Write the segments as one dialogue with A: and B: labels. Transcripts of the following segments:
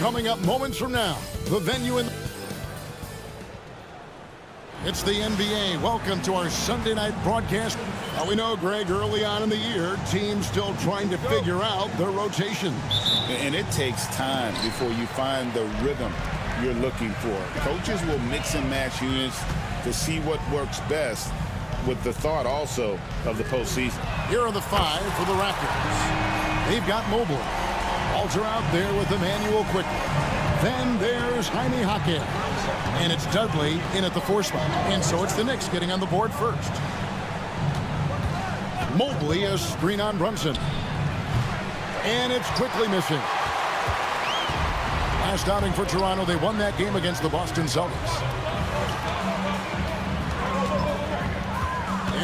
A: Coming up moments from now, the venue in... It's the NBA. Welcome to our Sunday night broadcast. Now we know, Greg, early on in the year, teams still trying to figure out their rotations.
B: And it takes time before you find the rhythm you're looking for. Coaches will mix and match units to see what works best, with the thought also of the postseason.
A: Here are the five for the Raptors. They've got Mobley. Walter out there with Emmanuel quickly. Then there's Jaime Jaquez. And it's Dudley in at the 4 spot. And so it's the Knicks getting on the board first. Mobley, a screen on Brunson. And it's quickly missing. Last outing for Toronto, they won that game against the Boston Celtics.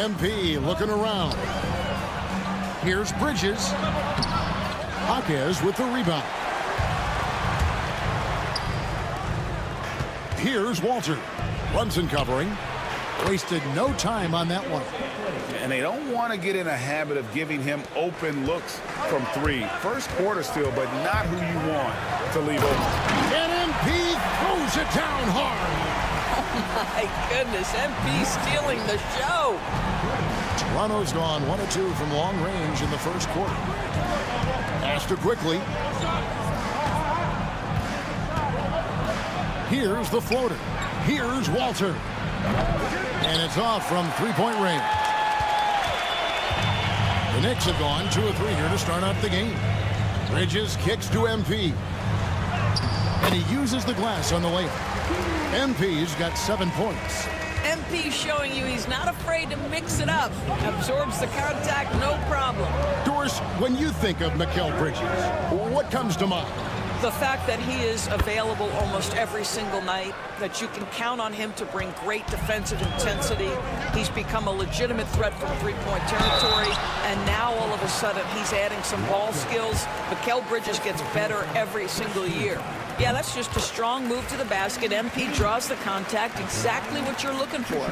A: MP looking around. Here's Bridges. Jaquez with the rebound. Here's Walter. Brunson covering. Wasted no time on that one.
B: And they don't want to get in a habit of giving him open looks from 3. First quarter still, but not who you want to leave open.
A: And MP throws it down hard.
C: Oh, my goodness. MP stealing the show.
A: Toronto's gone 1 of 2 from long range in the first quarter. Astor quickly. Here's the floater. Here's Walter. And it's off from 3-point range. The Knicks have gone 2 of 3 here to start out the game. Bridges kicks to MP. And he uses the glass on the layup. MP's got 7 points.
C: MP showing you he's not afraid to mix it up. Absorbs the contact, no problem.
A: Doris, when you think of Mikal Bridges, what comes to mind?
C: The fact that he is available almost every single night, that you can count on him to bring great defensive intensity. He's become a legitimate threat from 3-point territory, and now all of a sudden he's adding some ball skills. Mikal Bridges gets better every single year. Yeah, that's just a strong move to the basket. MP draws the contact, exactly what you're looking for.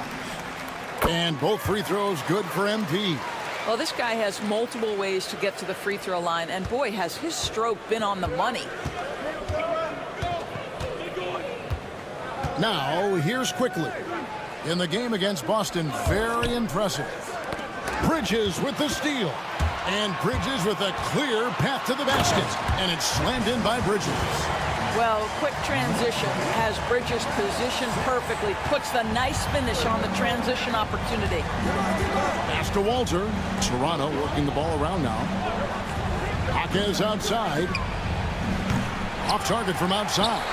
A: And both free throws good for MP.
C: Well, this guy has multiple ways to get to the free throw line, and boy, has his stroke been on the money.
A: Now, here's quickly. In the game against Boston, very impressive. Bridges with the steal. And Bridges with a clear path to the basket. And it's slammed in by Bridges.
C: Well, quick transition has Bridges positioned perfectly. Puts the nice finish on the transition opportunity.
A: Pass to Walter. Toronto working the ball around now. Jaquez outside. Off target from outside.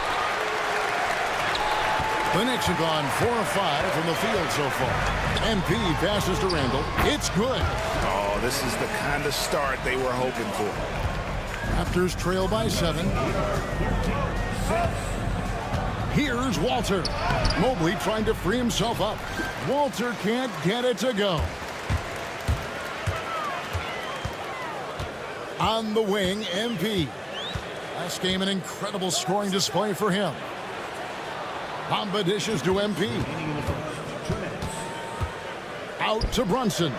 A: The Knicks have gone 4 of 5 from the field so far. MP passes to Randall. It's good.
B: Oh, this is the kind of start they were hoping for.
A: Raptors trail by 7. Here's Walter. Mobley trying to free himself up. Walter can't get it to go. On the wing, MP. Last game, an incredible scoring display for him. Bamba dishes to MP. Out to Brunson.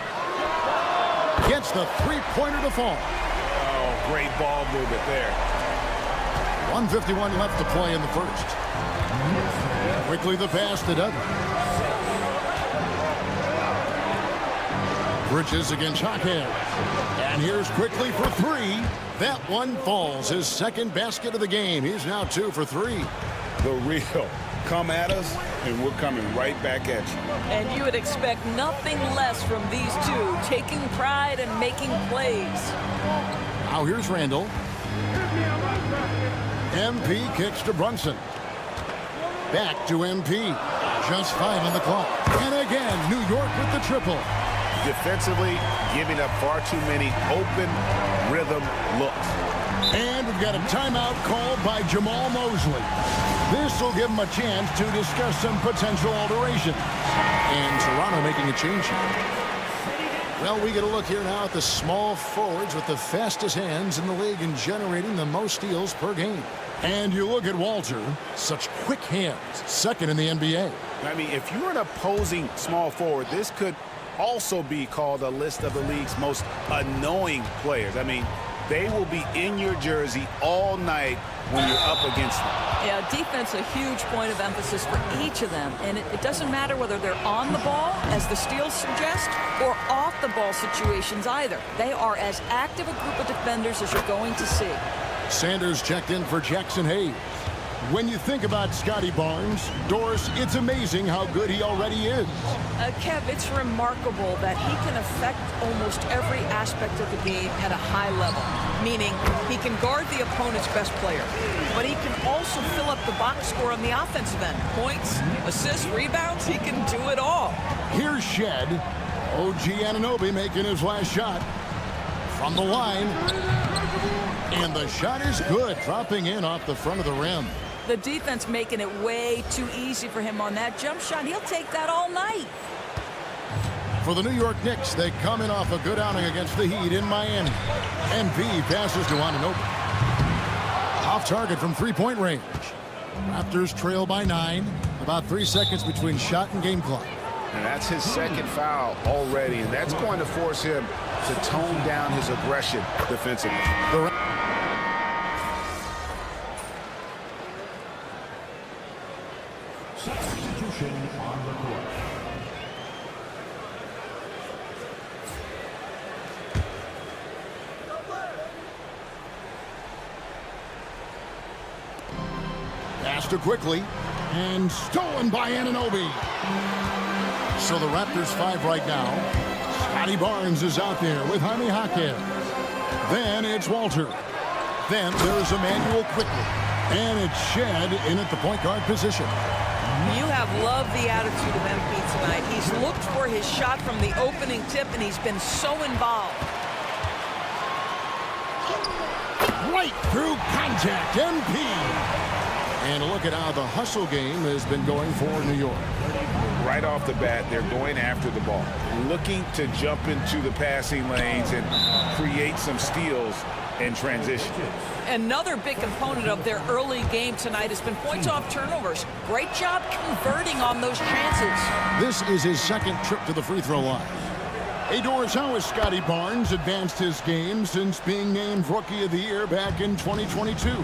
A: Gets the 3-pointer to fall.
B: Oh, great ball movement there.
A: 1:51 left to play in the first. Quickly the pass to Dudley. Bridges against Jaquez. And here's quickly for 3. That one falls. His second basket of the game. He's now 2 for 3.
B: The real. Come at us, and we're coming right back at you.
C: And you would expect nothing less from these two, taking pride and making plays.
A: Now here's Randall. MP kicks to Brunson. Back to MP. Just 5 on the clock. And again, New York with the triple.
B: Defensively, giving up far too many open rhythm looks.
A: And we've got a timeout called by Jamal Mosley. This will give him a chance to discuss some potential alterations. And Toronto making a change here. Well, we get a look here now at the small forwards with the fastest hands in the league and generating the most steals per game. And you look at Walter, such quick hands, second in the NBA.
B: I mean, if you're an opposing small forward, this could also be called a list of the league's most annoying players. I mean, They will be in your jersey all night when you're up against them.
C: Yeah, defense a huge point of emphasis for each of them. And it doesn't matter whether they're on the ball, as the steals suggest, or off the ball situations either. They are as active a group of defenders as you're going to see.
A: Sanders checked in for Jackson Hayes. When you think about Scotty Barnes, Doris, it's amazing how good he already is.
C: Kev, it's remarkable that he can affect almost every aspect of the game at a high level, meaning he can guard the opponent's best player, but he can also fill up the box score on the offensive end. Points, assists, rebounds, he can do it all.
A: Here's Shed. OG Anunoby making his last shot from the line. And the shot is good, dropping in off the front of the rim.
C: The defense making it way too easy for him on that jump shot. He'll take that all night.
A: For the New York Knicks, they come in off a good outing against the Heat in Miami. MP passes to Anunoby. Off target from three-point range. Raptors trail by 9. About 3 seconds between shot and game clock.
B: And that's his second foul already, and that's going to force him to tone down his aggression defensively.
A: Substitution on the court. Pass to quickly and stolen by Anunoby. So the Raptors 5 right now. Scotty Barnes is out there with Jaime Jaquez. Then it's Walter. Then there's Emmanuel quickly. And it's Shed in at the point guard position.
C: You have loved the attitude of MP tonight. He's looked for his shot from the opening tip, and he's been so involved.
A: Right through contact, MP. And look at how the hustle game has been going for New York.
B: Right off the bat, they're going after the ball, looking to jump into the passing lanes and create some steals in transition.
C: Another big component of their early game tonight has been points off turnovers. Great job converting on those chances.
A: This is his second trip to the free throw line. Hey, Doris, how has Scotty Barnes advanced his game since being named Rookie of the Year back in 2022?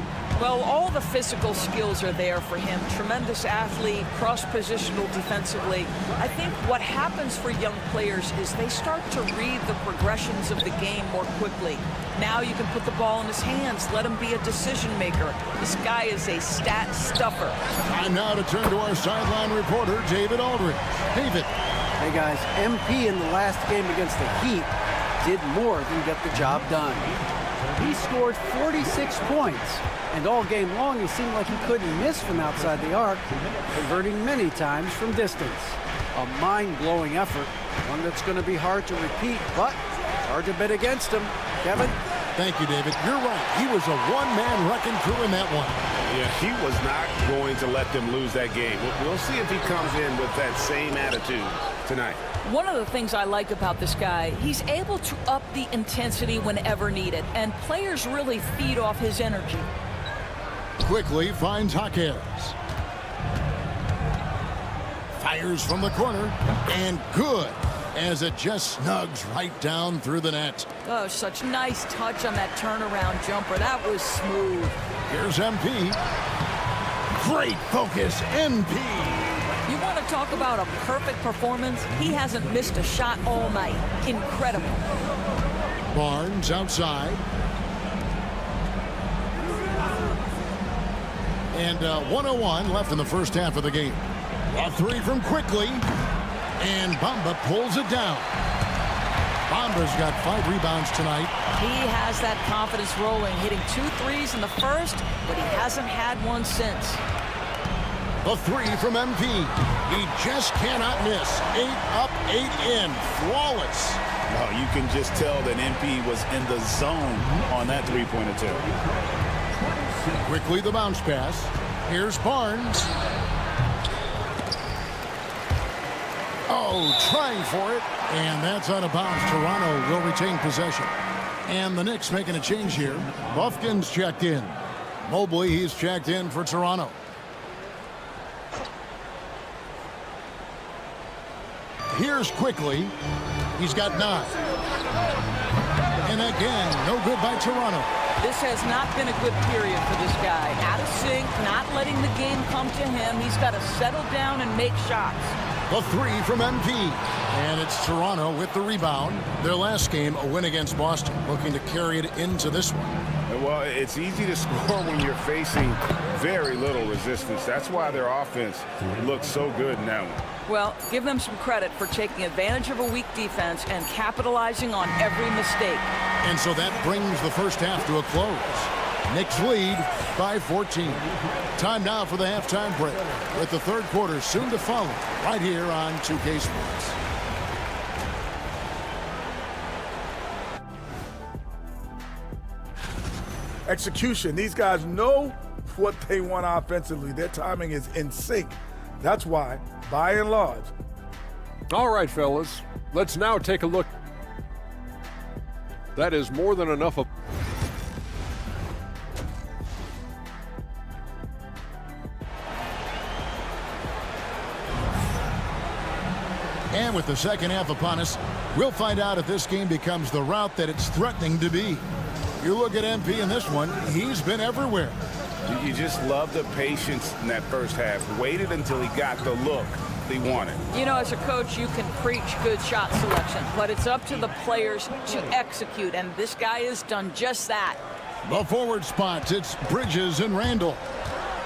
C: Well, all the physical skills are there for him. Tremendous athlete, cross-positional defensively. I think what happens for young players is they start to read the progressions of the game more quickly. Now you can put the ball in his hands, let him be a decision maker. This guy is a stat stuffer.
A: Time now to turn to our sideline reporter, David Aldridge. David.
D: Hey guys, MP in the last game against the Heat did more than get the job done. He scored 46 points, and all game long he seemed like he couldn't miss from outside the arc, converting many times from distance. A mind-blowing effort, one that's going to be hard to repeat, but hard to bet against him. Kevin?
A: Thank you, David. You're right. He was a one-man wrecking crew in that one.
B: Yeah, he was not going to let them lose that game. We'll see if he comes in with that same attitude tonight.
C: One of the things I like about this guy, he's able to up the intensity whenever needed, and players really feed off his energy.
A: Quickly finds Jaquez. Fires from the corner, and good, as it just snugs right down through the net.
C: Oh, such nice touch on that turnaround jumper. That was smooth.
A: Here's MP. Great focus, MP.
C: You want to talk about a perfect performance? He hasn't missed a shot all night. Incredible.
A: Barnes outside. And 1:01 left in the first half of the game. A three from quickly. And Bamba pulls it down. Bamba's got 5 rebounds tonight.
C: He has that confidence rolling, hitting 2 threes in the first, but he hasn't had one since.
A: The three from MP. He just cannot miss. 8 up, 8 in. Flawless.
B: Oh, you can just tell that MP was in the zone on that three-point attempt.
A: Quickly the bounce pass. Here's Barnes. Oh, trying for it. And that's out of bounds. Toronto will retain possession. And the Knicks making a change here. Buffkin's checked in. Mobley, he's checked in for Toronto. Here's quickly. He's got 9. And again, no good by Toronto.
C: This has not been a good period for this guy. Out of sync, not letting the game come to him. He's got to settle down and make shots.
A: The three from MP. And it's Toronto with the rebound. Their last game, a win against Boston, looking to carry it into this one.
B: Well, it's easy to score when you're facing very little resistance. That's why their offense looks so good in that one.
C: Well, give them some credit for taking advantage of a weak defense and capitalizing on every mistake.
A: And so that brings the first half to a close. Knicks lead by 14. Time now for the halftime break, with the third quarter soon to follow, right here on 2K Sports.
E: Execution. These guys know what they want offensively. Their timing is in sync. That's why, by and large.
F: All right, fellas, let's now take a look. That is more than enough of.
A: And with the second half upon us, we'll find out if this game becomes the route that it's threatening to be. You look at MP in this one, he's been everywhere.
B: You just love the patience in that first half. Waited until he got the look he wanted.
C: You know, as a coach, you can preach good shot selection, but it's up to the players to execute, and this guy has done just that.
A: The forward spots, it's Bridges and Randall.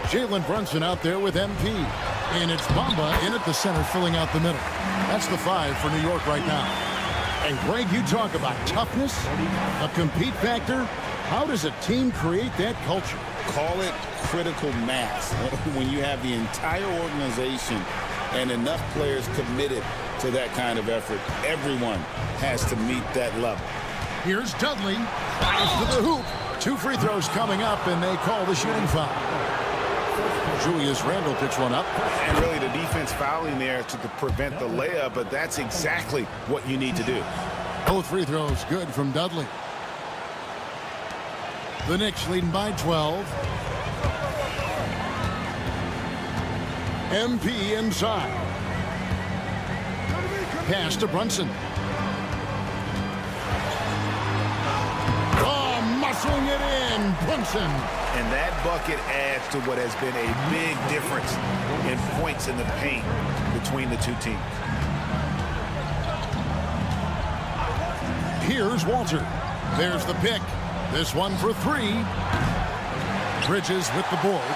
A: Jalen Brunson out there with MP. And it's Bamba in at the center, filling out the middle. That's the 5 for New York right now. And Greg, you talk about toughness, a compete factor. How does a team create that culture?
B: Call it critical mass. When you have the entire organization and enough players committed to that kind of effort, everyone has to meet that level.
A: Here's Dudley, drives to the hoop. 2 free throws coming up, and they call the shooting foul. Julius Randle picks one up.
B: And really the defense fouling there to prevent the layup, but that's exactly what you need to do.
A: Both free throws good from Dudley. The Knicks leading by 12. MP inside. Pass to Brunson. Oh, muscling it in, Brunson.
B: And that bucket adds to what has been a big difference in points in the paint between the two teams.
A: Here's Walter. There's the pick. This one for 3. Bridges with the board.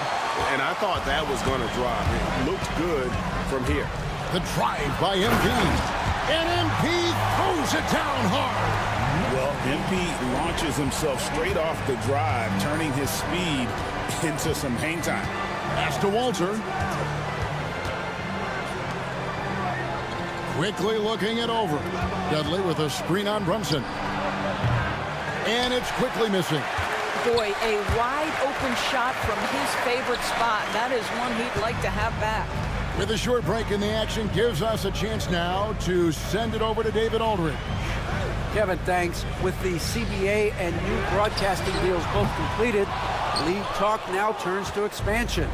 G: And I thought that was going to drop. It looked good from here.
A: The drive by MP. And MP throws it down hard.
B: Well, MP launches himself straight off the drive, turning his speed into some hang time.
A: Pass to Walter. Quickly looking it over. Dudley with a screen on Brunson. And it's quickly missing.
C: Boy, a wide open shot from his favorite spot. That is one he'd like to have back.
A: With a short break in the action, gives us a chance now to send it over to David Aldridge.
D: Kevin, thanks. With the CBA and new broadcasting deals both completed, league talk now turns to expansion.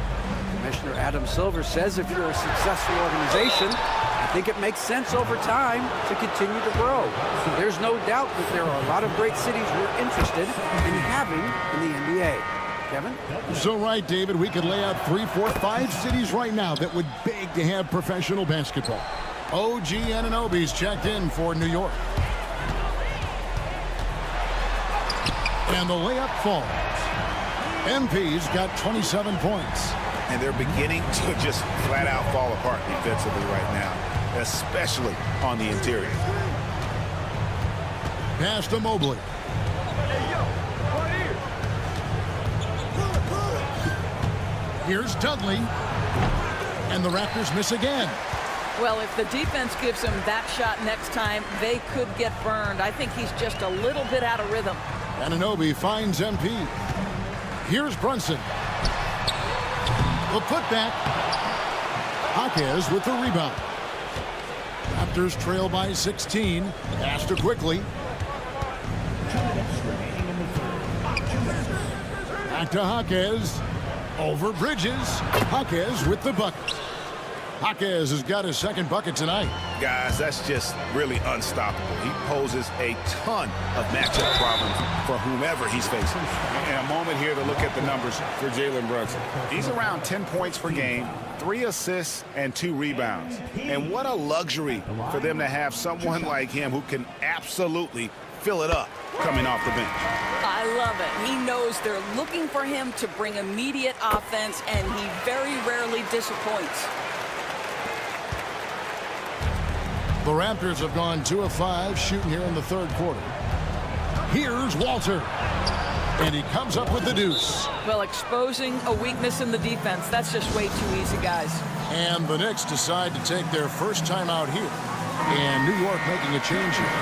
D: Commissioner Adam Silver says if you're a successful organization, I think it makes sense over time to continue to grow. There's no doubt that there are a lot of great cities we're interested in having in the NBA. Kevin?
A: So right, David, we could lay out 3, 4, 5 cities right now that would beg to have professional basketball. OG Anunoby's checked in for New York. And the layup falls. MP's got 27 points.
B: And they're beginning to just flat out fall apart defensively right now, especially on the interior.
A: Pass to Mobley. Here's Dudley. And the Raptors miss again.
C: Well, if the defense gives him that shot next time, they could get burned. I think he's just a little bit out of rhythm.
A: Anunoby finds MP. Here's Brunson. The putback. Jaquez with the rebound. Raptors trail by 16. Pass to quickly. Back to Jaquez. Over Bridges. Jaquez with the bucket. Jaquez has got his second bucket tonight.
B: Guys, that's just really unstoppable. He poses a ton of matchup problems for whomever he's facing. And a moment here to look at the numbers for Jalen Brunson. He's around 10 points per game, 3 assists, and 2 rebounds. And what a luxury for them to have someone like him who can absolutely fill it up coming off the bench.
C: I love it. He knows they're looking for him to bring immediate offense, and he very rarely disappoints.
A: The Raptors have gone 2 of 5 shooting here in the third quarter. Here's Walter. And he comes up with the deuce.
C: Well, exposing a weakness in the defense, that's just way too easy, guys.
A: And the Knicks decide to take their first time out here. And New York making a change here.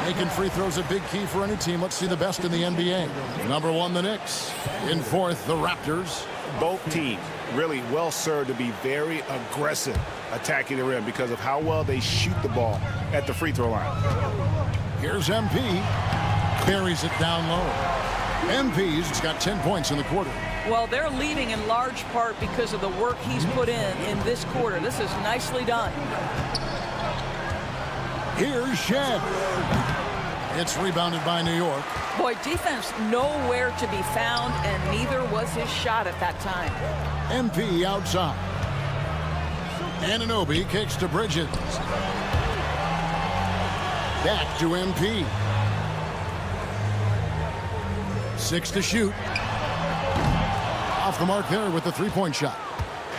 A: Making free throws a big key for any team. Let's see the best in the NBA. Number 1, the Knicks. In fourth, the Raptors.
B: Both teams really well served to be very aggressive attacking the rim because of how well they shoot the ball at the free throw line.
A: Here's MP. Carries it down low. MP's got 10 points in the quarter.
C: Well, they're leading in large part because of the work he's put in this quarter. This is nicely done.
A: Here's Shed. It's rebounded by New York.
C: Boy, defense nowhere to be found, and neither was his shot at that time.
A: MP outside. Anunoby kicks to Bridges. Back to MP. 6 to shoot. Off the mark there with the three-point shot.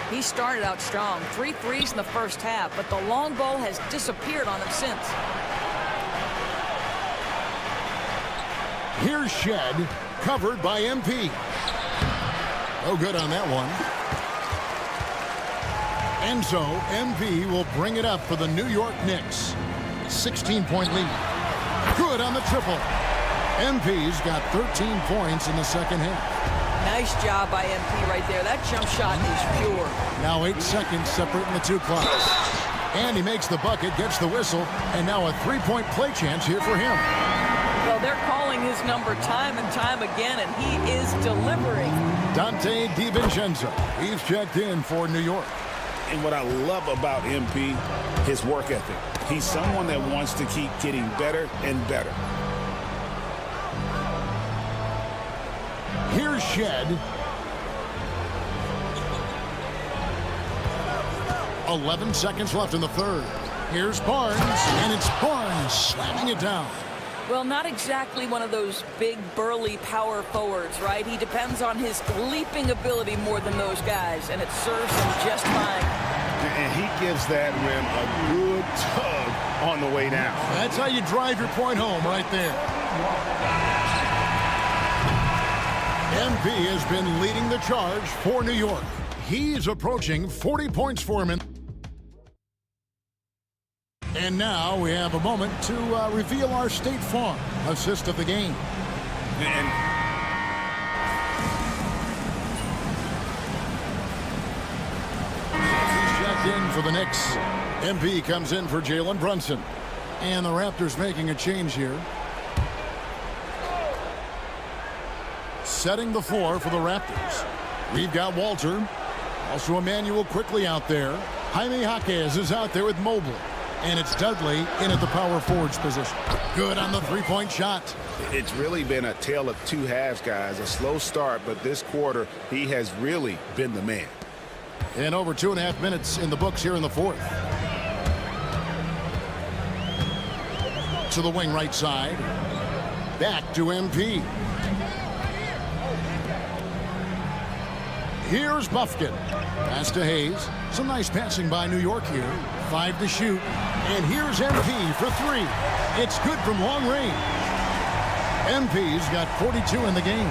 C: He started out strong. 3 threes in the first half, but the long ball has disappeared on him since.
A: Here's Shed, covered by MP. No good on that one. And so, MP will bring it up for the New York Knicks. 16-point lead. Good on the triple. MP's got 13 points in the second half.
C: Nice job by MP right there. That jump shot is pure.
A: Now 8 seconds separating the two clocks. And he makes the bucket, gets the whistle, and now a three-point play chance here for him.
C: Well, they're calling his number time and time again, and he is delivering.
A: Dante DiVincenzo. He's checked in for New York.
B: And what I love about MP, his work ethic. He's someone that wants to keep getting better and better.
A: Here's Shed. 11 seconds left in the third. Here's Barnes, and it's Barnes slamming it down.
C: Well, not exactly one of those big, burly power forwards, right? He depends on his leaping ability more than those guys, and it serves him just fine.
B: And he gives that rim a good tug on the way down.
A: That's how you drive your point home right there. MP has been leading the charge for New York. He's approaching 40 points for him. And now we have a moment to reveal our State Farm assist of the game.
B: And
A: he's checked in for the Knicks. MP comes in for Jalen Brunson. And the Raptors making a change here. Setting the floor for the Raptors. We've got Walter. Also Emmanuel quickly out there. Jaime Jaquez is out there with Mobley. And it's Dudley in at the power forwards position. Good on the three-point shot.
B: It's really been a tale of two halves, guys. A slow start, but this quarter, he has really been the man.
A: And over 2.5 minutes in the books here in the fourth. To the wing right side. Back to MP. Here's Bufkin. Pass to Hayes. Some nice passing by New York here. 5 to shoot. And here's MP for 3. It's good from long range. MP's got 42 in the game.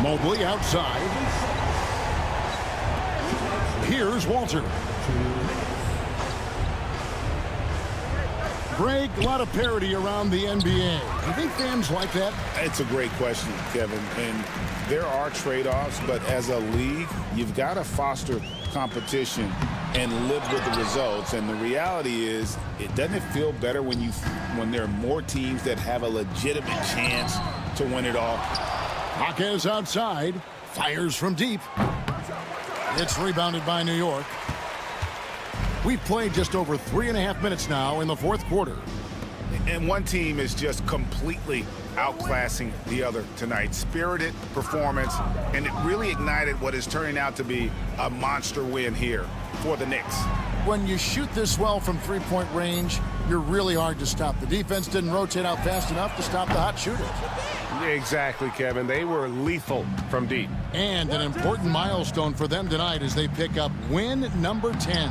A: Mobley outside. Here's Walter. Greg, a lot of parity around the NBA. Do you think fans like that?
B: It's a great question, Kevin. And there are trade-offs, but as a league, you've got to foster competition and live with the results. And the reality is, doesn't it feel better when there are more teams that have a legitimate chance to win it all?
A: Jaquez outside. Fires from deep. It's rebounded by New York. We've played just over 3.5 minutes now in the fourth quarter.
B: And one team is just completely outclassing the other tonight. Spirited performance, and it really ignited what is turning out to be a monster win here for the Knicks.
A: When you shoot this well from three-point range, you're really hard to stop. The defense didn't rotate out fast enough to stop the hot shooters.
G: Exactly, Kevin. They were lethal from deep.
A: And an important milestone for them tonight as they pick up win number 10.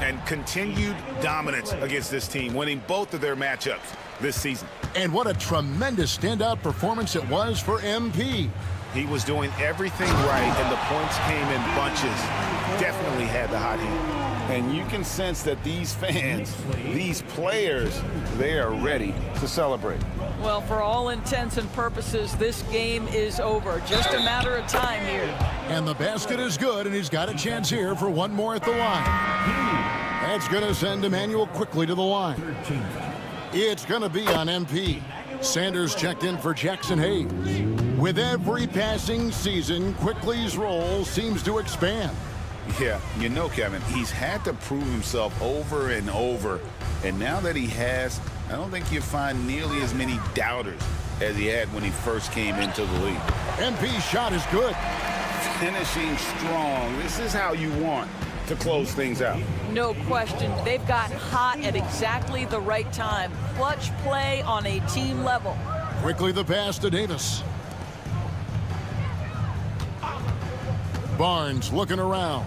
B: And continued dominance against this team, winning both of their matchups this season.
A: And what a tremendous standout performance it was for MP.
B: He was doing everything right, and the points came in bunches. Definitely had the hot hand. And you can sense that these fans, these players, they are ready to celebrate.
C: Well, for all intents and purposes, this game is over. Just a matter of time here.
A: And the basket is good, and he's got a chance here for one more at the line. That's going to send Emmanuel quickly to the line. It's going to be on MP. Sanders checked in for Jackson Hayes. With every passing season, Quickly's role seems to expand.
B: Yeah, you know, Kevin, he's had to prove himself over and over. And now that he has, I don't think you'll find nearly as many doubters as he had when he first came into the league.
A: MP's shot is good.
B: Finishing strong. This is how you want to close things out.
C: No question. They've gotten hot at exactly the right time. Clutch play on a team level.
A: Quickly the pass to Davis. Barnes looking around.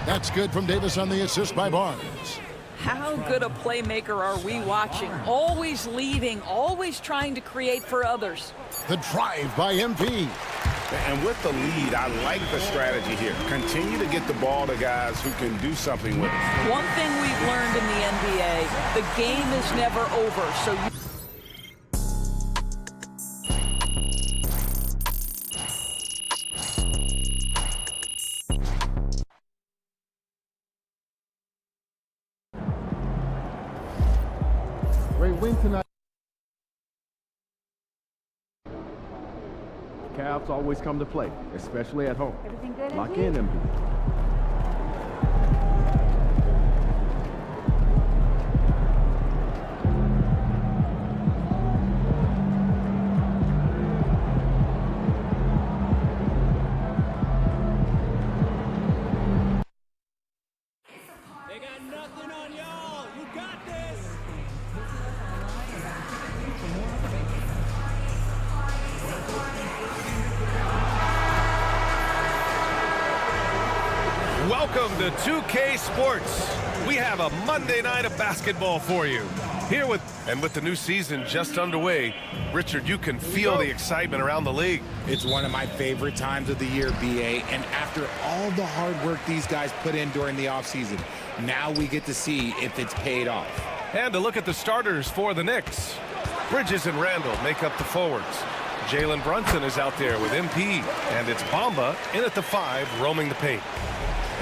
A: That's good from Davis on the assist by Barnes.
C: How good a playmaker are we watching? Always leading, always trying to create for others.
A: The drive by MP.
B: And with the lead, I like the strategy here. Continue to get the ball to guys who can do something with it.
C: One thing we've learned in the NBA, the game is never over. So you
H: Great win tonight. Cavs always come to play, especially at home.
I: Everything good,
H: Lock
I: MP?
H: in, MP.
J: They got nothing on y'all. You got this.
K: Welcome to 2K Sports. We have a Monday night of basketball for you. Here with the new season just underway, Richard, you can feel the excitement around the league.
L: It's one of my favorite times of the year, BA, and after all the hard work these guys put in during the offseason, now we get to see if it's paid off.
K: And to look at the starters for the Knicks. Bridges and Randall make up the forwards. Jalen Brunson is out there with MP, and it's Bamba in at the 5, roaming the paint.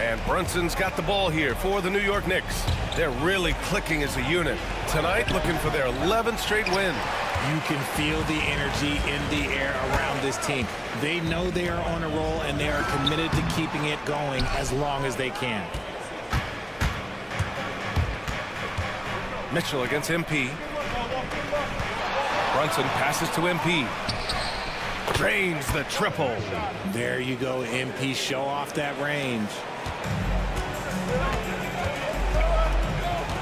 K: And Brunson's got the ball here for the New York Knicks. They're really clicking as a unit. Tonight, looking for their 11th straight win.
L: You can feel the energy in the air around this team. They know they are on a roll, and they are committed to keeping it going as long as they can.
K: Mitchell against MP. Brunson passes to MP. Drains the triple.
L: There you go, MP. Show off that range.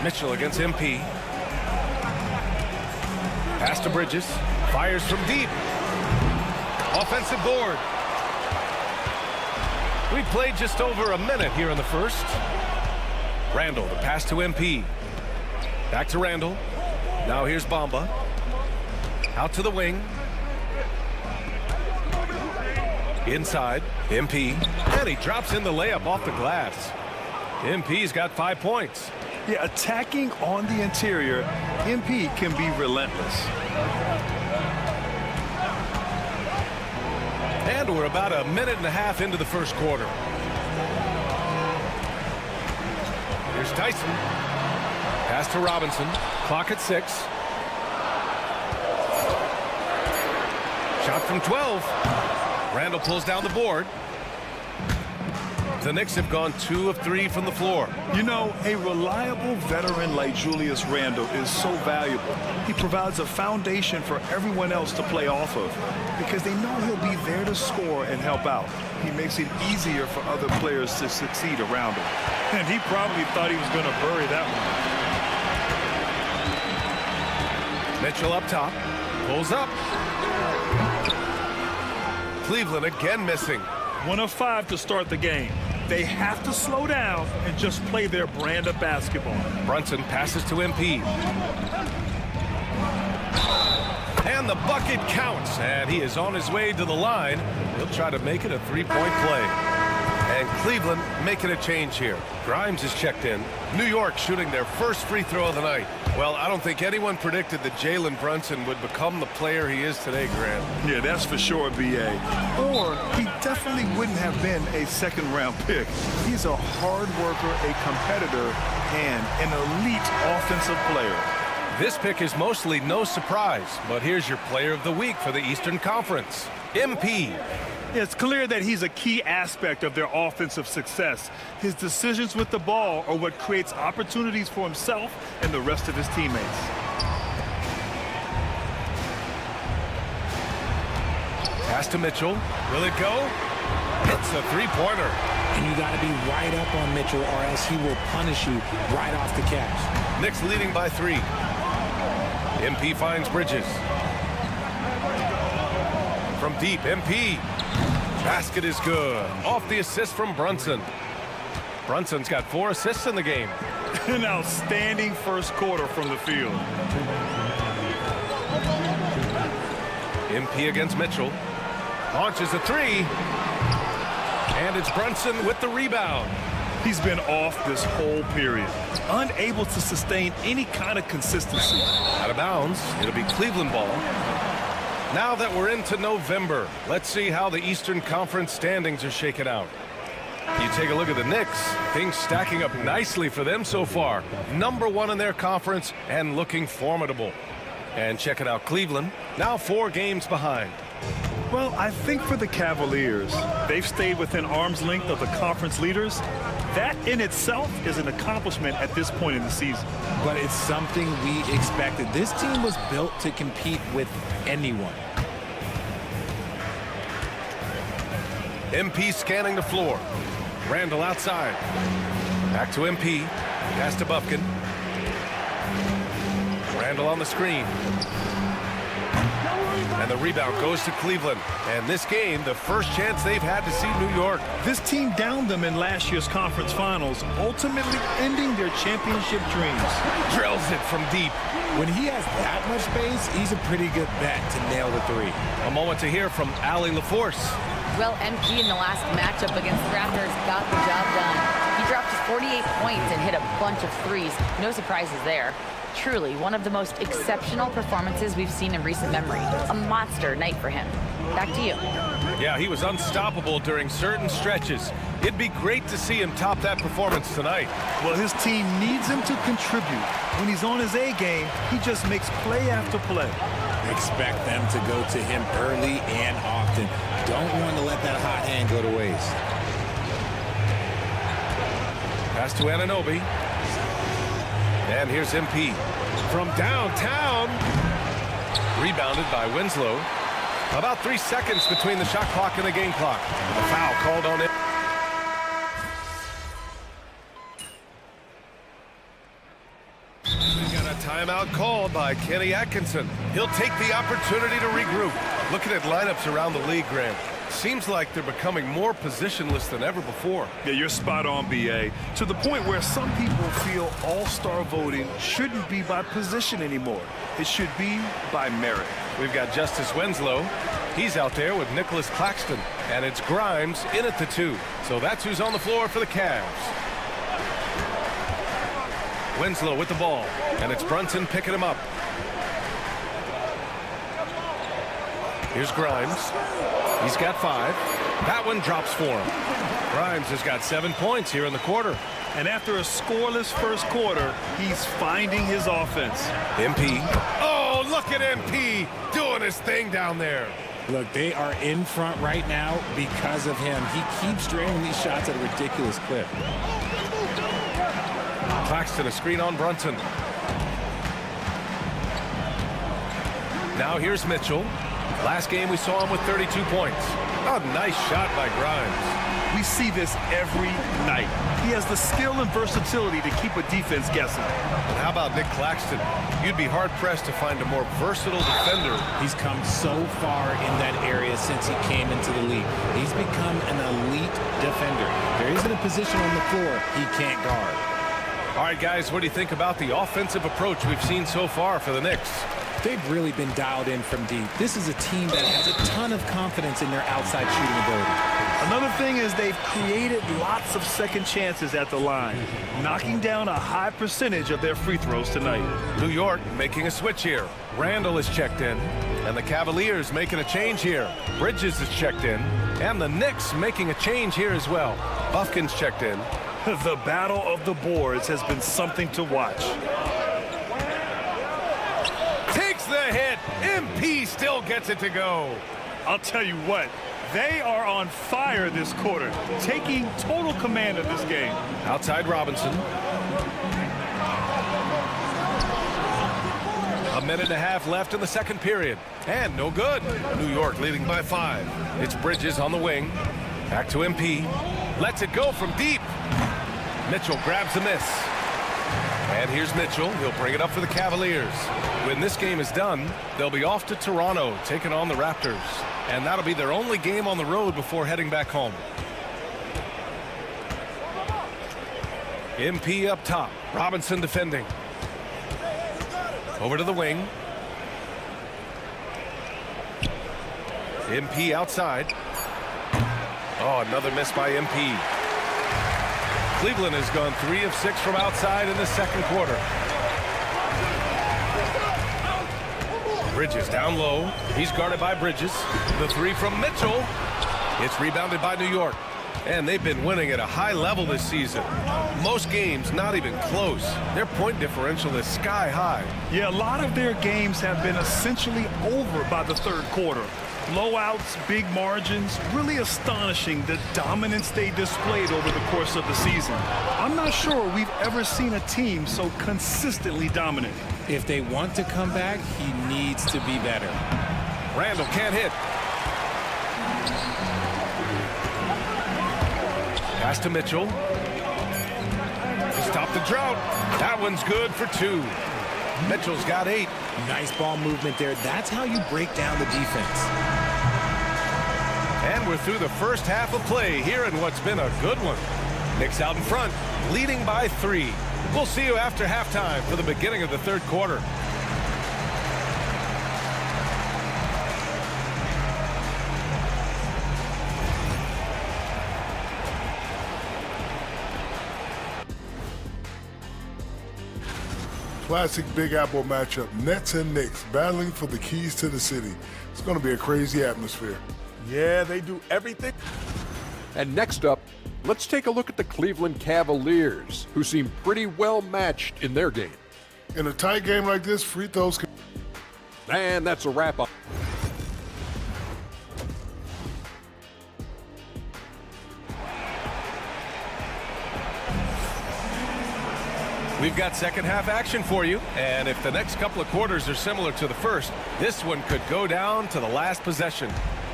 K: Mitchell against MP. Pass to Bridges. Fires from deep. Offensive board. We played just over a minute here in the first. Randall, the pass to MP. Back to Randall. Now here's Bamba. Out to the wing. Inside, MP. And he drops in the layup off the glass. MP's got 5 points.
M: Yeah, attacking on the interior, MP can be relentless.
K: And we're about a minute and a half into the first quarter. Here's Tyson. Pass to Robinson. Clock at 6. Shot from 12. Randall pulls down the board. The Knicks have gone 2 of 3 from the floor.
M: You know, a reliable veteran like Julius Randle is so valuable. He provides a foundation for everyone else to play off of because they know he'll be there to score and help out. He makes it easier for other players to succeed around him. And he probably thought he was going to bury that one.
K: Mitchell up top. Pulls up. Cleveland again missing.
M: 1 of 5 to start the game. They have to slow down and just play their brand of basketball.
K: Brunson passes to MP. And the bucket counts. And he is on his way to the line. He'll try to make it a three-point play. And Cleveland making a change here. Grimes is checked in. New York shooting their first free throw of the night. Well, I don't think anyone predicted that Jalen Brunson would become the player he is today, Grant.
M: Yeah, that's for sure, B.A. Or he definitely wouldn't have been a second-round pick. He's a hard worker, a competitor, and an elite offensive player.
K: This pick is mostly no surprise, but here's your player of the week for the Eastern Conference, MP.
M: It's clear that he's a key aspect of their offensive success. His decisions with the ball are what creates opportunities for himself and the rest of his teammates.
K: Pass to Mitchell. Will it go? It's a three-pointer.
L: And you got to be right up on Mitchell or else he will punish you right off the catch.
K: Knicks leading by 3. MP finds Bridges. From deep, MP. Basket is good. Off the assist from Brunson. Brunson's got 4 assists in the game.
M: An outstanding first quarter from the field.
K: MP against Mitchell. Launches a 3. And it's Brunson with the rebound.
M: He's been off this whole period. Unable to sustain any kind of consistency.
K: Out of bounds. It'll be Cleveland ball. Now that we're into November, let's see how the Eastern Conference standings are shaken out. You take a look at the Knicks, things stacking up nicely for them so far. Number 1 in their conference and looking formidable. And check it out, Cleveland, now 4 games behind.
M: Well, I think for the Cavaliers, they've stayed within arm's length of the conference leaders. That in itself is an accomplishment at this point in the season.
L: But it's something we expected. This team was built to compete with anyone.
K: MP scanning the floor. Randall outside. Back to MP. Pass to Bufkin. Randall on the screen. And the rebound goes to Cleveland. And this game, the first chance they've had to see New York.
M: This team downed them in last year's conference finals, ultimately ending their championship dreams.
K: Drills it from deep.
L: When he has that much space, he's a pretty good bet to nail the 3.
K: A moment to hear from Allie LaForce.
I: Well, MP in the last matchup against the Raptors got the job done. He dropped 48 points and hit a bunch of threes. No surprises there. Truly, one of the most exceptional performances we've seen in recent memory. A monster night for him. Back to you.
K: Yeah, he was unstoppable during certain stretches. It'd be great to see him top that performance tonight.
M: Well, his team needs him to contribute. When he's on his A game, he just makes play after play.
L: Expect them to go to him early and often. Don't want to let that hot hand go to waste.
K: Pass to Anunoby. And here's MP. From downtown. Rebounded by Winslow. About 3 seconds between the shot clock and the game clock. The foul called on it. We got a timeout called by Kenny Atkinson. He'll take the opportunity to regroup. Looking at lineups around the league, Grant. Seems like they're becoming more positionless than ever before.
M: Yeah, you're spot on, B.A. To the point where some people feel all-star voting shouldn't be by position anymore. It should be by merit.
K: We've got Justice Winslow. He's out there with Nicholas Claxton. And it's Grimes in at the 2. So that's who's on the floor for the Cavs. Winslow with the ball. And it's Brunson picking him up. Here's Grimes. He's got 5. That one drops for him. Grimes has got 7 points here in the quarter.
M: And after a scoreless first quarter, he's finding his offense.
K: MP. Oh, look at MP doing his thing down there.
L: Look, they are in front right now because of him. He keeps draining these shots at a ridiculous clip.
K: Claxton, a screen on Brunson. Now here's Mitchell. Last game we saw him with 32 points. A nice shot by Grimes.
M: We see this every night. He has the skill and versatility to keep a defense guessing.
K: And how about Nick Claxton? You'd be hard-pressed to find a more versatile defender.
L: He's come so far in that area since he came into the league. He's become an elite defender. There isn't a position on the floor he can't guard.
K: All right, guys, what do you think about the offensive approach we've seen so far for the Knicks?
L: They've really been dialed in from deep. This is a team that has a ton of confidence in their outside shooting ability.
M: Another thing is they've created lots of second chances at the line, knocking down a high percentage of their free throws tonight.
K: New York making a switch here. Randall is checked in, and the Cavaliers making a change here. Bridges is checked in, and the Knicks making a change here as well. Buffkin's checked in.
M: The battle of the boards has been something to watch.
K: Takes the hit. MP still gets it to go.
M: I'll tell you what, they are on fire this quarter, taking total command of this game.
K: Outside Robinson. A minute and a half left in the second period. And no good. New York leading by 5. It's Bridges on the wing. Back to MP. Lets it go from deep. Mitchell grabs the miss. And here's Mitchell. He'll bring it up for the Cavaliers. When this game is done, they'll be off to Toronto, taking on the Raptors. And that'll be their only game on the road before heading back home. MP up top. Robinson defending. Over to the wing. MP outside. Oh, another miss by MP. Cleveland has gone 3 of 6 from outside in the second quarter. Bridges down low. He's guarded by Bridges. The 3 from Mitchell. It's rebounded by New York. And they've been winning at a high level this season. Most games not even close. Their point differential is sky high.
M: Yeah, a lot of their games have been essentially over by the third quarter. Blowouts, big margins, really astonishing the dominance they displayed over the course of the season. I'm not sure we've ever seen a team so consistently dominant.
L: If they want to come back, he needs to be better.
K: Randall can't hit. Pass to Mitchell. Stop the drought. That one's good for 2. Mitchell's got 8.
L: Nice ball movement there. That's how you break down the defense.
K: And we're through the first half of play here in what's been a good one. Knicks out in front, leading by 3. We'll see you after halftime for the beginning of the third quarter.
E: Classic Big Apple matchup. Nets and Knicks battling for the keys to the city. It's going to be a crazy atmosphere.
G: Yeah, they do everything.
F: And next up, let's take a look at the Cleveland Cavaliers, who seem pretty well matched in their game.
E: In a tight game like this, free throws can...
F: And that's a wrap-up.
K: We've got second half action for you, and if the next couple of quarters are similar to the first, this one could go down to the last possession.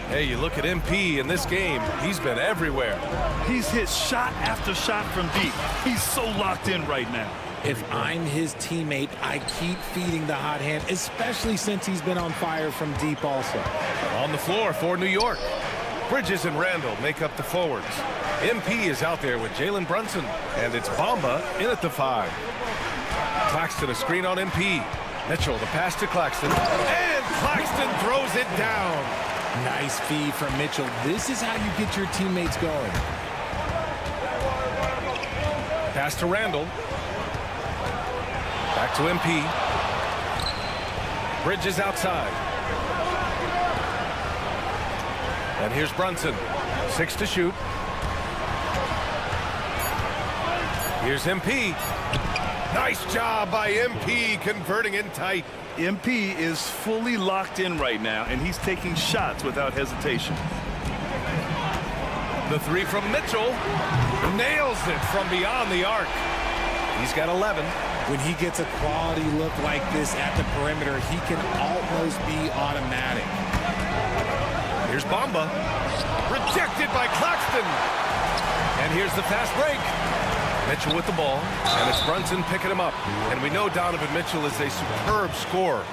K: Hey, you look at MP in this game, he's been everywhere.
M: He's hit shot after shot from deep. He's so locked in right now.
L: If I'm his teammate, I keep feeding the hot hand, especially since he's been on fire from deep also.
K: On the floor for New York. Bridges and Randall make up the forwards. MP is out there with Jalen Brunson, and it's Bamba in at the 5. Claxton a screen on MP. Mitchell the pass to Claxton, and Claxton throws it down.
L: Nice feed from Mitchell. This is how you get your teammates going.
K: Pass to Randall. Back to MP. Bridges outside. And here's Brunson. 6 to shoot. Here's MP. Nice job by MP converting in tight.
M: MP is fully locked in right now, and he's taking shots without hesitation.
K: The three from Mitchell. Nails it from beyond the arc. He's got 11.
L: When he gets a quality look like this at the perimeter, he can almost be automatic.
K: Here's Bamba. Rejected by Claxton. And here's the fast break. Mitchell with the ball, and it's Brunson picking him up. And we know Donovan Mitchell is a superb scorer.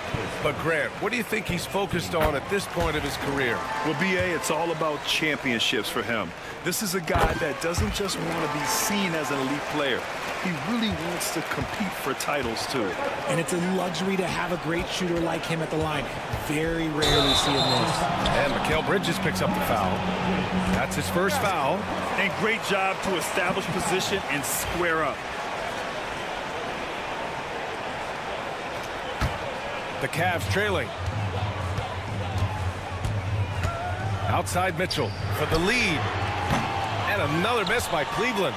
K: But Grant, what do you think he's focused on at this point of his career?
M: Well, B.A., it's all about championships for him. This is a guy that doesn't just want to be seen as an elite player. He really wants to compete for titles, too.
L: And it's a luxury to have a great shooter like him at the line. Very rarely see him miss.
K: And Mikal Bridges picks up the foul. That's his first foul.
M: And great job to establish position and square up.
K: The Cavs trailing. Outside Mitchell for the lead. And another miss by Cleveland.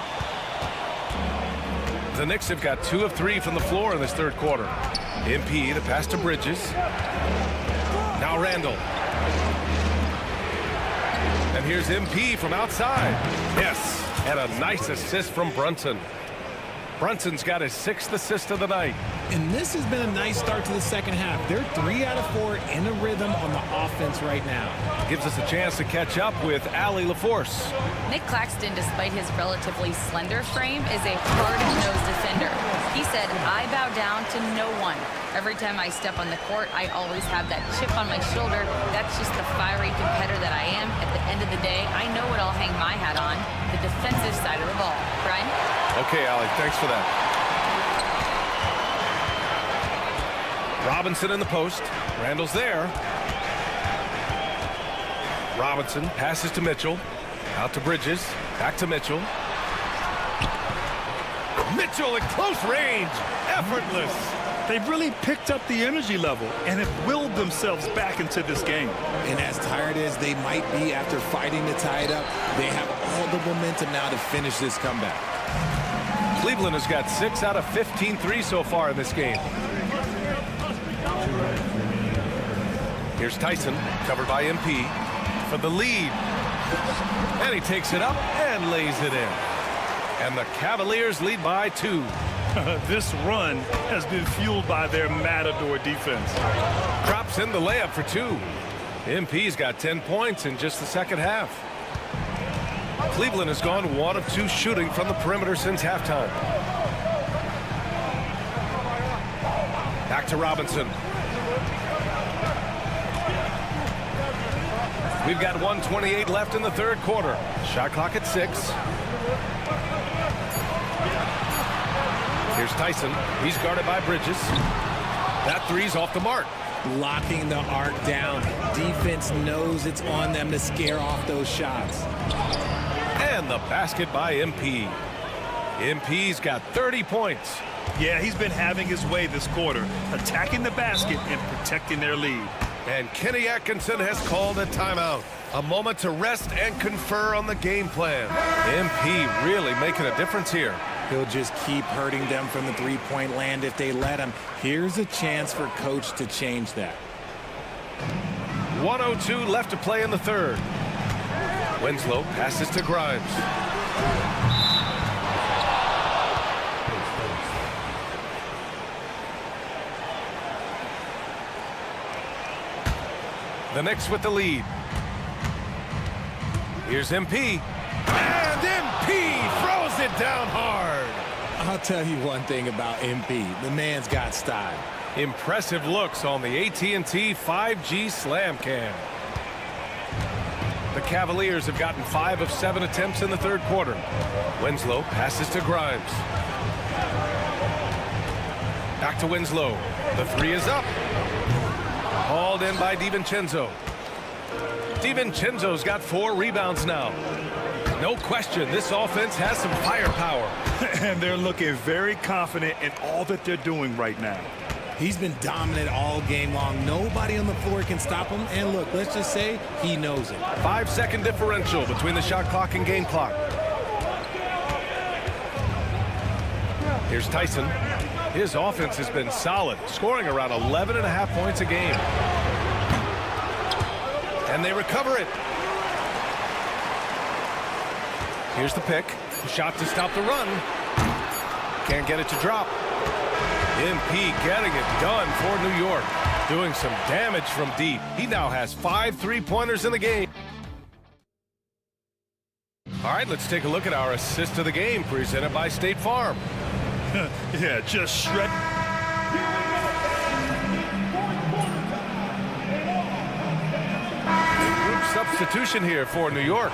K: The Knicks have got 2 of 3 from the floor in this third quarter. MP, the pass to Bridges. Now Randall. And here's MP from outside. Yes, and a nice assist from Brunson. Brunson's got his 6th assist of the night.
L: And this has been a nice start to the second half. They're 3 out of 4 in a rhythm on the offense right now.
K: Gives us a chance to catch up with Allie LaForce.
I: Nick Claxton, despite his relatively slender frame, is a hard-nosed defender. He said, "I bow down to no one. Every time I step on the court, I always have that chip on my shoulder. That's just the fiery competitor that I am. At the end of the day, I know what I'll hang my hat on, the defensive side of the ball." Brian?
K: Okay, Allie, thanks for that. Robinson in the post. Randall's there. Robinson passes to Mitchell. Out to Bridges. Back to Mitchell. Mitchell at close range. Effortless.
M: They've really picked up the energy level and have willed themselves back into this game.
L: And as tired as they might be after fighting to tie it up, they have all the momentum now to finish this comeback.
K: Cleveland has got 6 out of 15 threes so far in this game. Here's Tyson, covered by MP, for the lead. And he takes it up and lays it in. And the Cavaliers lead by 2.
M: This run has been fueled by their matador defense.
K: Drops in the layup for 2. MP's got 10 points in just the second half. Cleveland has gone 1 of 2 shooting from the perimeter since halftime. Back to Robinson. We've got 1:28 left in the third quarter. Shot clock at 6. Here's Tyson. He's guarded by Bridges. That three's off the mark.
L: Locking the arc down. Defense knows it's on them to scare off those shots.
K: And the basket by MP. MP's got 30 points.
M: Yeah, he's been having his way this quarter, attacking the basket and protecting their lead.
K: And Kenny Atkinson has called a timeout. A moment to rest and confer on the game plan. MP really making a difference here.
L: He'll just keep hurting them from the three-point land if they let him. Here's a chance for Coach to change that.
K: 1:02 left to play in the third. Winslow passes to Grimes. The Knicks with the lead. Here's MP. And MP throws it down hard.
L: I'll tell you one thing about MP. The man's got style.
K: Impressive looks on the AT&T 5G Slam Cam. The Cavaliers have gotten 5 of 7 attempts in the third quarter. Winslow passes to Grimes. Back to Winslow. The three is up. Hauled in by DiVincenzo. DiVincenzo's got 4 rebounds now. No question, this offense has some firepower.
M: And they're looking very confident in all that they're doing right now.
L: He's been dominant all game long. Nobody on the floor can stop him. And look, let's just say he knows it.
K: 5-second differential between the shot clock and game clock. Here's Tyson. His offense has been solid, scoring around 11.5 points a game. And they recover it. Here's the pick. Shot to stop the run. Can't get it to drop. MP getting it done for New York. Doing some damage from deep. He now has 5 3-pointers in the game. All right, let's take a look at our assist of the game presented by State Farm.
M: Yeah, just shred.
K: Group substitution here for New York.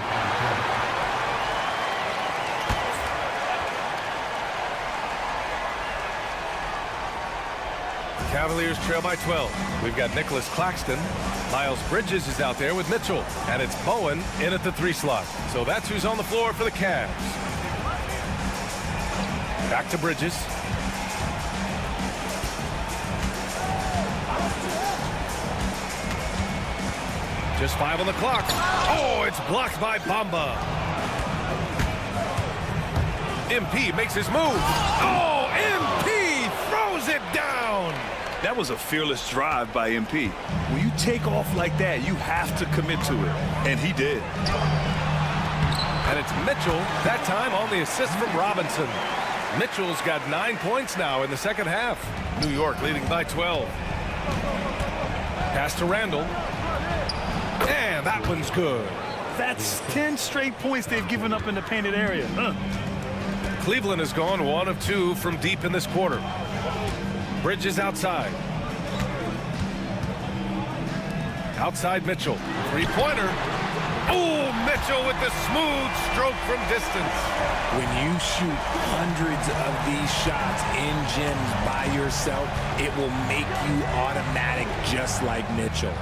K: Cavaliers trail by 12. We've got Nicholas Claxton. Miles Bridges is out there with Mitchell. And it's Bowen in at the 3 slot. So that's who's on the floor for the Cavs. Back to Bridges. Just 5 on the clock. Oh, it's blocked by Bamba. MP makes his move. Oh, MP throws it down.
M: That was a fearless drive by MP. When you take off like that, you have to commit to it. And he did.
K: And it's Mitchell, that time on the assist from Robinson. Mitchell's got 9 points now in the second half. New York leading by 12. Pass to Randall. And that one's good.
M: That's 10 straight points they've given up in the painted area.
K: Cleveland has gone 1 of 2 from deep in this quarter. Bridges outside. Outside Mitchell. 3-pointer. Oh, Mitchell with the smooth stroke from distance.
L: When you shoot hundreds of these shots in gyms by yourself, it will make you automatic just like Mitchell.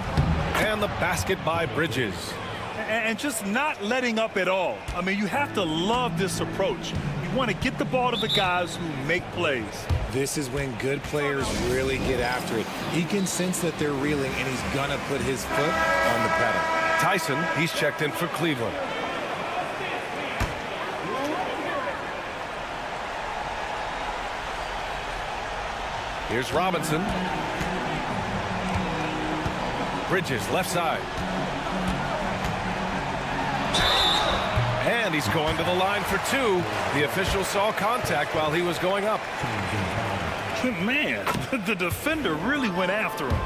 K: And the basket by Bridges.
M: And just not letting up at all. I mean, you have to love this approach. You want to get the ball to the guys who make plays.
L: This is when good players really get after it. He can sense that they're reeling, and he's going to put his foot on the pedal.
K: Tyson, he's checked in for Cleveland. Here's Robinson. Bridges, left side. And he's going to the line for 2. The official saw contact while he was going up.
M: Man, the defender really went after him.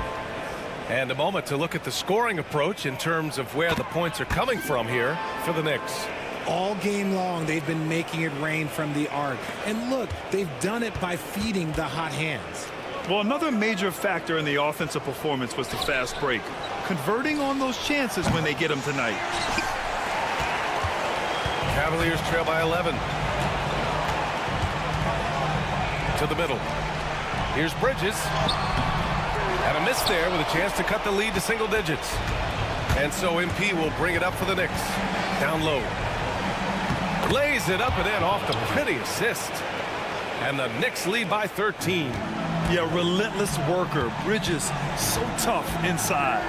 K: And a moment to look at the scoring approach in terms of where the points are coming from here for the Knicks.
L: All game long, they've been making it rain from the arc. And look, they've done it by feeding the hot hands.
M: Well, another major factor in the offensive performance was the fast break. Converting on those chances when they get them tonight.
K: Cavaliers trail by 11. To the middle. Here's Bridges. And a miss there with a chance to cut the lead to single digits. And so MP will bring it up for the Knicks. Down low. Lays it up and in off the pretty assist. And the Knicks lead by 13.
M: Yeah, relentless worker. Bridges, so tough inside.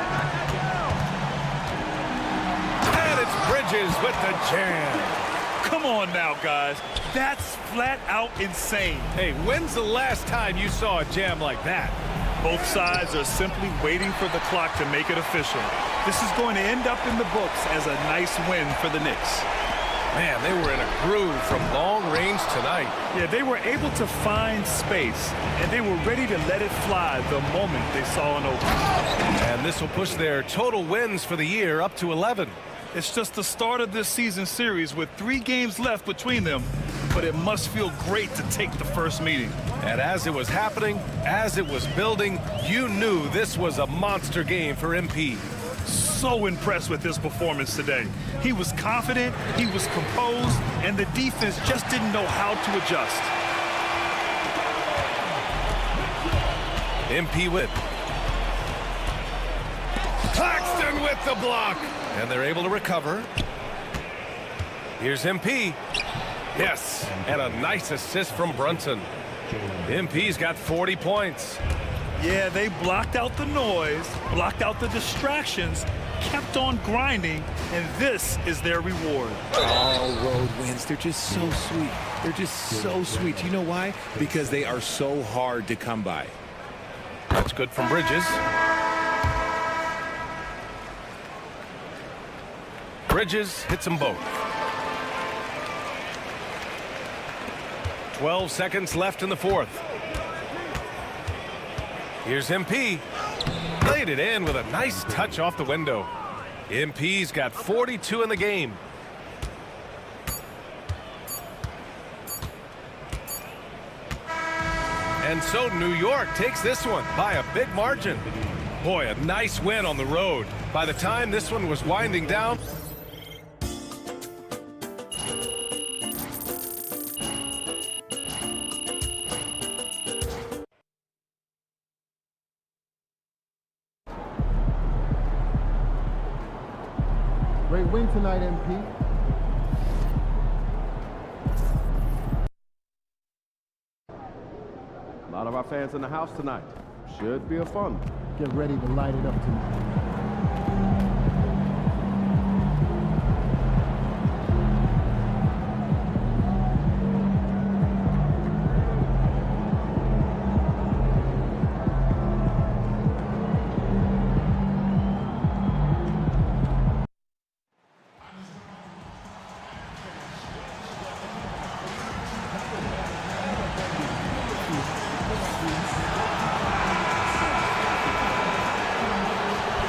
K: And it's Bridges with the jam.
M: Come on now, guys. That's flat out insane.
K: Hey, when's the last time you saw a jam like that?
M: Both sides are simply waiting for the clock to make it official. This is going to end up in the books as a nice win for the Knicks.
K: Man, they were in a groove from long range tonight.
M: Yeah, they were able to find space, and they were ready to let it fly the moment they saw an opening.
K: And this will push their total wins for the year up to 11.
M: It's just the start of this season series with 3 games left between them, but it must feel great to take the first meeting.
K: And as it was happening, as it was building, you knew this was a monster game for MP.
M: So impressed with his performance today. He was confident, he was composed, and the defense just didn't know how to adjust.
K: MP with. Claxton with the block. And they're able to recover. Here's MP. Yes, and a nice assist from Brunson. MP's got 40 points.
M: Yeah, they blocked out the noise, blocked out the distractions, kept on grinding, and this is their reward.
L: All road wins. They're just so sweet. They're just so sweet. You know why? Because they are so hard to come by.
K: That's good from Bridges. Bridges hits them both. 12 seconds left in the fourth. Here's MP. Laid it in with a nice touch off the window. MP's got 42 in the game. And so New York takes this one by a big margin. Boy, a nice win on the road. By the time this one was winding down,
H: Great win tonight, MP. A lot of our fans in the house tonight. Should be a fun. Get ready to light it up tonight.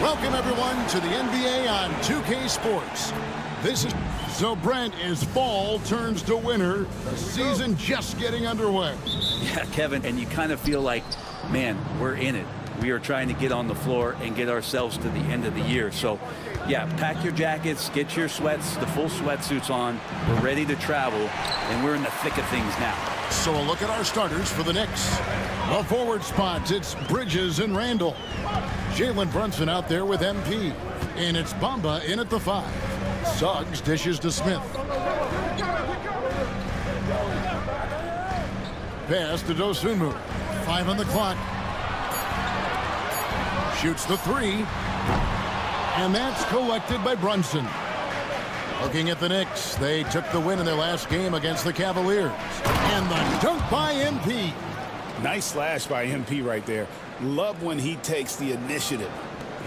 A: Welcome, everyone, to the NBA on 2K Sports. So Brent, as fall turns to winter, the season just getting underway.
N: Yeah, Kevin, and you kind of feel like, man, we're in it. We are trying to get on the floor and get ourselves to the end of the year. So, yeah, pack your jackets, get your sweats, the full sweatsuits on. We're ready to travel, and we're in the thick of things now.
A: So a look at our starters for the Knicks. The forward spots, it's Bridges and Randall. Jalen Brunson out there with MP. And it's Bamba in at the 5. Suggs dishes to Smith. Pass to Dosunmu. 5 on the clock. Shoots the 3. And that's collected by Brunson. Looking at the Knicks, they took the win in their last game against the Cavaliers. And the dunk by MP.
B: Nice slash by MP right there. Love when he takes the initiative.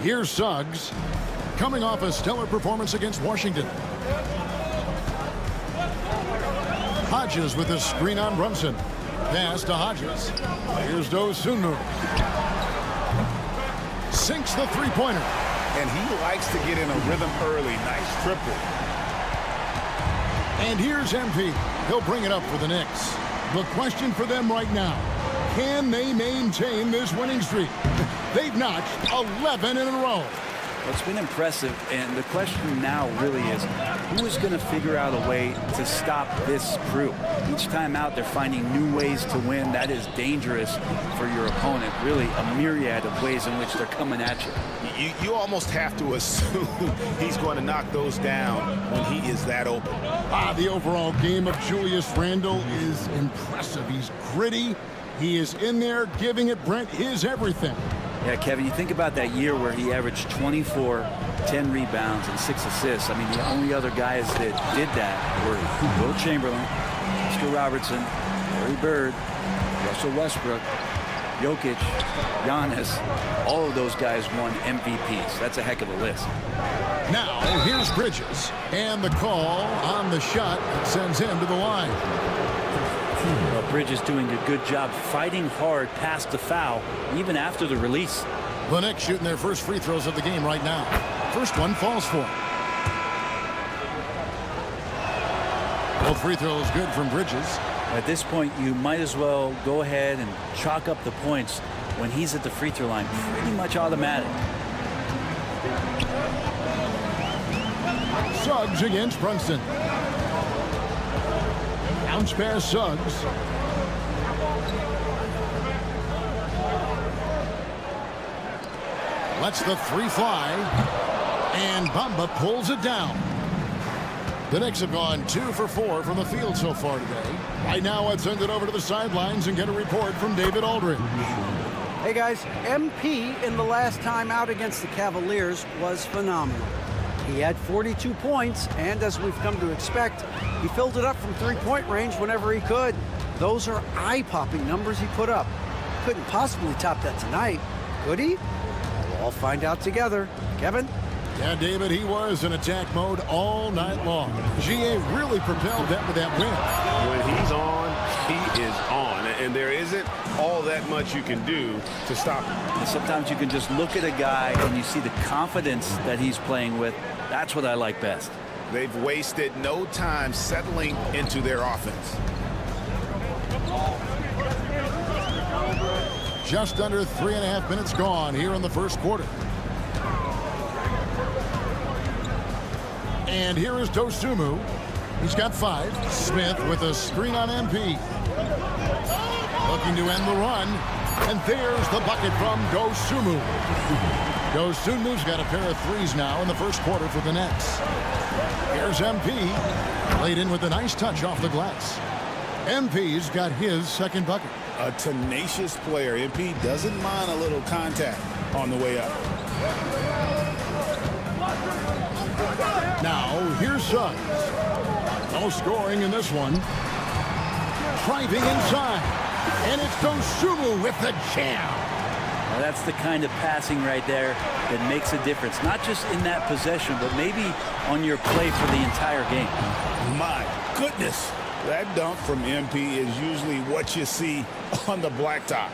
A: Here's Suggs, coming off a stellar performance against Washington. Hodges with a screen on Brunson. Pass to Hodges. Here's Dosunmu. Sinks the three-pointer.
B: And he likes to get in a rhythm early. Nice triple.
A: And here's MP. He'll bring it up for the Knicks. The question for them right now, can they maintain this winning streak? They've notched 11 in a row.
N: Well, it's been impressive, and the question now really is, who is going to figure out a way to stop this crew? Each time out, they're finding new ways to win. That is dangerous for your opponent. Really, a myriad of ways in which they're coming at you.
B: You almost have to assume he's going to knock those down when he is that open.
A: The overall game of Julius Randle is impressive. He's gritty. He is in there giving it, Brent, his everything.
N: Yeah, Kevin, you think about that year where he averaged 24, 10 rebounds, and 6 assists. I mean, the only other guys that did that were Will Chamberlain, Oscar Robertson, Larry Bird, Russell Westbrook, Jokic, Giannis. All of those guys won MVPs. That's a heck of a list.
A: Now, here's Bridges. And the call on the shot that sends him to the line.
N: Well, Bridges doing a good job fighting hard past the foul, even after the release.
A: The Knicks shooting their first free throws of the game right now. First one falls for him. Both free throws good from Bridges.
N: At this point, you might as well go ahead and chalk up the points when he's at the free throw line. Pretty much automatic.
A: Suggs against Brunson. Bounce pass Suggs. Lets the 3 fly. And Bamba pulls it down. The Knicks have gone 2 for 4 from the field so far today. Right now, I'd send it over to the sidelines and get a report from David Aldridge.
D: Hey guys, MP in the last time out against the Cavaliers was phenomenal. He had 42 points, and as we've come to expect, he filled it up from three-point range whenever he could. Those are eye-popping numbers he put up. Couldn't possibly top that tonight, could he? We'll all find out together. Kevin?
A: Yeah, David, he was in attack mode all night long. GA really propelled them with that win.
G: When he's on, he is on. And there isn't all that much you can do to stop him.
N: And sometimes you can just look at a guy and you see the confidence that he's playing with. That's what I like best.
B: They've wasted no time settling into their offense.
A: Just under 3.5 minutes gone here in the first quarter. And here is Dosunmu. He's got 5. Smith with a screen on MP. Looking to end the run. And there's the bucket from Dosunmu. Dosunmu's got a pair of threes now in the first quarter for the Nets. Here's MP. Laid in with a nice touch off the glass. MP's got his second bucket.
B: A tenacious player. MP doesn't mind a little contact on the way up.
A: Now, here's Suggs. No scoring in this one. Driving inside. And it's Dosunmu with the jam.
N: Well, that's the kind of passing right there that makes a difference. Not just in that possession, but maybe on your play for the entire game.
B: My goodness. That dunk from MP is usually what you see on the blacktop.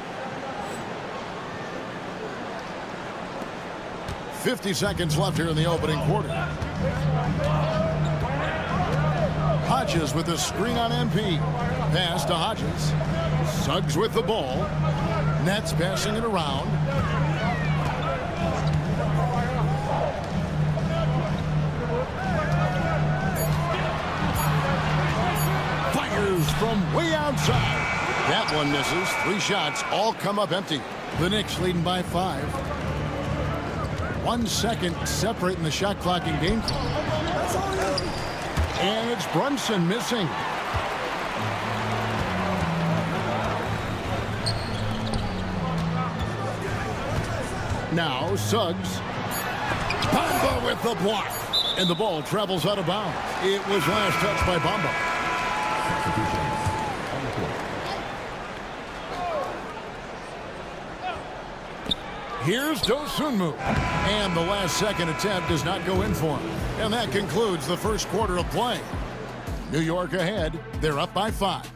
A: 50 seconds left here in the opening quarter. Hodges with a screen on MP. Pass to Hodges. Suggs with the ball. Nets passing it around. Fires from way outside. That one misses. 3 shots all come up empty. The Knicks leading by 5. 1 second separating the shot clock and game clock. And it's Brunson missing. Now Suggs. Bamba with the block. And the ball travels out of bounds. It was last touched by Bamba. Here's Dosunmu. And the last second attempt does not go in for him. And that concludes the first quarter of play. New York ahead. They're up by 5.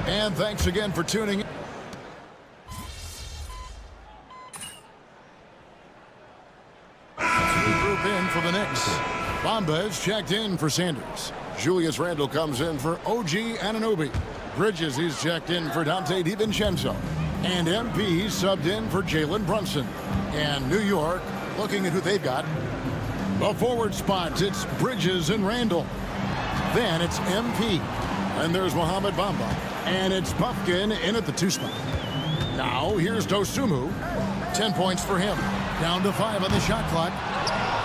A: And thanks again for tuning in. Group in for the Knicks. Bamba is checked in for Sanders. Julius Randle comes in for OG Anunoby. Bridges is checked in for Dante DiVincenzo. And MP subbed in for Jalen Brunson. And New York, looking at who they've got. The forward spots, it's Bridges and Randle. Then it's MP. And there's Mohamed Bamba. And it's Puffkin in at the 2 spot. Now here's Dosunmu. 10 points for him. Down to 5 on the shot clock.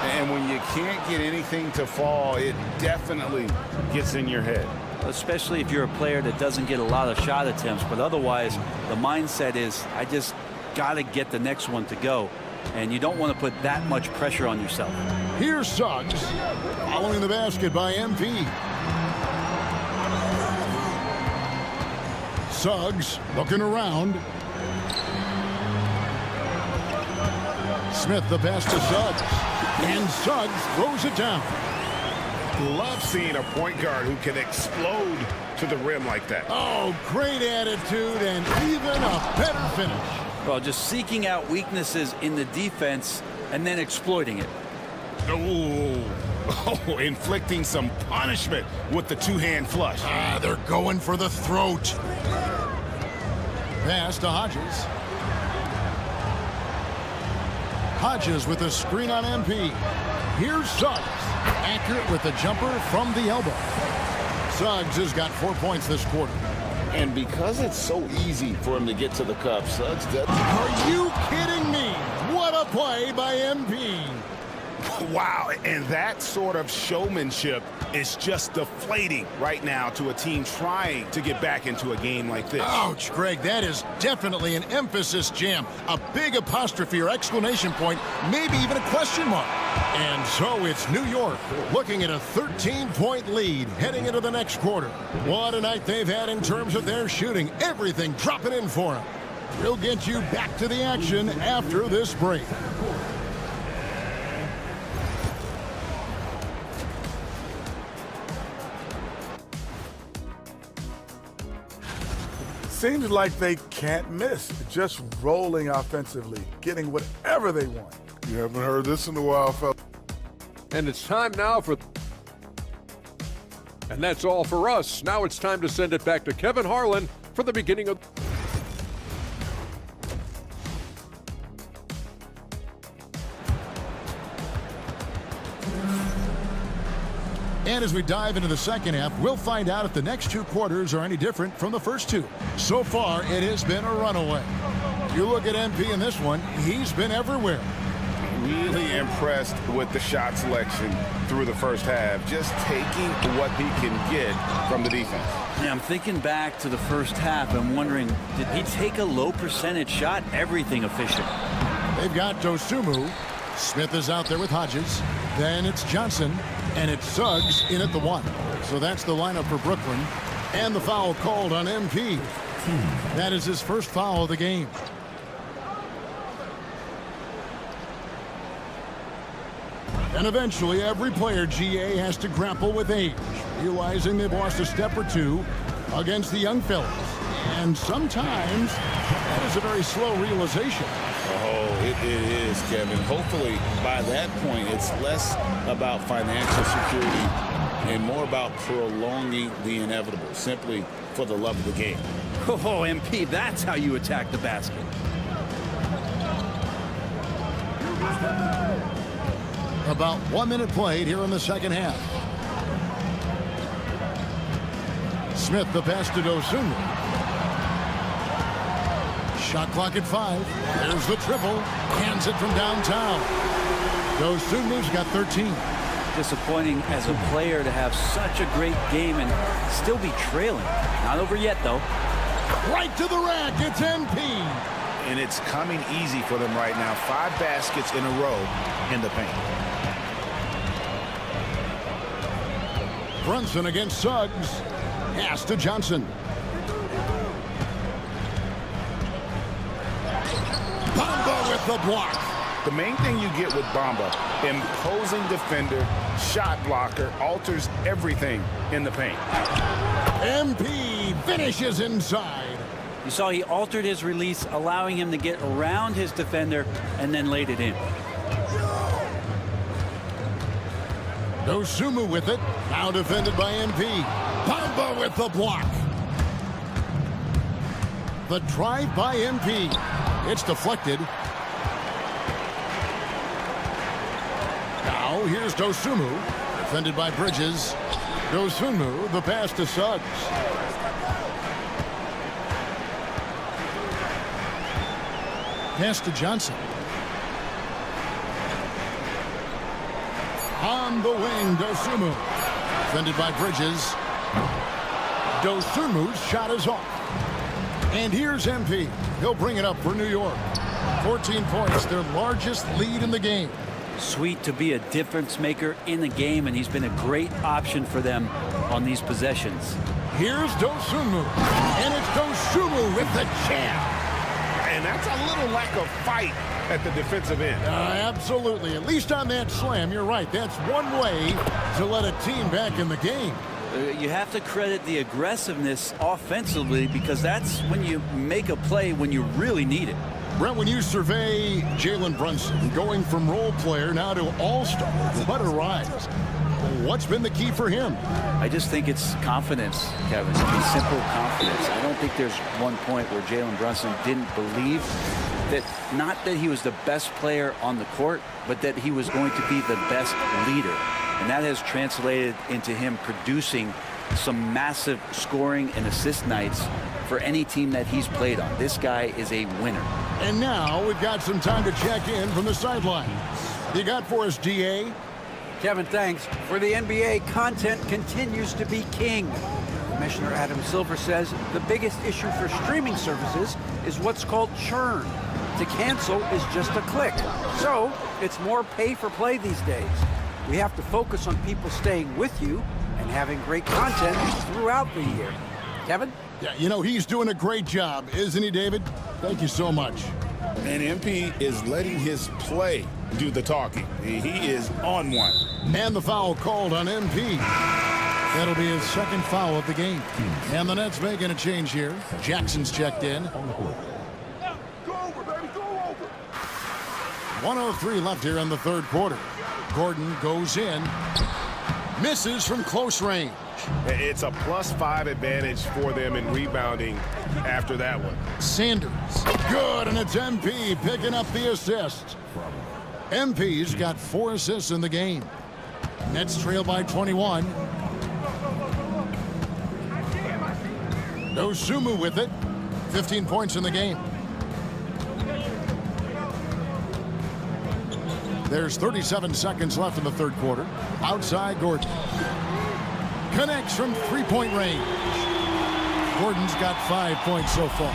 B: And when you can't get anything to fall, it definitely gets in your head.
N: Especially if you're a player that doesn't get a lot of shot attempts, but otherwise the mindset is I just got to get the next one to go, and you don't want to put that much pressure on yourself.
A: Here's Suggs following the basket by MP. Suggs looking around. Smith the pass to Suggs, and Suggs throws it down.
G: Love seeing a point guard who can explode to the rim like that.
A: Oh, great attitude and even a better finish.
N: Well, just seeking out weaknesses in the defense and then exploiting it.
B: Oh, inflicting some punishment with the 2-hand flush.
A: They're going for the throat. Pass to Hodges. Hodges with a screen on MP. Here's Suggs. Accurate with the jumper from the elbow. Suggs has got 4 points this quarter.
B: And because it's so easy for him to get to the cup, Suggs does.
A: Are you kidding me? What a play by MP.
B: Wow, and that sort of showmanship is just deflating right now to a team trying to get back into a game like this.
A: Ouch, Greg, that is definitely an emphasis jam. A big apostrophe or exclamation point, maybe even a question mark. And so it's New York looking at a 13-point lead heading into the next quarter. What a night they've had in terms of their shooting. Everything dropping in for them. We'll get you back to the action after this break.
E: Seems like they can't miss. Just rolling offensively, getting whatever they want.
O: You haven't heard this in a while, fella.
F: And it's time now for... And that's all for us. Now it's time to send it back to Kevin Harlan for the beginning of...
A: And as we dive into the second half, we'll find out if the next two quarters are any different from the first two. So far, it has been a runaway. You look at MP in this one, he's been everywhere.
B: Really impressed with the shot selection through the first half, just taking what he can get from the defense.
N: Yeah, I'm thinking back to the first half. I'm wondering, did he take a low percentage shot? Everything efficient.
A: They've got Dosunmu. Smith is out there with Hodges. Then it's Johnson. And it's Suggs in at the one. So that's the lineup for Brooklyn. And the foul called on MP. That is his first foul of the game. And eventually, every player, GA, has to grapple with age, realizing they've lost a step or two against the young fellas. And sometimes, that is a very slow realization.
B: Oh, it is, Kevin. Hopefully, by that point, it's less about financial security and more about prolonging the inevitable, simply for the love of the game.
N: Oh, MP, that's how you attack the basket.
A: About 1 minute played here in the second half. Smith, the pass to Dosunmu. Shot clock at 5. There's the triple. Hands it from downtown. Dosunmu's got 13.
N: Disappointing as a player to have such a great game and still be trailing. Not over yet, though.
A: Right to the rack. It's MP.
B: And it's coming easy for them right now. 5 baskets in a row in the paint.
A: Brunson against Suggs. Pass to Johnson. Bamba with the block.
B: The main thing you get with Bamba, imposing defender, shot blocker, alters everything in the paint.
A: MP finishes inside.
N: You saw he altered his release, allowing him to get around his defender and then laid it in.
A: Dosunmu with it. Now defended by MP. Bamba with the block. The drive by MP. It's deflected. Now here's Dosunmu. Defended by Bridges. Dosunmu, the pass to Suggs. Pass to Johnson. On the wing, Dosunmu. Defended by Bridges. Dosunmu's shot is off. And here's MP. He'll bring it up for New York. 14 points, their largest lead in the game.
N: Sweet to be a difference maker in the game, and he's been a great option for them on these possessions.
A: Here's Dosunmu. And it's Dosunmu with the jam.
G: And that's a little lack of fight at the defensive end.
A: Absolutely. At least on that slam, you're right. That's one way to let a team back in the game.
N: You have to credit the aggressiveness offensively, because that's when you make a play when you really need it.
A: Brent, when you survey Jalen Brunson going from role player now to all-star, what a rise. What's been the key for him?
N: I just think it's confidence, Kevin. It's simple confidence. I don't think there's one point where Jalen Brunson didn't believe that, not that he was the best player on the court, but that he was going to be the best leader. And that has translated into him producing some massive scoring and assist nights for any team that he's played on. This guy is a winner.
A: And now we've got some time to check in from the sideline. you got for us, DA?
D: Kevin, thanks. For the NBA, content continues to be king. Commissioner Adam Silver says the biggest issue for streaming services is what's called churn. To cancel is just a click. So it's more pay for play these days. We have to focus on people staying with you and having great content throughout the year. Kevin?
A: Yeah, you know, he's doing a great job, isn't he, David? Thank you so much.
B: And MP is letting his play do the talking. He is on one.
A: And the foul called on MP. That'll be his second foul of the game. And the Nets making a change here. Jackson's checked in. 1:03 left here in the third quarter. Gordon goes in. Misses from close range.
G: It's a +5 advantage for them in rebounding after that one.
A: Sanders. Good, and it's MP picking up the assist. MP's got 4 assists in the game. Nets trail by 21. Dosunmu with it. 15 points in the game. There's 37 seconds left in the third quarter. Outside Gordon. Connects from three-point range. Gordon's got 5 points so far.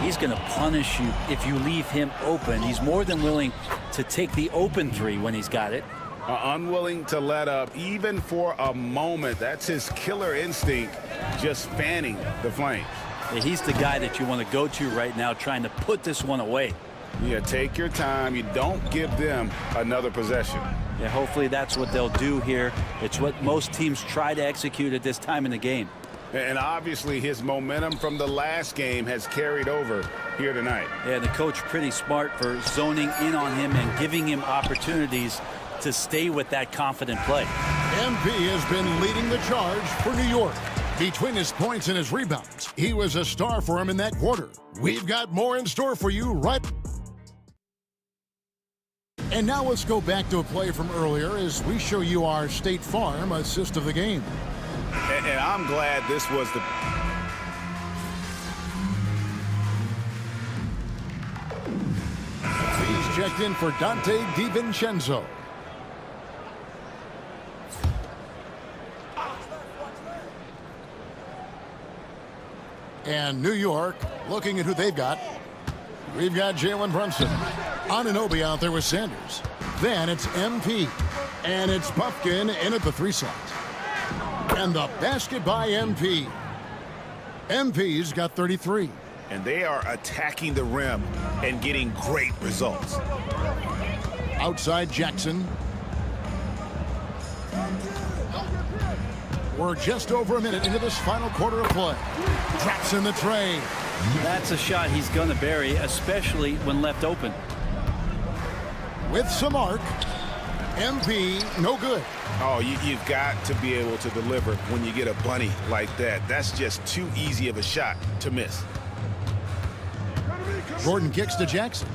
N: He's going to punish you if you leave him open. He's more than willing to take the open three when he's got it.
B: Unwilling to let up even for a moment. That's his killer instinct, just fanning the flames.
N: Yeah, he's the guy that you want to go to right now, trying to put this one away.
B: Yeah, take your time. You don't give them another possession.
N: Yeah, hopefully that's what they'll do here. It's what most teams try to execute at this time in the game.
B: And obviously his momentum from the last game has carried over here tonight.
N: Yeah, the coach pretty smart for zoning in on him and giving him opportunities to stay with that confident play.
A: MP has been leading the charge for New York. Between his points and his rebounds, he was a star for him in that quarter. We've got more in store for you right. And now let's go back to a play from earlier as we show you our State Farm assist of the game.
B: And I'm glad this was the...
A: He's checked in for Dante DiVincenzo. And New York looking at who they've got. We've got Jalen Brunson. Anunoby out there with Sanders. Then it's MP. And it's Puffkin in at the 3 slot. And the basket by MP. MP's got 33.
B: And they are attacking the rim and getting great results.
A: Outside Jackson. We're just over a minute into this final quarter of play. Drops in the tray.
N: That's a shot he's going to bury, especially when left open.
A: With some arc. MP, no good.
B: Oh, you've got to be able to deliver when you get a bunny like that. That's just too easy of a shot to miss.
A: Gordon kicks to Jackson.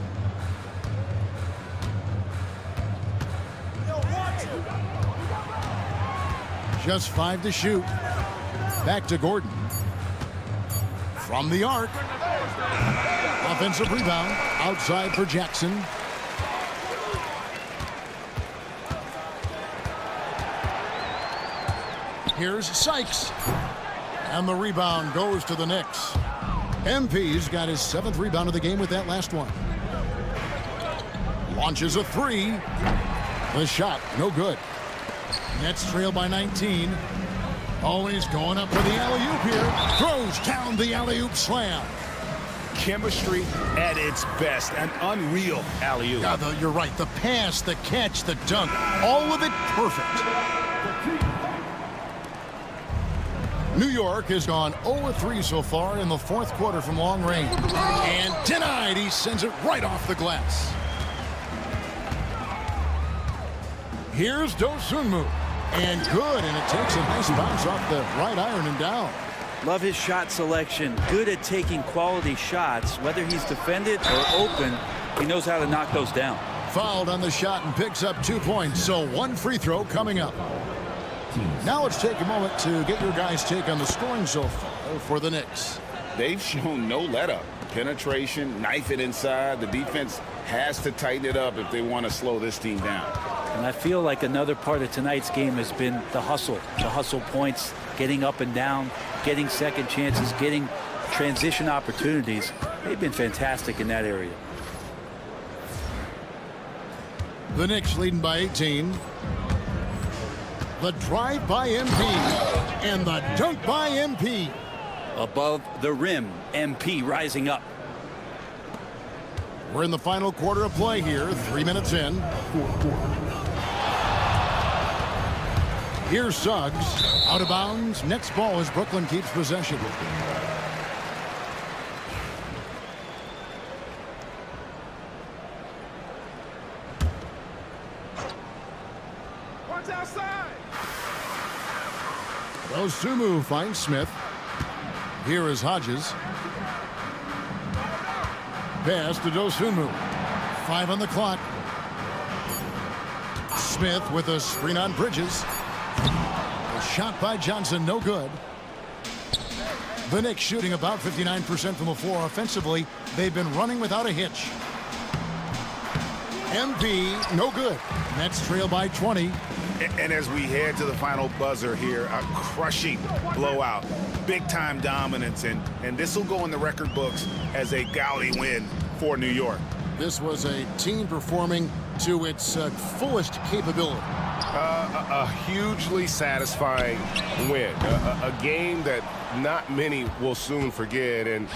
A: Just 5 to shoot. Back to Gordon. From the arc. Offensive rebound. Outside for Jackson. Here's Sykes. And the rebound goes to the Knicks. MP's got his 7th rebound of the game with that last one. Launches a 3. The shot, no good. Nets trail by 19. Always going up for the alley-oop here. Throws down the alley-oop slam.
B: Chemistry at its best. An unreal alley-oop.
A: Yeah, you're right. The pass, the catch, the dunk. All of it perfect. New York has gone 0-3 so far in the 4th quarter from long range. And denied. He sends it right off the glass. Here's Dosunmu. And good, and it takes a nice bounce off the right iron and down.
N: Love his shot selection. Good at taking quality shots. Whether he's defended or open, he knows how to knock those down.
A: Fouled on the shot and picks up 2 points, so 1 free throw coming up. Now let's take a moment to get your guys' take on the scoring so far for the Knicks.
B: They've shown no let-up. penetration, knife it inside. The defense has to tighten it up if they want to slow this team down.
N: And I feel like another part of tonight's game has been the hustle points, getting up and down, getting second chances, getting transition opportunities. They've been fantastic in that area.
A: The Knicks leading by 18. The drive by MP and the dunk by MP.
N: Above the rim, MP rising up.
A: We're in the final quarter of play here, 3 minutes in. Here's Suggs, out of bounds. Next ball as Brooklyn keeps possession.
J: Watch outside.
A: Dosunmu finds Smith. Here is Hodges. Pass to Dosunmu. 5 on the clock. Smith with a screen on Bridges. A shot by Johnson, no good. The Knicks shooting about 59% from the floor offensively. They've been running without a hitch. MP, no good. Nets trail by 20.
B: And as we head to the final buzzer here, a crushing blowout, big-time dominance, and this will go in the record books as a gaudy win for New York.
A: This was a team performing to its fullest capability.
G: A hugely satisfying win. A game that not many will soon forget. And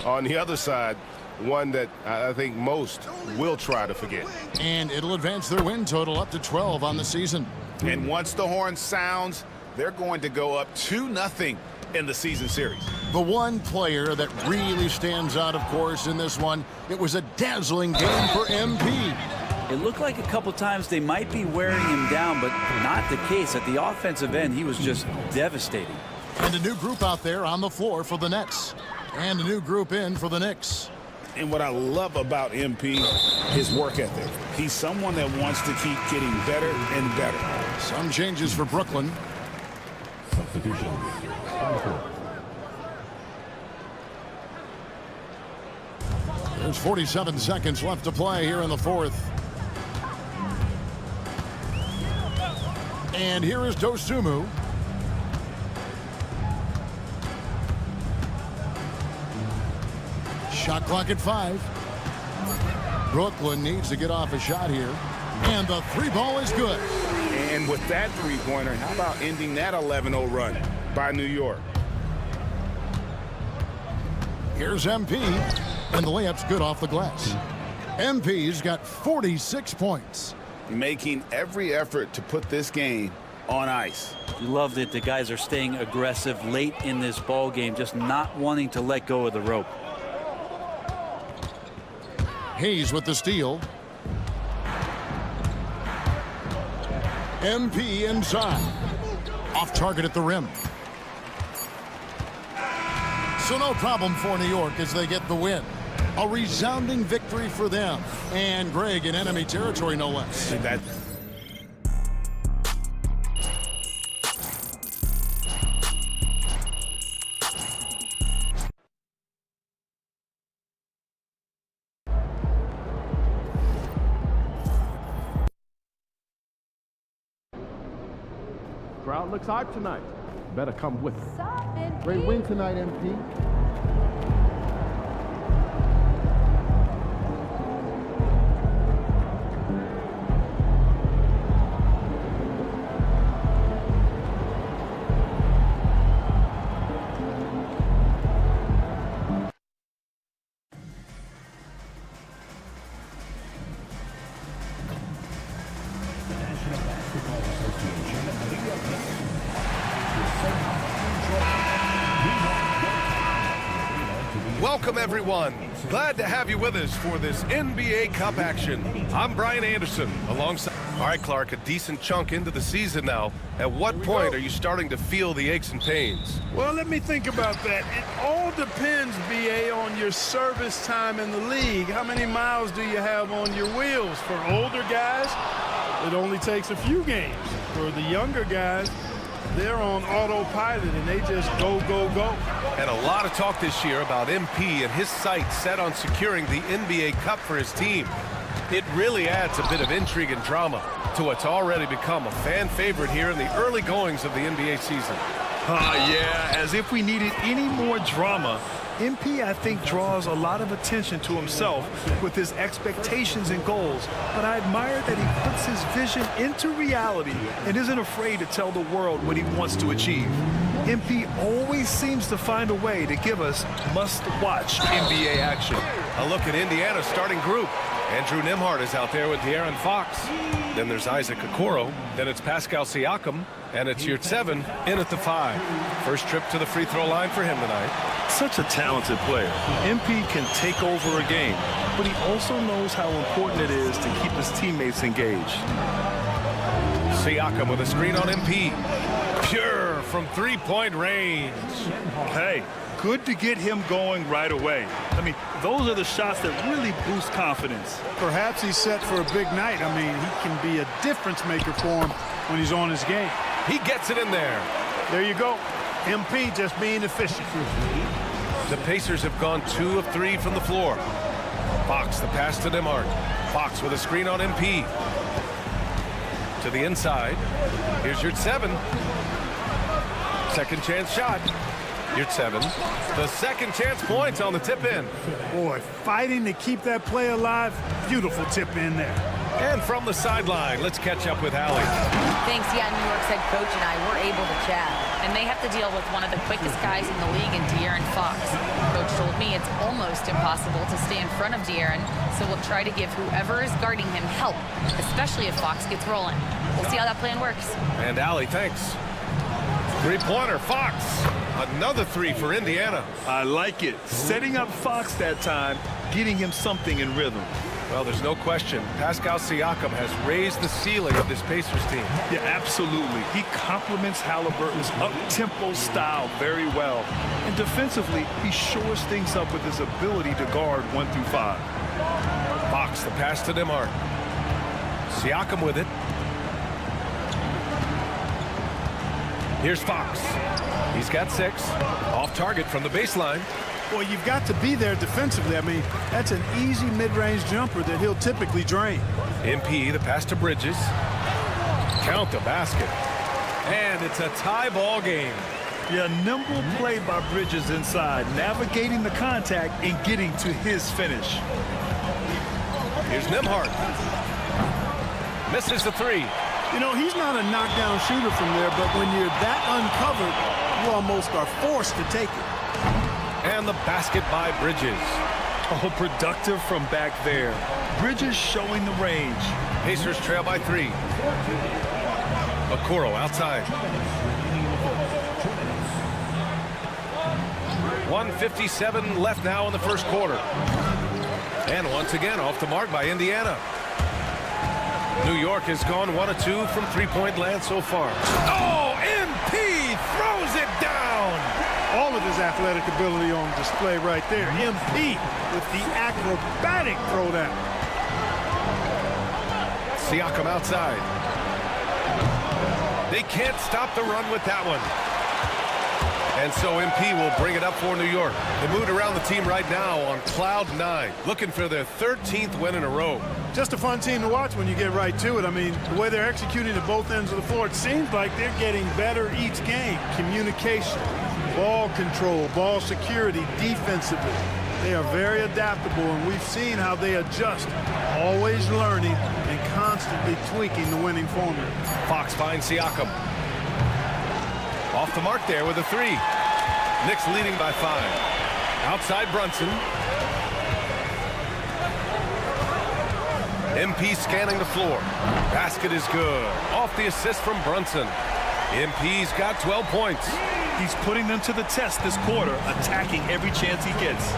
G: on the other side, one that I think most will try to forget.
A: And it'll advance their win total up to 12 on the season.
B: And once the horn sounds, they're going to go up 2-0 in the season series.
A: The one player that really stands out, of course, in this one, it was a dazzling game for MP.
N: It looked like a couple times they might be wearing him down, but not the case. At the offensive end, he was just devastating.
A: And a new group out there on the floor for the Nets. And a new group in for the Knicks.
B: And what I love about MP, his work ethic. He's someone that wants to keep getting better and better.
A: Some changes for Brooklyn.
P: Substitution.
A: There's 47 seconds left to play here in the fourth. And here is Dosunmu. Shot clock at 5. Brooklyn needs to get off a shot here. And the 3 ball is good.
B: And with that three-pointer, how about ending that 11-0 run by New York?
A: Here's MP. And the layup's good off the glass. MP's got 46 points.
B: Making every effort to put this game on ice.
N: You love that the guys are staying aggressive late in this ball game, just not wanting to let go of the rope.
A: Hayes with the steal. MP inside. Off target at the rim. So no problem for New York as they get the win. A resounding victory for them. And Greg in enemy territory, no less.
H: Crowd looks hyped tonight. Better come with it. Great win tonight, MP.
K: Welcome, everyone. Glad to have you with us for this NBA Cup action. I'm Brian Anderson, alongside... All right, Clark, a decent chunk into the season now. At what point are you starting to feel the aches and pains?
Q: Well, let me think about that. It all depends, B.A., on your service time in the league. How many miles do you have on your wheels? For older guys, it only takes a few games. For the younger guys, They're on autopilot, and they just go, go, go.
K: And a lot of talk this year about MP and his sights set on securing the NBA Cup for his team. It really adds a bit of intrigue and drama to what's already become a fan favorite here in the early goings of the NBA season.
M: Yeah, as if we needed any more drama. MP, I think, draws a lot of attention to himself with his expectations and goals, but I admire that he puts his vision into reality and isn't afraid to tell the world what he wants to achieve. MP always seems to find a way to give us must-watch NBA action.
K: A look at Indiana's starting group. Andrew Nembhard is out there with De'Aaron Fox. Then there's Isaac Okoro. Then it's Pascal Siakam. And it's Yurtseven in at the 5. First trip to the free throw line for him tonight.
M: Such a talented player. MP can take over a game, but he also knows how important it is to keep his teammates engaged.
K: Siakam with a screen on MP. Pure from three-point range.
M: Hey, good to get him going right away. I mean, those are the shots that really boost confidence.
Q: Perhaps he's set for a big night. I mean, he can be a difference maker for him when he's on his game.
K: He gets it in there.
Q: There you go. MP just being efficient.
K: The Pacers have gone 2 of 3 from the floor. Fox, the pass to Nembhard. Fox with a screen on MP. To the inside. Here's Yurtseven. Second chance shot. Yurtseven. The second chance points on the tip in.
Q: Boy, fighting to keep that play alive. Beautiful tip in there.
K: And from the sideline, let's catch up with Allie.
I: Thanks. Yeah, New York's head coach and I were able to chat. And they have to deal with one of the quickest guys in the league in De'Aaron Fox. Coach told me it's almost impossible to stay in front of De'Aaron, so we'll try to give whoever is guarding him help, especially if Fox gets rolling. We'll see how that plan works.
K: And Allie, thanks. Three-pointer, Fox. Another 3 for Indiana.
M: I like it. Setting up Fox that time, getting him something in rhythm.
K: Well, there's no question. Pascal Siakam has raised the ceiling of this Pacers team.
M: Yeah, absolutely. He complements Halliburton's up-tempo style very well. And defensively, he shores things up with his ability to guard 1 through 5.
K: Fox, the pass to Nembhard. Siakam with it. Here's Fox. He's got 6. Off target from the baseline.
Q: Well, you've got to be there defensively. I mean, that's an easy mid-range jumper that he'll typically drain.
K: MP, the pass to Bridges. Count the basket. And it's a tie ball game.
M: Yeah, nimble play by Bridges inside, navigating the contact and getting to his finish.
K: Here's Nembhard. Misses the 3.
Q: You know, he's not a knockdown shooter from there, but when you're that uncovered, you almost are forced to take it.
K: And the basket by Bridges.
M: Oh, productive from back there. Bridges showing the range.
K: Pacers trail by 3. Okoro outside. 1:57 left now in the first quarter. And once again off the mark by Indiana. New York has gone 1 of 2 from three-point land so far. Oh, MP throws it down.
Q: All of his athletic ability on display right there. MP with the acrobatic throwdown.
K: Siakam outside. They can't stop the run with that one. And so MP will bring it up for New York. They moved around the team right now on cloud 9, looking for their 13th win in a row.
Q: Just a fun team to watch when you get right to it. I mean, the way they're executing at both ends of the floor, it seems like they're getting better each game. Communication, ball control, ball security, defensively. They are very adaptable, and we've seen how they adjust, always learning and constantly tweaking the winning formula.
K: Fox finds Siakam. Off the mark there with a 3. Knicks leading by 5. Outside Brunson. MP scanning the floor. Basket is good. Off the assist from Brunson. MP's got 12 points.
M: He's putting them to the test this quarter, attacking every chance he gets.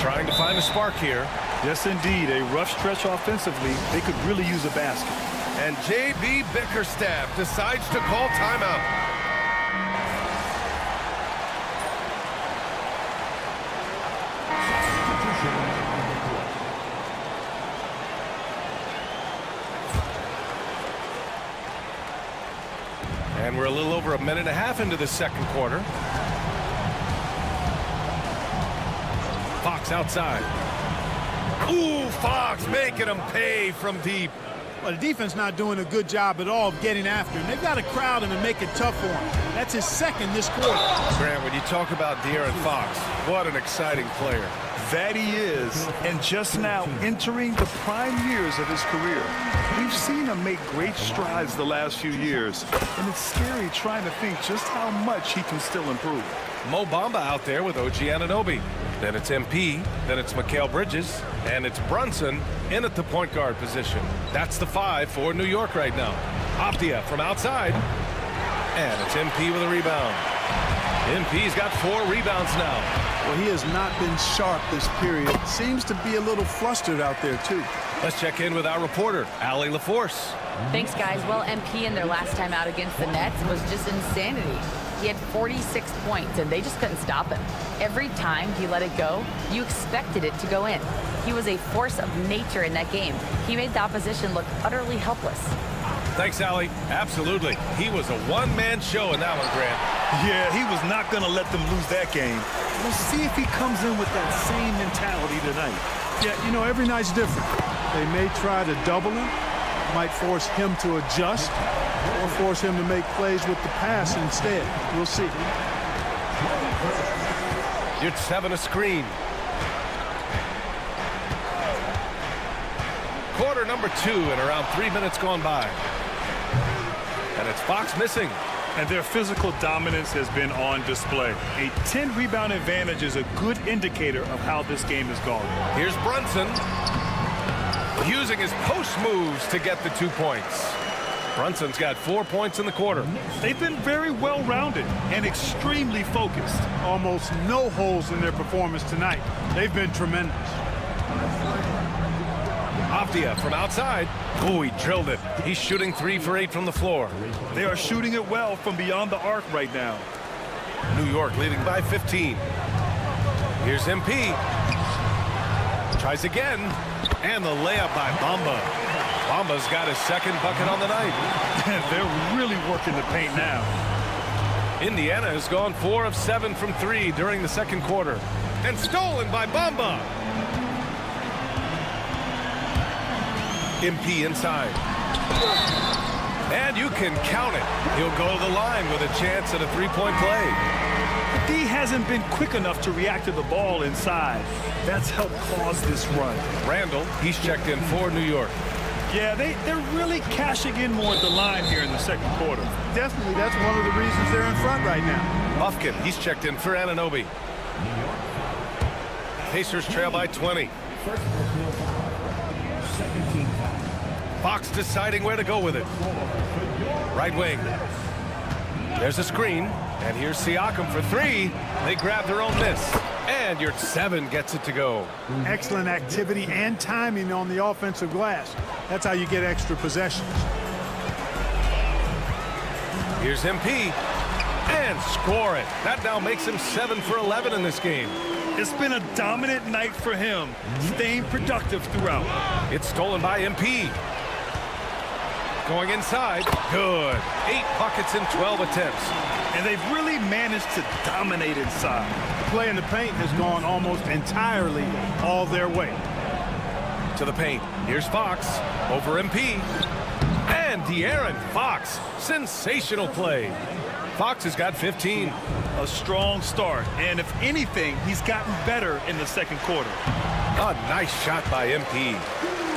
K: Trying to find a spark here.
M: Yes, indeed. A rough stretch offensively. They could really use a basket.
K: And J.B. Bickerstaff decides to call timeout. And we're a little over a minute and a half into the second quarter. Fox outside. Ooh, Fox making him pay from deep.
Q: Well, the defense not doing a good job at all of getting after him. They've got to crowd him and make it tough for him. That's his second this quarter.
K: Grant, when you talk about De'Aaron Fox, what an exciting player.
M: That he is, and just now entering the prime years of his career. We've seen him make great strides the last few years, and it's scary trying to think just how much he can still improve.
K: Mo Bamba out there with OG Anunoby. Then it's MP, then it's Mikal Bridges, and it's Brunson in at the point guard position. That's the 5 for New York right now. Aptia from outside, and it's MP with a rebound. MP's got 4 rebounds now.
Q: Well, he has not been sharp this period. Seems to be a little flustered out there, too.
K: Let's check in with our reporter, Allie LaForce.
I: Thanks, guys. Well, MP in their last time out against the Nets was just insanity. He had 46 points, and they just couldn't stop him. Every time he let it go, you expected it to go in. He was a force of nature in that game. He made the opposition look utterly helpless.
K: Thanks, Allie. Absolutely. He was a one-man show in that one, Grant.
M: Yeah, he was not going to let them lose that game. We'll see if he comes in with that same mentality tonight.
Q: Yeah, you know, every night's different. They may try to double him, might force him to adjust, or force him to make plays with the pass instead. We'll see.
K: You're 7 a screen. Quarter number 2 and around 3 minutes gone by. And it's Fox missing.
M: And their physical dominance has been on display. A 10-rebound advantage is a good indicator of how this game is going.
K: Here's Brunson using his post moves to get the 2 points. Brunson's got 4 points in the quarter.
M: They've been very well-rounded and extremely focused.
Q: Almost no holes in their performance tonight. They've been tremendous.
K: Aptia from outside. Oh, he drilled it. He's shooting 3 for 8 from the floor.
M: They are shooting it well from beyond the arc right now.
K: New York leading by 15. Here's MP. Tries again. And the layup by Bamba. Bamba's got his second bucket on the night.
M: They're really working the paint now.
K: Indiana has gone 4 of 7 from 3 during the second quarter. And stolen by Bamba. MP inside. And you can count it. He'll go to the line with a chance at a 3-point play.
M: D hasn't been quick enough to react to the ball inside. That's helped cause this run.
K: Randall, he's checked in for New York.
M: Yeah, they're really cashing in more at the line here in the second quarter.
Q: Definitely, that's one of the reasons they're in front right now.
K: Buffkin, he's checked in for Anunoby. Pacers trail by 20. Fox deciding where to go with it. Right wing. There's a screen. And here's Siakam for 3. They grab their own miss. And your 7 gets it to go.
Q: Excellent activity and timing on the offensive glass. That's how you get extra possessions.
K: Here's MP. And score it. That now makes him 7 for 11 in this game.
M: It's been a dominant night for him, staying productive throughout.
K: It's stolen by MP. Going inside. Good. 8 buckets in 12 attempts.
M: And they've really managed to dominate inside.
Q: The play in the paint has gone almost entirely all their way.
K: To the paint. Here's Fox. Over MP. And De'Aaron Fox. Sensational play. Fox has got 15.
M: A strong start. And if anything, he's gotten better in the second quarter.
K: A nice shot by MP.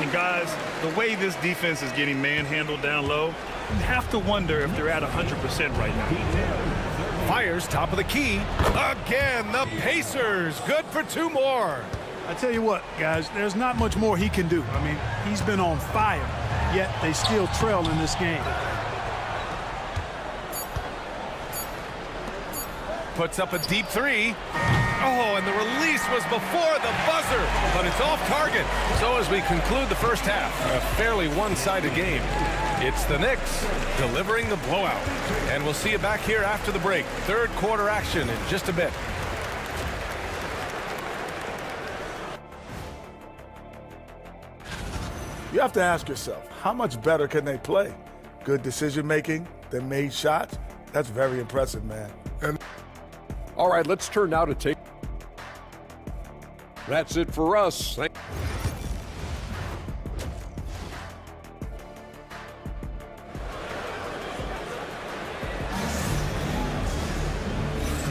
M: And guys, the way this defense is getting manhandled down low, you have to wonder if they're at 100% right now.
K: Fires top of the key. Again, the Pacers. Good for 2 more.
Q: I tell you what, guys, there's not much more he can do. I mean, he's been on fire, yet they still trail in this game.
K: Puts up a deep 3. Oh, and the release was before the buzzer, but it's off target. So as we conclude the first half, a fairly one-sided game. It's the Knicks delivering the blowout. And we'll see you back here after the break. Third quarter action in just a bit.
E: You have to ask yourself, how much better can they play? Good decision-making, they made shots, That's very impressive, man.
F: All right, let's turn now to take. That's it for us.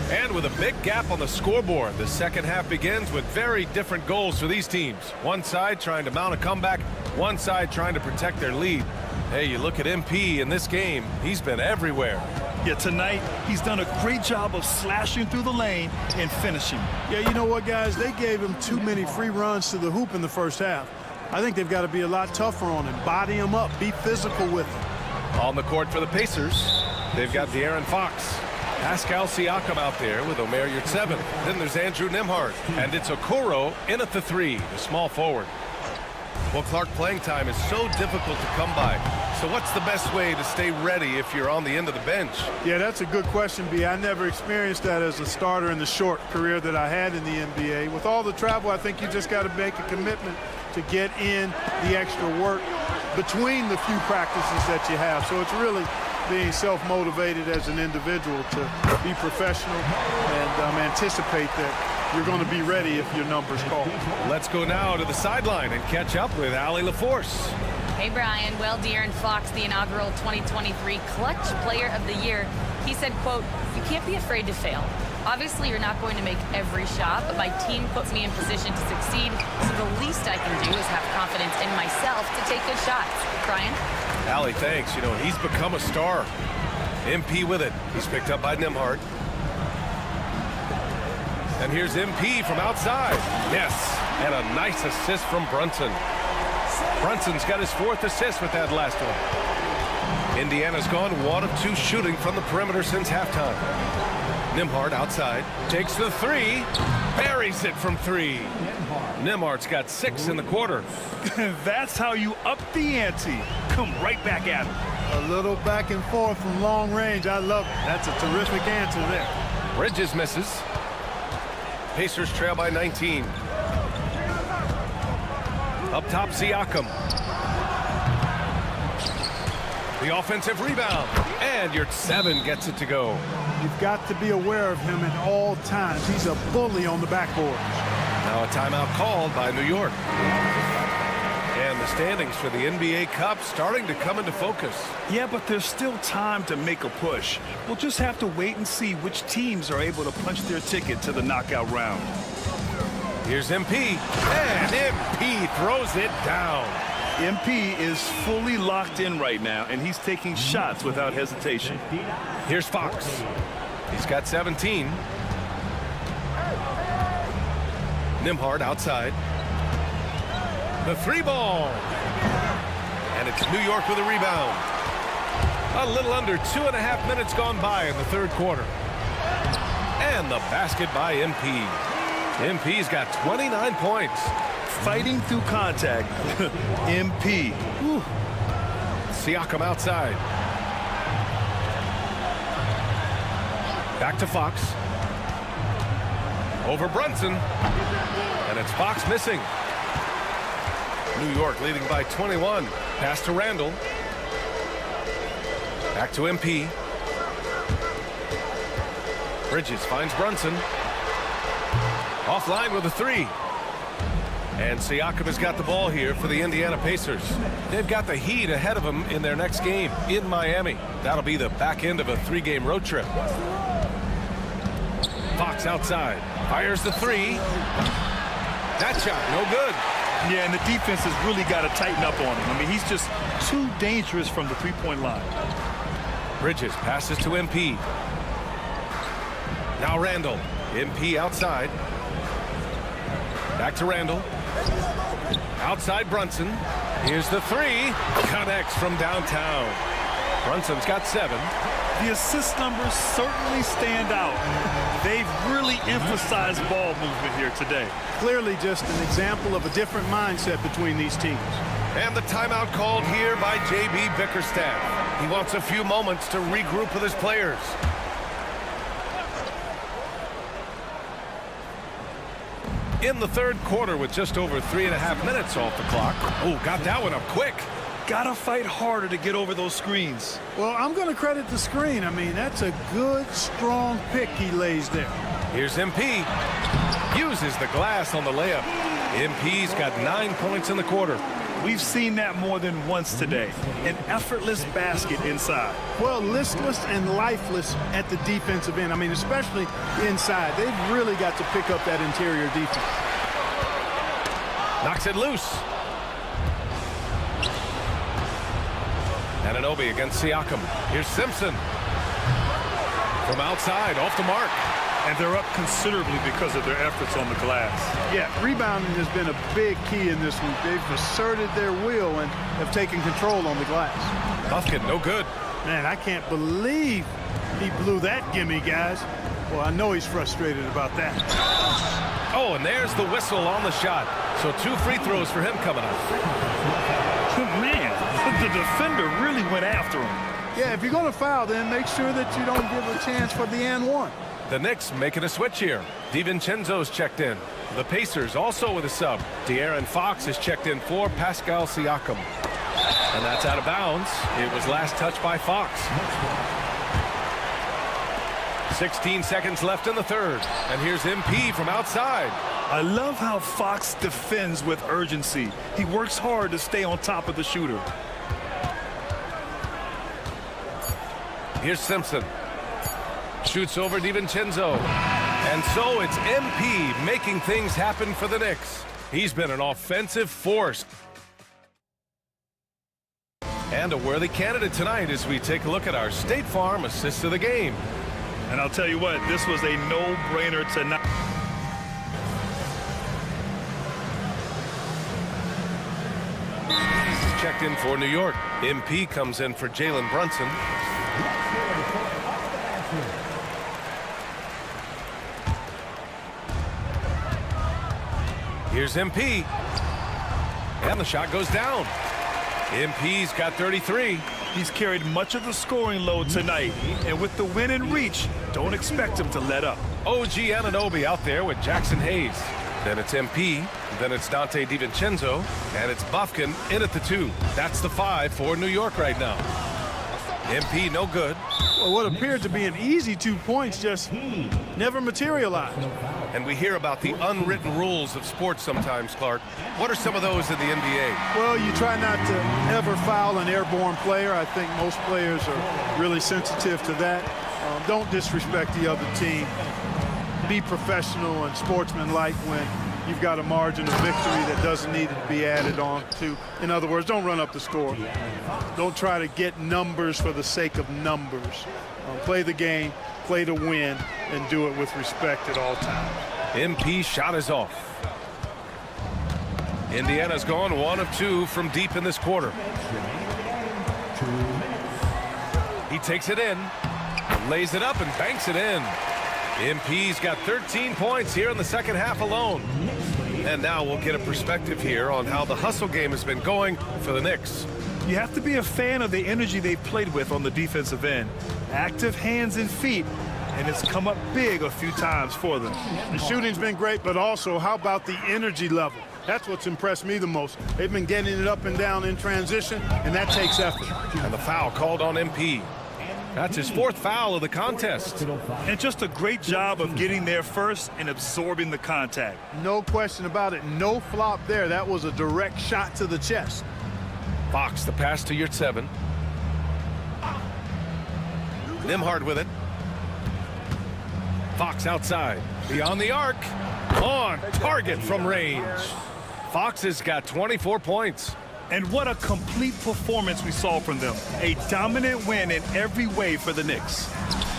K: And with a big gap on the scoreboard, the second half begins with very different goals for these teams. One side trying to mount a comeback, one side trying to protect their lead. Hey, you look at MP in this game, he's been everywhere.
M: Yeah, tonight, he's done a great job of slashing through the lane and finishing.
Q: Yeah, you know what, guys? They gave him too many free runs to the hoop in the first half. I think they've got to be a lot tougher on him, body him up, be physical with him.
K: On the court for the Pacers, they've got De'Aaron Fox. Pascal Siakam out there with Omer Yurtseven. Then there's Andrew Nembhard. And it's Okoro in at the 3, the small forward. Well, Clark, playing time is so difficult to come by. So what's the best way to stay ready if you're on the end of the bench?
Q: Yeah, that's a good question, B. I never experienced that as a starter in the short career that I had in the NBA. With all the travel, I think you just got to make a commitment to get in the extra work between the few practices that you have. So it's really being self-motivated as an individual to be professional and anticipate that you're going to be ready if your number's called.
K: Let's go now to the sideline and catch up with Allie LaForce.
I: Hey, Brian. Well, De'Aaron Fox, the inaugural 2023 Clutch Player of the Year, he said, quote, "You can't be afraid to fail. Obviously, you're not going to make every shot, but my team put me in position to succeed, so the least I can do is have confidence in myself to take good shots." Brian?
K: Allie, thanks. You know, he's become a star. MP with it. He's picked up by Nembhard. And here's MP from outside. Yes, and a nice assist from Brunson. Brunson's got his 4th assist with that last one. Indiana's gone 1 of 2 shooting from the perimeter since halftime. Nembhard outside, takes the 3, buries it from 3. Nembhard's got 6 in the quarter.
M: That's how you up the ante. Come right back at him.
Q: A little back and forth from long range. I love it. That's a terrific answer there.
K: Bridges misses. Pacers trail by 19. Up top, Siakam. The offensive rebound. And Yurtseven gets it to go.
Q: You've got to be aware of him at all times. He's a bully on the backboard.
K: Now a timeout called by New York. And the standings for the NBA Cup starting to come into focus.
M: Yeah, but there's still time to make a push. We'll just have to wait and see which teams are able to punch their ticket to the knockout round.
K: Here's MP. And MP throws it down.
M: MP is fully locked in right now, and he's taking shots without hesitation.
K: Here's Fox. He's got 17. Nembhard outside. The 3 ball. And it's New York with a rebound. A little under 2.5 minutes gone by in the 3rd quarter. And the basket by MP. MP's got 29 points.
M: Fighting through contact. MP. Whew.
K: Siakam outside. Back to Fox. Over Brunson. And it's Fox missing. New York leading by 21. Pass to Randall. Back to MP. Bridges finds Brunson. Offline with a 3. And Siakam has got the ball here for the Indiana Pacers. They've got the Heat ahead of them in their next game in Miami. That'll be the back end of a 3-game road trip. Fox outside. Fires the 3. That shot, no good.
M: Yeah, and the defense has really got to tighten up on him. I mean, he's just too dangerous from the 3-point line.
K: Bridges passes to MP. Now Randall. MP outside. Back to Randall. Outside Brunson. Here's the 3. Connects from downtown. Brunson's got 7.
M: The assist numbers certainly stand out. They've really emphasized ball movement here today.
Q: Clearly just an example of a different mindset between these teams.
K: And the timeout called here by J.B. Bickerstaff. He wants a few moments to regroup with his players. In the 3rd quarter with just over 3.5 minutes off the clock. Oh, got that one up quick.
M: got to fight harder to get over those screens.
Q: Well, I'm going to credit the screen. I mean, that's a good, strong pick he lays there.
K: Here's MP. Uses the glass on the layup. MP's got 9 points in the quarter.
M: We've seen that more than once today. An effortless basket inside.
Q: Well, listless and lifeless at the defensive end. I mean, especially inside. They've really got to pick up that interior defense.
K: Knocks it loose. Anunoby against Siakam. Here's Simpson. From outside, off the mark.
M: And they're up considerably because of their efforts on the glass.
Q: Yeah, rebounding has been a big key in this one. They've asserted their will and have taken control on the glass.
K: Buffkin, no good.
Q: Man, I can't believe he blew that gimme, guys. Well, I know he's frustrated about that.
K: Oh, and there's the whistle on the shot. So 2 free throws for him coming up.
M: Man, the defender really went after him.
Q: Yeah, if you're going to foul, then make sure that you don't give a chance for the and one.
K: The Knicks making a switch here. DiVincenzo's checked in. The Pacers also with a sub. De'Aaron Fox is checked in for Pascal Siakam. And that's out of bounds. It was last touched by Fox. 16 seconds left in the third. And here's MP from outside.
M: I love how Fox defends with urgency. He works hard to stay on top of the shooter.
K: Here's Simpson. Shoots over DiVincenzo. And so it's MP making things happen for the Knicks. He's been an offensive force. And a worthy candidate tonight as we take a look at our State Farm assist of the game.
M: And I'll tell you what, this was a no-brainer tonight.
K: Checked in for New York. MP comes in for Jalen Brunson. Here's MP. And the shot goes down. MP's got 33.
M: He's carried much of the scoring load tonight. And with the win in reach, don't expect him to let up.
K: OG Anunoby out there with Jackson Hayes. Then it's MP. Then it's Dante DiVincenzo. And it's Buffkin in at the 2. That's the 5 for New York right now. MP no good.
Q: Well, what appeared to be an easy 2 points just never materialized.
K: And we hear about the unwritten rules of sports sometimes, Clark. What are some of those in the NBA?
Q: Well, you try not to ever foul an airborne player. I think most players are really sensitive to that. Don't disrespect the other team. Be professional and sportsmanlike when you've got a margin of victory that doesn't need to be added on to. In other words, don't run up the score. Don't try to get numbers for the sake of numbers. Play the game, play to win, and do it with respect at all times.
K: MP shot is off. Indiana's gone 1 of 2 from deep in this quarter. He takes it in, lays it up, and banks it in. MP's got 13 points here in the second half alone. And now we'll get a perspective here on how the hustle game has been going for the Knicks.
M: You have to be a fan of the energy they've played with on the defensive end. Active hands and feet, and it's come up big a few times for them.
Q: The shooting's been great, but also how about the energy level? That's what's impressed me the most. They've been getting it up and down in transition, and that takes effort.
K: And the foul called on MP. That's his 4th foul of the contest.
M: And just a great job of getting there first and absorbing the contact.
Q: No question about it. No flop there. That was a direct shot to the chest.
K: Fox, the pass to Yurtseven. Nembhard with it. Fox outside. Beyond the arc. On target from range. Fox has got 24 points.
M: And what a complete performance we saw from them. A dominant win in every way for the Knicks.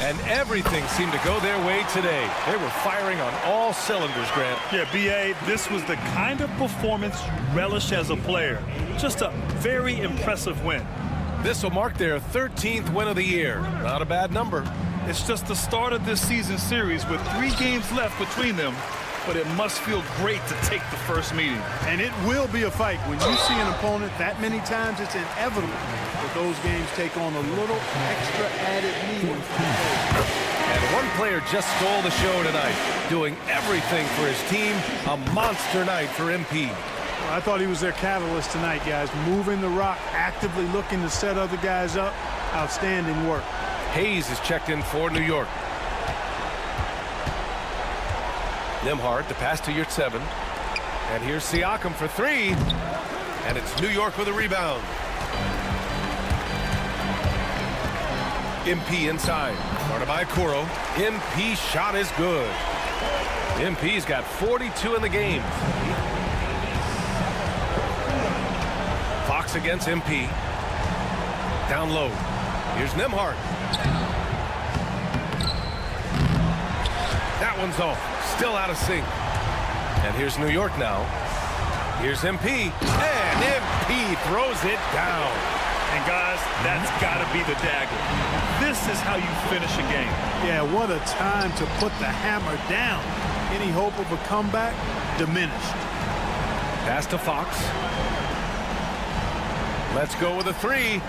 K: And everything seemed to go their way today. They were firing on all cylinders, Grant.
M: Yeah, B.A., this was the kind of performance you relish as a player. Just a very impressive win.
K: This will mark their 13th win of the year. Not a bad number.
M: It's just the start of this season series with 3 games left between them. But it must feel great to take the first meeting.
Q: And it will be a fight. When you see an opponent that many times, it's inevitable that those games take on a little extra added meaning.
K: And one player just stole the show tonight, doing everything for his team. A monster night for MP.
Q: I thought he was their catalyst tonight, guys. Moving the rock, actively looking to set other guys up. Outstanding work.
K: Hayes is checked in for New York. Nembhard to pass to Yurtseven. And here's Siakam for three. And it's New York with a rebound. MP inside. Guarded by Kuro. MP shot is good. MP's got 42 in the game. Fox against MP. Down low. Here's Nembhard. That one's off. Still out of sync. And here's New York now. Here's MP. And MP throws it down.
M: And guys, that's got to be the dagger. This is how you finish a game.
Q: Yeah, what a time to put the hammer down. Any hope of a comeback diminished.
K: Pass to Fox. Let's go with a three.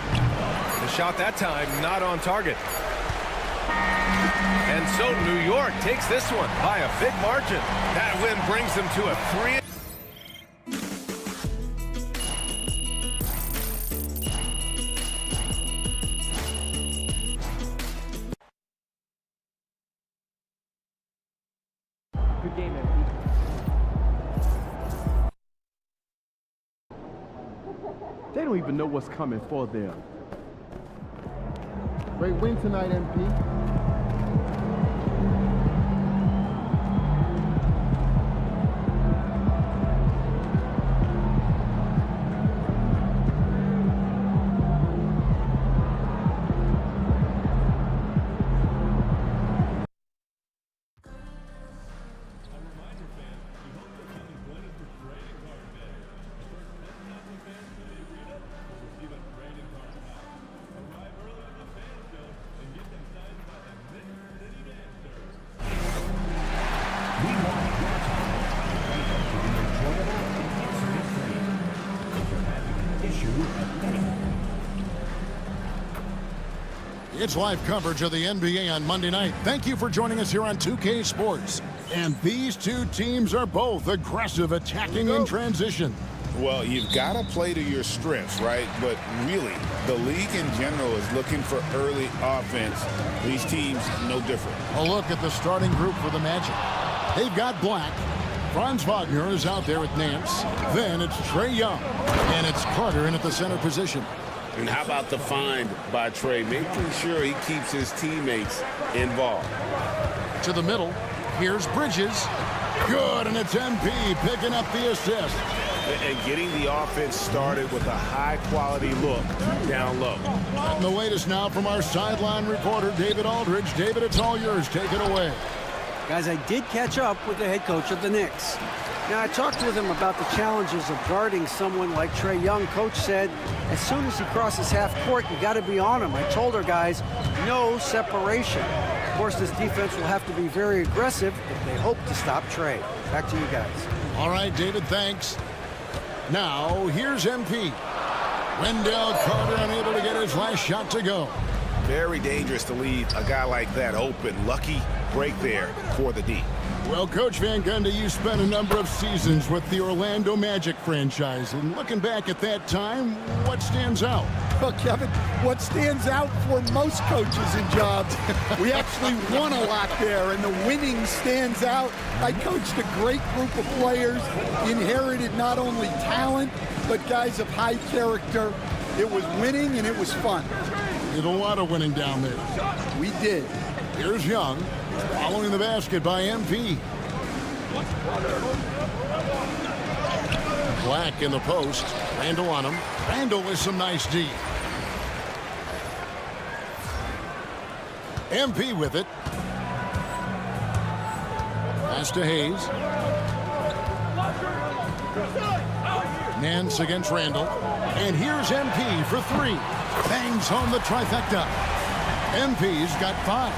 K: The shot that time not on target. And so New York takes this one by a big margin. That win brings them to a 3.
H: Good game, MP. They don't even know what's coming for them. Great win tonight, MP.
A: It's live coverage of the NBA on Monday night. Thank you for joining us here on 2K Sports. And these two teams are both aggressive, attacking in transition.
B: Well, you've got to play to your strengths, right? But really, the league in general is looking for early offense. These teams, no different.
A: A look at the starting group for the Magic. They've got Black. Franz Wagner is out there with Nance. Then it's Trae Young. And it's Carter in at the center position.
R: And how about the find by Trae, making sure he keeps his teammates involved.
A: To the middle, here's Bridges. Good, and it's MP picking up the assist.
G: And getting the offense started with a high-quality look down low.
A: And the latest now from our sideline reporter, David Aldridge. David, it's all yours. Take it away.
D: Guys, I did catch up with the head coach of the Knicks. Now, I talked with him about the challenges of guarding someone like Trae Young. Coach said, as soon as he crosses half court, you got to be on him. I told our guys, no separation. Of course, this defense will have to be very aggressive if they hope to stop Trae. Back to you guys.
A: All right, David, thanks. Now, here's MP. Wendell Carter unable to get his last shot to go.
B: Very dangerous to leave a guy like that open. Lucky break there for the D.
A: Well, Coach Van Gundy, you spent a number of seasons with the Orlando Magic franchise. And looking back at that time, what stands out?
S: Well, Kevin, what stands out for most coaches in jobs, we actually won a lot there, and the winning stands out. I coached a great group of players, inherited not only talent, but guys of high character. It was winning, and it was fun.
A: Did a lot of winning down there.
S: We did.
A: Here's Young, following the basket by MP. Black in the post. Randall on him. Randall with some nice D. MP with it. Pass to Hayes. Nance against Randall. And here's MP for three. Bangs home the trifecta. MP's got 5.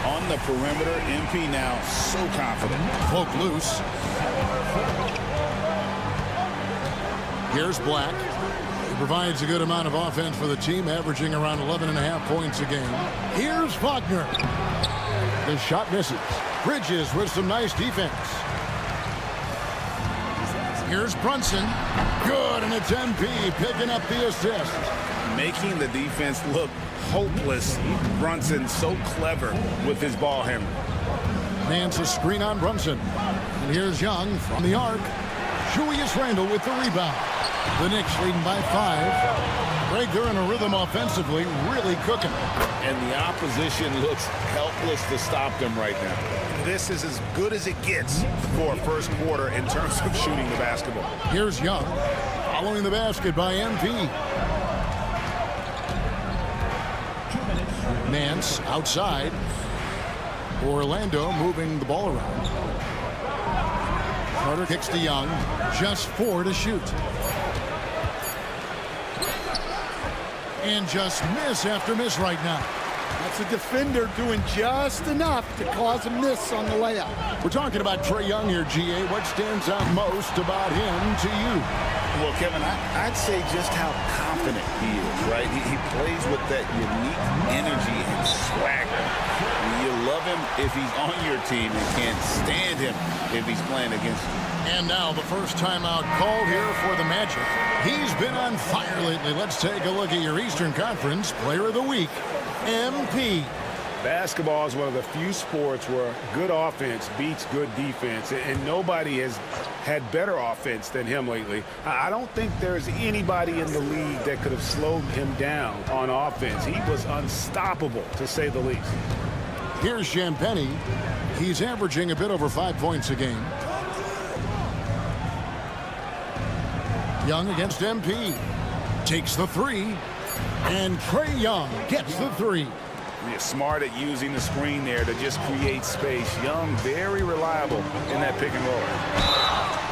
B: On the perimeter, MP now so confident.
A: Poke loose. Here's Black. He provides a good amount of offense for the team, averaging around 11.5 points a game. Here's Wagner. The shot misses. Bridges with some nice defense. Here's Brunson. Good, and it's MP picking up the assist.
B: Making the defense look hopeless. Brunson so clever with his ball handling.
A: Nance a screen on Brunson. And here's Young from the arc. Julius Randle with the rebound. The Knicks leading by 5. Greg, they're in a rhythm offensively, really cooking.
B: And the opposition looks helpless to stop them right now.
K: This is as good as it gets for a first quarter in terms of shooting the basketball.
A: Here's Young, following the basket by MP. Nance outside. Orlando moving the ball around. Carter kicks to Young. Just 4 to shoot. And just miss after miss right now.
S: That's a defender doing just enough to cause a miss on the layup.
A: We're talking about Trae Young here, GA. What stands out most about him to you?
B: Well, Kevin, I'd say just how confident he is, right? He plays with that unique energy and swagger. You love him if he's on your team and can't stand him if he's playing against you.
A: And now the first timeout called here for the Magic. He's been on fire lately. Let's take a look at your Eastern Conference Player of the Week, MP.
G: Basketball is one of the few sports where good offense beats good defense, and nobody has had better offense than him lately. I don't think there's anybody in the league that could have slowed him down on offense. He was unstoppable, to say the least.
A: Here's Champagnie. He's averaging a bit over 5 points a game. Young against MP. Takes the 3. And Trae Young gets the 3.
B: He's smart at using the screen there to just create space. Young, very reliable in that pick and roll.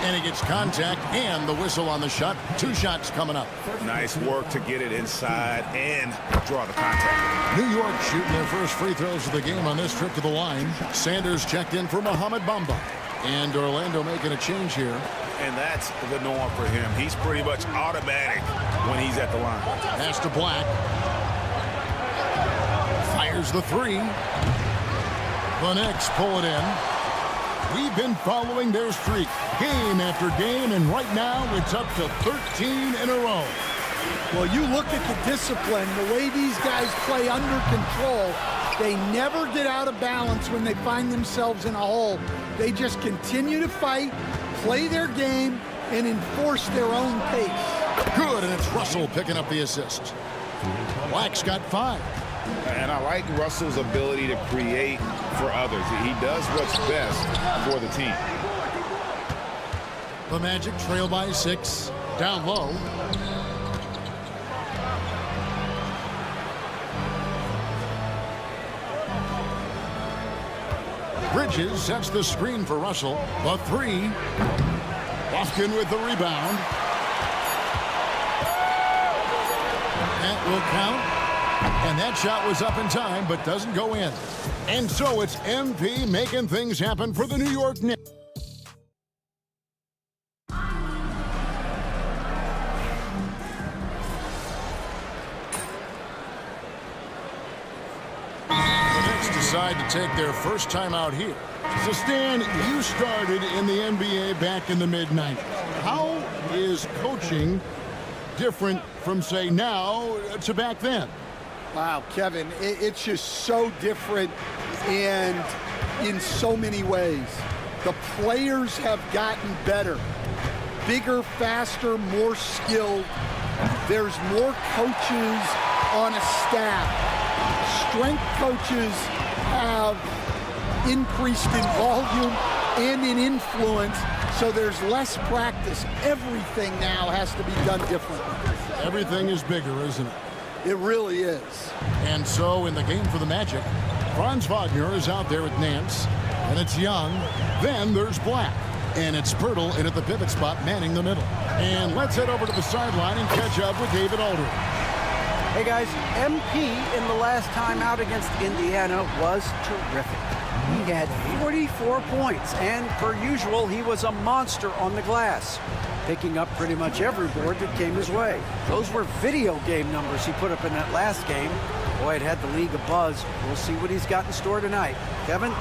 A: And he gets contact and the whistle on the shot. 2 shots coming up.
B: Nice work to get it inside and draw the contact.
A: New York shooting their first free throws of the game on this trip to the line. Sanders checked in for Mohamed Bamba. And Orlando making a change here.
B: And that's the norm for him. He's pretty much automatic when he's at the line.
A: Pass to Black. Fires the 3. The Knicks pull it in. We've been following their streak game after game, and right now it's up to 13 in a row.
S: Well, you look at the discipline, the way these guys play under control. They never get out of balance when they find themselves in a hole. They just continue to fight, play their game, and enforce their own pace.
A: Good, and it's Russell picking up the assist. Black's got 5.
B: And I like Russell's ability to create for others. He does what's best for the team.
A: The Magic trail by 6. Down low. Bridges sets the screen for Russell. The 3. Lofton with the rebound. That will count. And that shot was up in time, but doesn't go in. And so it's MP making things happen for the New York Knicks. The Knicks decide to take their first time out here. So Stan, you started in the NBA back in the mid-90s. How is coaching different from, say, now to back then?
S: Wow, Kevin, it's just so different and in so many ways. The players have gotten better, bigger, faster, more skilled. There's more coaches on a staff. Strength coaches have increased in volume and in influence, so there's less practice. Everything now has to be done differently.
A: Everything is bigger, isn't it?
S: It really is.
A: And so in the game for the Magic, Franz Wagner is out there with Nance, and it's Young. Then there's Black, and it's Pirtle in at the pivot spot, manning the middle. And let's head over to the sideline and catch up with David Aldridge.
D: Hey guys, MP in the last time out against Indiana was terrific. He had 44 points, and per usual, he was a monster on the glass, picking up pretty much every board that came his way. Those were video game numbers he put up in that last game. Boy, it had the league abuzz. We'll see what he's got in store tonight. Kevin?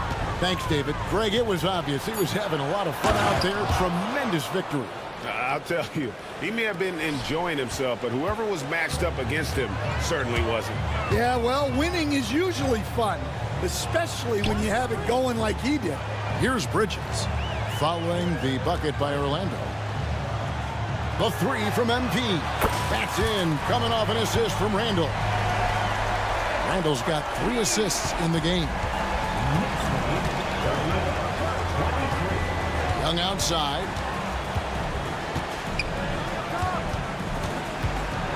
A: Thanks, David. Greg, it was obvious he was having a lot of fun out there. Tremendous victory.
B: I'll tell you, he may have been enjoying himself, but whoever was matched up against him certainly wasn't.
S: Yeah, well, winning is usually fun, especially when you have it going like he did.
A: Here's Bridges, following the bucket by Orlando. The three from MP. That's in, coming off an assist from Randall. Randall's got 3 assists in the game. Young outside.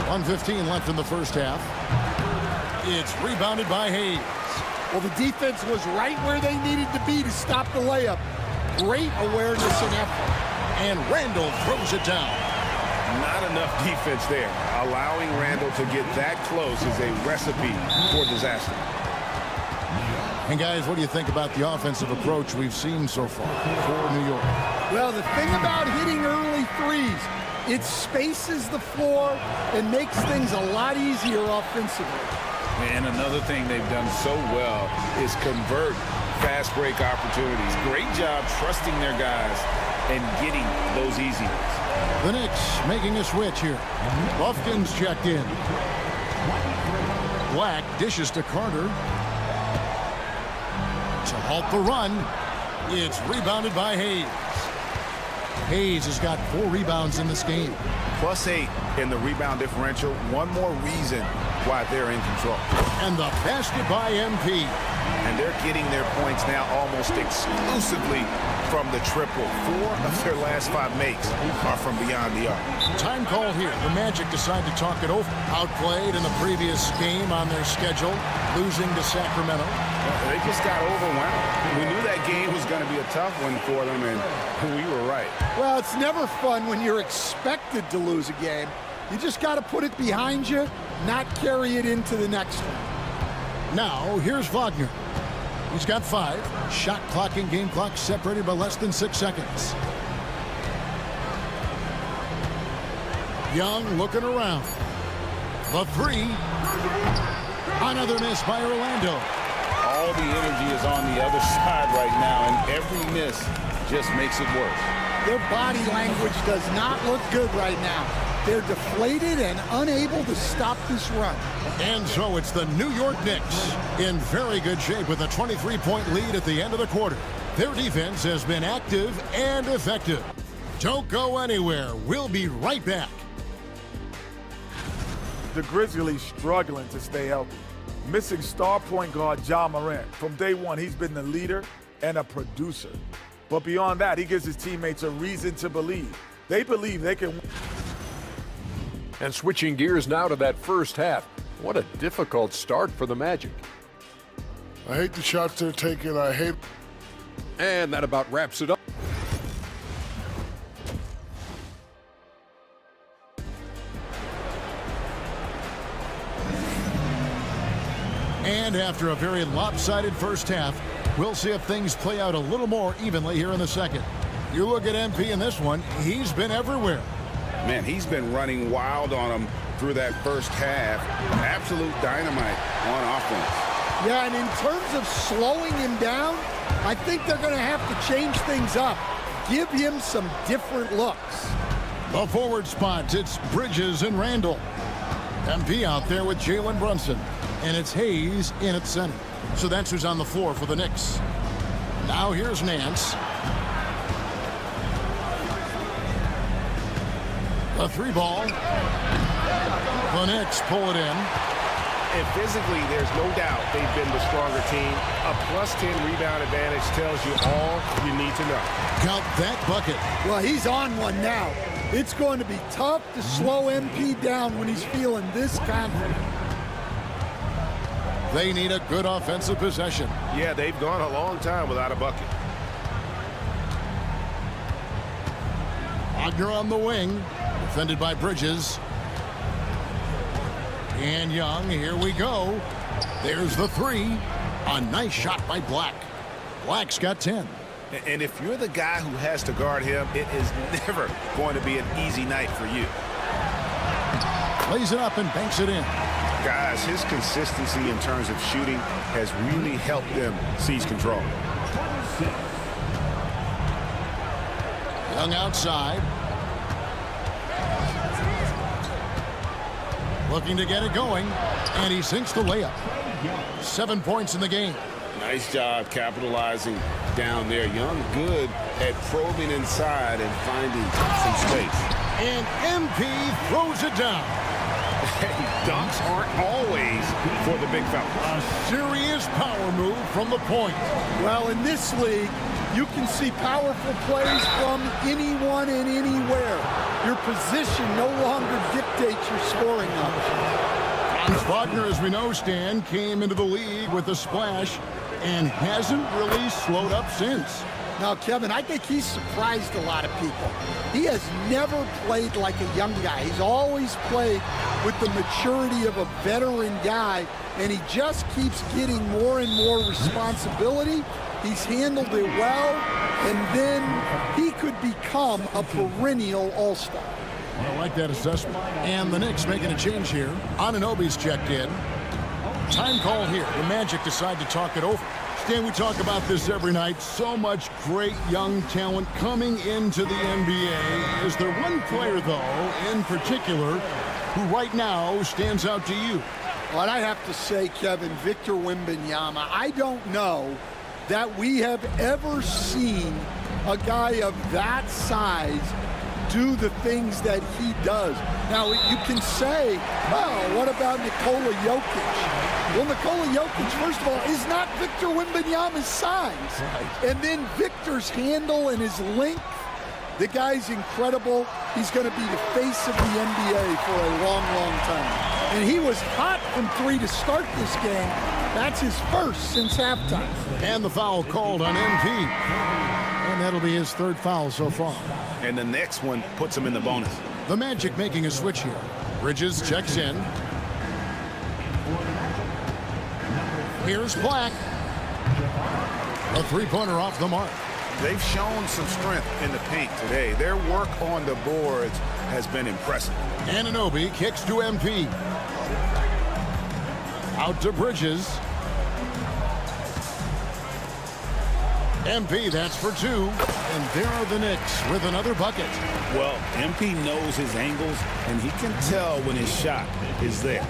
A: 1:15 left in the first half. It's rebounded by Hayes.
S: Well, the defense was right where they needed to be to stop the layup. Great awareness and effort.
A: And Randall throws it down.
B: Not enough defense there. Allowing Randall to get that close is a recipe for disaster.
A: And guys, what do you think about the offensive approach we've seen so far for New York?
S: Well, the thing about hitting early threes, it spaces the floor and makes things a lot easier offensively.
B: And another thing they've done so well is convert fast break opportunities. Great job trusting their guys and getting those easy ones.
A: The Knicks making a switch here. Buffkin's checked in. Black dishes to Carter. To halt the run, it's rebounded by Hayes. Hayes has got 4 rebounds in this game.
B: +8 in the rebound differential. One more reason why they're in control.
A: And the basket by MP.
B: And they're getting their points now almost exclusively from the triple. 4 of their last 5 makes are from beyond the arc.
A: Time called here. The Magic decide to talk it over. Outplayed in the previous game on their schedule, losing to Sacramento.
B: They just got overwhelmed. We knew that game was going to be a tough one for them, and we were right.
S: Well, it's never fun when you're expected to lose a game. You just got to put it behind you, not carry it into the next one.
A: Now, here's Wagner. He's got 5. Shot clock and game clock separated by less than 6 seconds. Young looking around. The 3. Another miss by Orlando.
B: All the energy is on the other side right now, and every miss just makes it worse.
S: Their body language does not look good right now. They're deflated and unable to stop this run.
A: And so it's the New York Knicks in very good shape with a 23-point lead at the end of the quarter. Their defense has been active and effective. Don't go anywhere. We'll be right back.
E: The Grizzlies struggling to stay healthy. Missing star point guard Ja Morant. From day one, he's been the leader and a producer. But beyond that, he gives his teammates a reason to believe. They believe they can win.
F: And switching gears now to that first half. What a difficult start for the Magic.
O: I hate the shots they're taking. I hate.
F: And that about wraps it up.
A: And after a very lopsided first half, we'll see if things play out a little more evenly here in the second. You look at MP in this one, he's been everywhere.
B: Man, he's been running wild on them through that first half. Absolute dynamite on offense.
S: Yeah, and in terms of slowing him down, I think they're going to have to change things up. Give him some different looks.
A: The forward spots, it's Bridges and Randall. MP out there with Jalen Brunson. And it's Hayes in at center. So that's who's on the floor for the Knicks. Now here's Nance. The 3 ball. The Knicks pull it in.
G: And physically, there's no doubt they've been the stronger team. A +10 rebound advantage tells you all you need to know.
A: Got that bucket.
S: Well, he's on one now. It's going to be tough to slow MP down when he's feeling this confident.
A: They need a good offensive possession.
G: Yeah, they've gone a long time without a bucket.
A: Wagner on the wing, defended by Bridges. And Young, here we go. There's the 3. A nice shot by Black. Black's got 10.
B: And if you're the guy who has to guard him, it is never going to be an easy night for you.
A: Plays it up and banks it in.
B: Guys, his consistency in terms of shooting has really helped them seize control.
A: Young outside. Looking to get it going, and he sinks the layup. 7 points in the game.
R: Nice job capitalizing down there. Young good at probing inside and finding some space.
A: And MP throws it down.
B: Dunks aren't always for the big fella.
A: A serious power move from the point.
S: Well, in this league, you can see powerful plays from anyone and anywhere. Your position no longer dictates your scoring options.
A: Wagner, as we know, Stan, came into the league with a splash and hasn't really slowed up since.
S: Now, Kevin, I think he's surprised a lot of people. He has never played like a young guy. He's always played with the maturity of a veteran guy, and he just keeps getting more and more responsibility. He's handled it well, and then he could become a perennial all-star.
A: I like that assessment. And the Knicks making a change here. Anunoby's checked in. Time call here. The Magic decide to talk it over. Stan, we talk about this every night. So much great young talent coming into the NBA. Is there one player, though, in particular, who right now stands out to you?
S: Well, I have to say, Kevin, Victor Wembanyama. I don't know that we have ever seen a guy of that size do the things that he does. Now, you can say, well, what about Nikola Jokic? Well, Nikola Jokic, first of all, is not Victor Wembanyama's size. Right. And then Victor's handle and his length, the guy's incredible. He's going to be the face of the NBA for a long, long time. And he was hot from three to start this game. That's his first since halftime.
A: And the foul called on MP. And that'll be his third foul so far.
B: And the next one puts him in the bonus.
A: The Magic making a switch here. Bridges checks in. Here's Black. A three-pointer off the mark.
B: They've shown some strength in the paint today. Their work on the boards has been impressive.
A: Anunoby kicks to MP. Out to Bridges. MP, that's for two. And there are the Knicks with another bucket.
B: Well, MP knows his angles, and he can tell when his shot is there.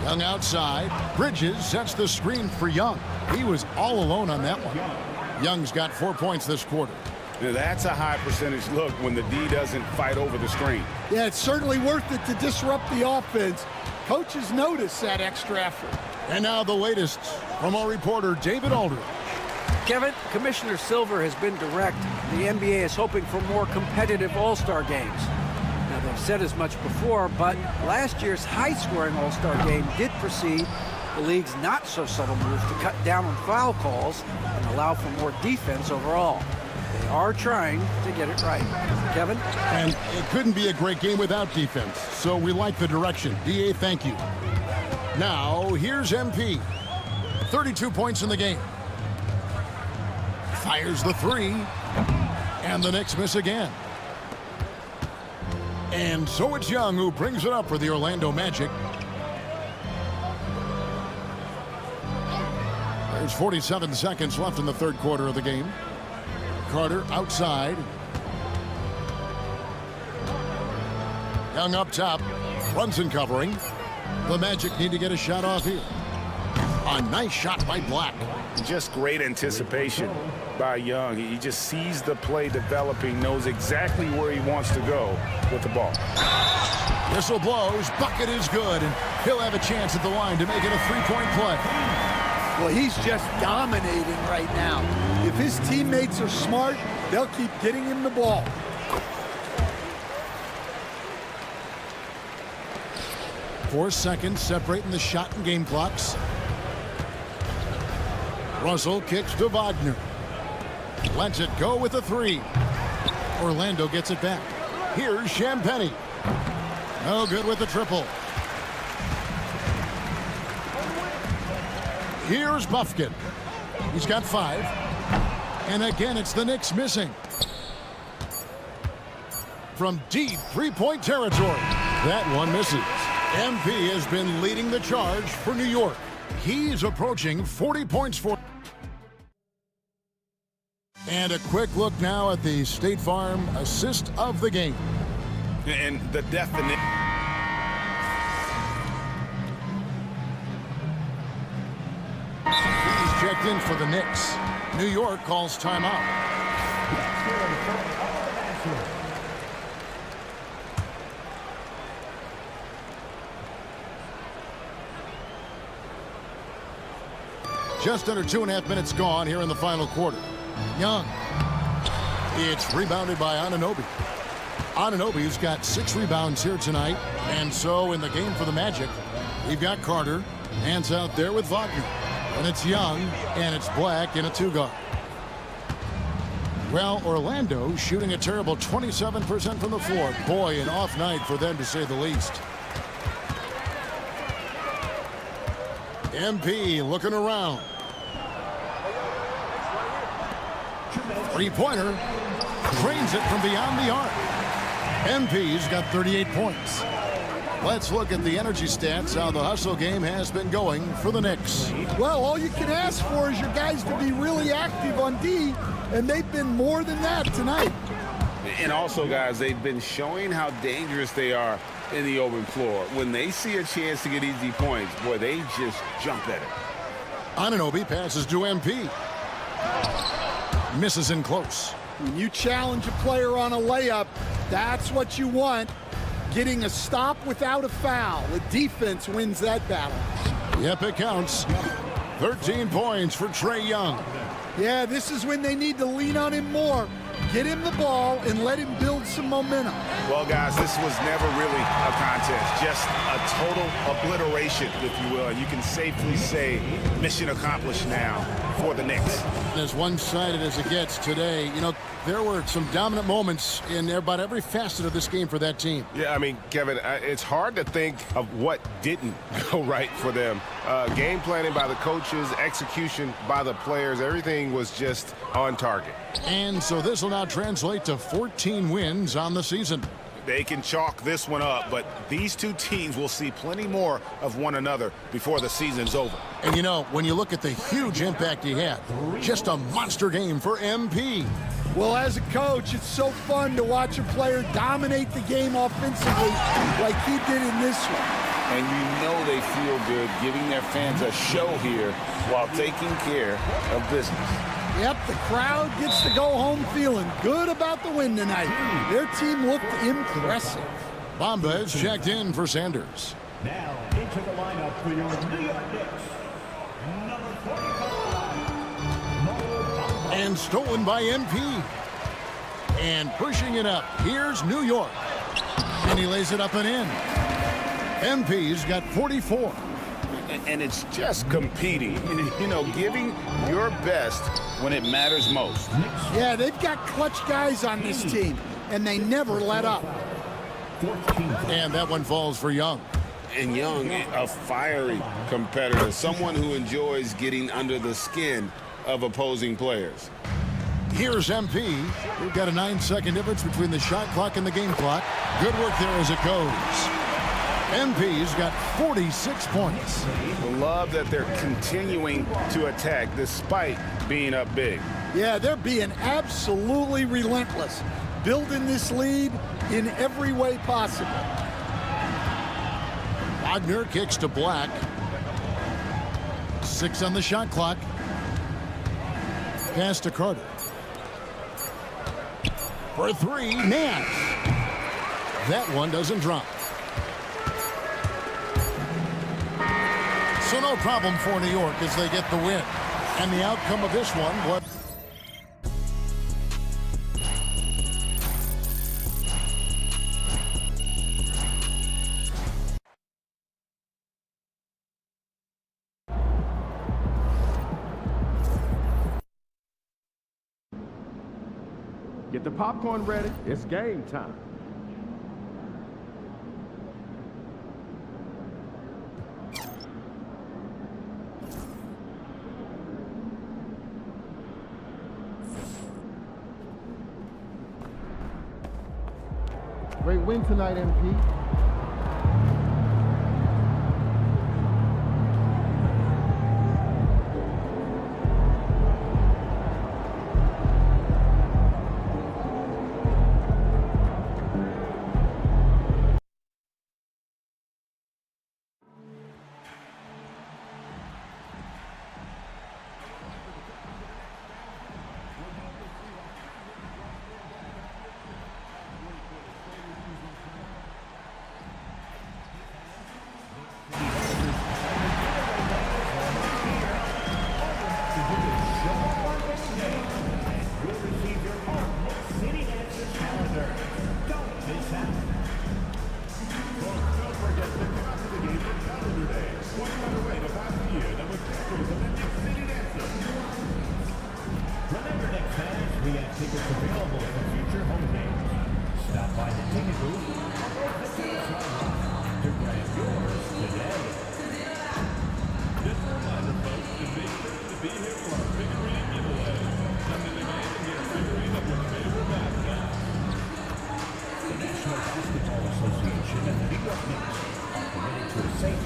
A: Young outside. Bridges sets the screen for Young. He was all alone on that one. Young's got 4 points this quarter.
B: Now that's a high percentage look when the D doesn't fight over the screen.
S: Yeah, it's certainly worth it to disrupt the offense. Coaches notice that extra effort.
A: And now the latest from our reporter, David Aldridge.
D: Kevin, Commissioner Silver has been direct. The NBA is hoping for more competitive All-Star games. Now, they've said as much before, but last year's high-scoring All-Star game did precede the league's not-so-subtle move to cut down on foul calls and allow for more defense overall. They are trying to get it right. Kevin?
A: And it couldn't be a great game without defense, so we like the direction. DA, thank you. Now, here's MP. 32 points in the game. Fires the three. And the Knicks miss again. And so it's Young who brings it up for the Orlando Magic. There's 47 seconds left in the third quarter of the game. Carter outside. Young up top. Brunson covering. The Magic need to get a shot off here. A nice shot by Black.
B: Just great anticipation by Young. He just sees the play developing, knows exactly where he wants to go with the ball.
A: Whistle blows. Bucket is good, and he'll have a chance at the line to make it a three-point play.
S: Well, he's just dominating right now. If his teammates are smart, they'll keep getting him the ball.
A: Four seconds separating the shot and game clocks. Russell kicks to Wagner. Lets it go with a three. Orlando gets it back. Here's Champagnie. No good with the triple. Here's Buffkin. He's got 5. And again, it's the Knicks missing. From deep three-point territory. That one misses. MP has been leading the charge for New York. He's approaching 40 points for. And a quick look now at the State Farm assist of the game.
B: And the definition.
A: He's checked in for the Knicks. New York calls timeout. Just under 2.5 minutes gone here in the final quarter. Young. It's rebounded by Anunoby. Anunoby's got 6 rebounds here tonight. And so in the game for the Magic, we've got Carter. Hands out there with Wagner. And it's Young, and it's Black in a 2-guard. Well, Orlando shooting a terrible 27% from the floor. Boy, an off night for them to say the least. MP looking around. Three-pointer. Drains it from beyond the arc. MP's got 38 points. Let's look at the energy stats, how the hustle game has been going for the Knicks.
S: Well, all you can ask for is your guys to be really active on D, and they've been more than that tonight.
R: And also, guys, they've been showing how dangerous they are in the open floor. When they see a chance to get easy points, boy, they just jump at it.
A: Anunoby passes to MP. Misses in close.
S: When you challenge a player on a layup, that's what you want. Getting a stop without a foul. The defense wins that battle.
A: Yep, it counts. 13 points for Trae Young.
S: Yeah, this is when they need to lean on him more. Get him the ball and let him build some momentum.
B: Well, guys, this was never really a contest. Just a total obliteration, if you will. You can safely say mission accomplished now for the Knicks.
A: As one-sided as it gets today, you know, there were some dominant moments in about every facet of this game for that team.
G: Yeah, I mean, Kevin, it's hard to think of what didn't go right for them. Game planning by the coaches, execution by the players, everything was just on target.
A: And so this will now translate to 14 wins on the season.
B: They can chalk this one up, but these two teams will see plenty more of one another before the season's over.
A: And you know, when you look at the huge impact he had, just a monster game for MP.
S: Well, as a coach, it's so fun to watch a player dominate the game offensively like he did in this one.
R: And you know they feel good giving their fans a show here while taking care of business.
S: Yep, the crowd gets to go home feeling good about the win tonight. Their team looked impressive.
A: Bamba is checked in for Sanders.
P: Now into the lineup for your New York Knicks, number 45.
A: And stolen by MP. And pushing it up. Here's New York. And he lays it up and in. MP's got 44.
B: And it's just competing, you know, giving your best when it matters most.
S: Yeah, they've got clutch guys on this team, and they never let up.
A: And that one falls for Young.
R: And Young, a fiery competitor, someone who enjoys getting under the skin of opposing players.
A: Here's MP. We've got a 9-second difference between the shot clock and the game clock. Good work there as it goes. MP's got 46 points.
B: Love that they're continuing to attack despite being up big.
S: Yeah, they're being absolutely relentless, building this lead in every way possible.
A: Wagner kicks to Black. 6 on the shot clock. Pass to Carter. For 3, Nance. That one doesn't drop. So no problem for New York as they get the win. And the outcome of this one was...
H: Get the popcorn ready. It's game time. Great win tonight, MP.
P: International Basketball Association and the New York Knicks are committed to a safe.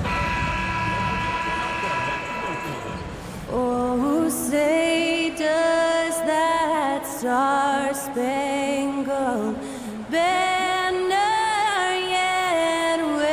T: Oh, say does that star-spangled banner yet wave?